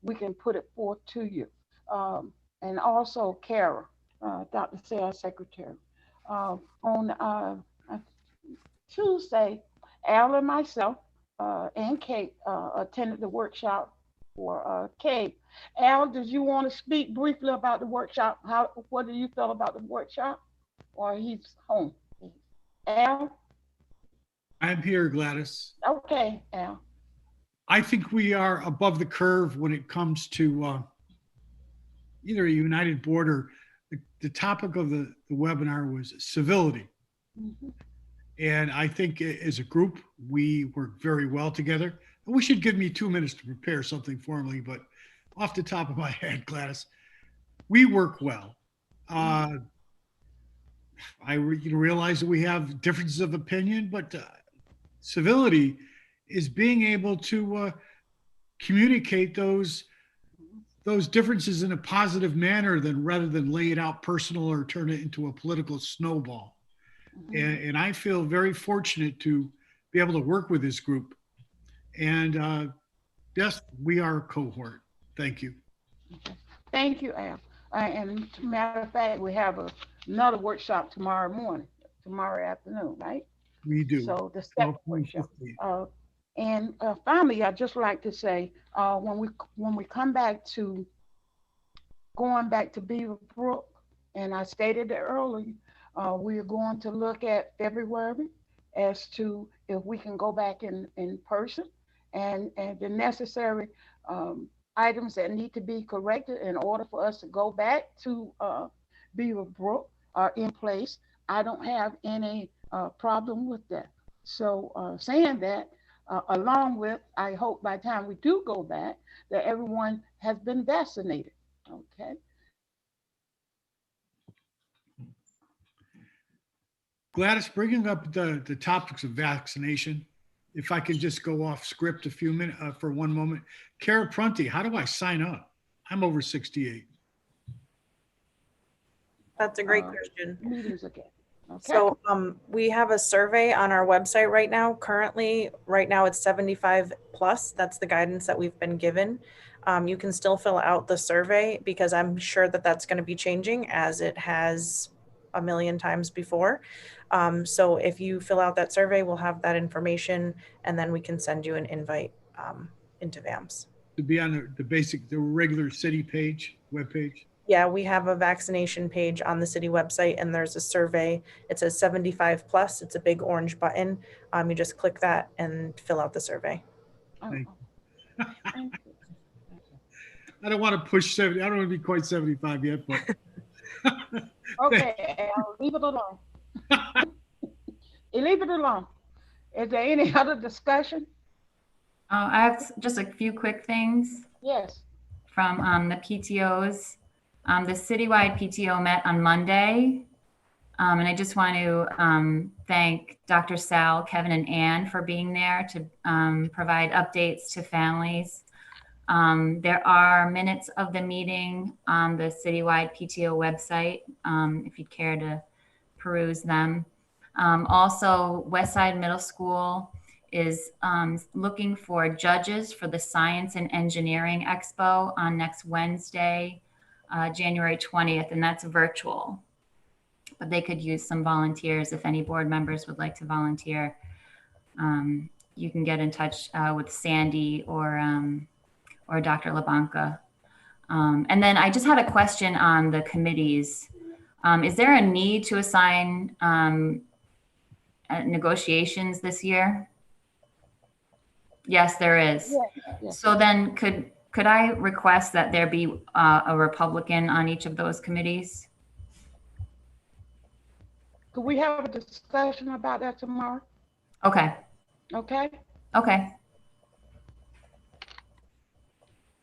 we can put it forth to you. And also Kara, Dr. Sarah Secretary. On Tuesday, Al and myself and Kate attended the workshop for Kate. Al, did you want to speak briefly about the workshop? What do you feel about the workshop? Or he's home? Al? I'm here, Gladys. Okay, Al. I think we are above the curve when it comes to either a united board or the topic of the webinar was civility. Mm-hmm. And I think as a group, we work very well together. We should give me 2 minutes to prepare something formally, but off the top of my head, Gladys, we work well. I realize that we have differences of opinion, but civility is being able to communicate those differences in a positive manner rather than lay it out personal or turn it into a political snowball. And I feel very fortunate to be able to work with this group. And yes, we are a cohort. Thank you. Thank you, Al. And matter of fact, we have another workshop tomorrow afternoon, right? We do. So the second workshop. And finally, I'd just like to say, when we come back to going back to Beaver Brook, and I stated it earlier, we are going to look at February as to if we can go back in person and the necessary items that need to be corrected in order for us to go back to Beaver Brook are in place. I don't have any problem with that. So saying that, along with, I hope by the time we do go back, that everyone has been vaccinated, okay? Gladys, bringing up the topics of vaccination, if I can just go off script a few minutes for one moment. Kara Prunty, how do I sign up? I'm over 68. That's a great question. Meetings again. Okay. So we have a survey on our website right now. Right now it's 75 plus. That's the guidance that we've been given. You can still fill out the survey because I'm sure that that's going to be changing as it has a million times before. So if you fill out that survey, we'll have that information and then we can send you an invite into VAMS. To be on the regular city page, webpage? Yeah, we have a vaccination page on the city website and there's a survey. It says 75 plus. It's a big orange button. You just click that and fill out the survey. Thank you. I don't want to push 70. I don't want to be quite 75 yet, but. Okay, I'll leave it alone. Leave it alone. Is there any other discussion? I have just a few quick things. Yes. From the PTOs. The citywide PTO met on Monday. And I just want to thank Dr. Sal, Kevin, and Ann for being there to provide updates to families. There are minutes of the meeting on the citywide PTO website, if you'd care to peruse them. Also, Westside Middle School is looking for judges for the Science and Engineering Expo on next Wednesday, January 20th, and that's virtual. But they could use some volunteers if any board members would like to volunteer. You can get in touch with Sandy or Dr. LaBanca. And then I just had a question on the committees. Is there a need to assign negotiations this year? Yes, there is. Yes. So then could I request that there be a Republican on each of those committees? Could we have a discussion about that tomorrow? Okay. Okay. Okay.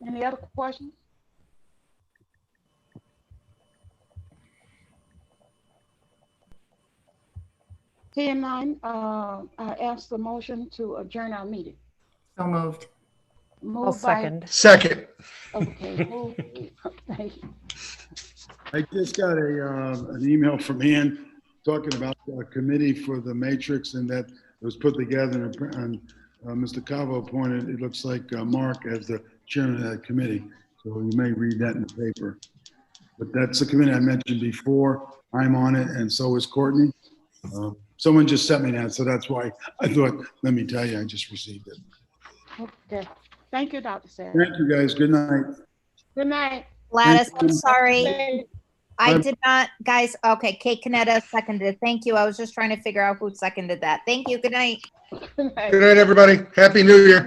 Any other questions? Seeing none, I ask the motion to adjourn our meeting. So moved. Moved Second. Okay. Moved. I just got an email from Ann talking about a committee for the matrix and that it was put together and Mr. Cavo appointed, it looks like Mark as the chairman of that committee. So you may read that in the paper. But that's the committee I mentioned before. I'm on it and so is Courtney. Someone just sent me that, so that's why I thought, let me tell you, I just received it. Okay. Thank you, Dr. Sarah. Thank you, guys. Good night. Good night. Gladys, Thank I'm you. sorry. I Bye. did not, guys. Okay, Kate Canetta seconded. Thank you. I was just trying to figure out who seconded that. Thank you. Good night. Good night. Good night, everybody. Happy New Year.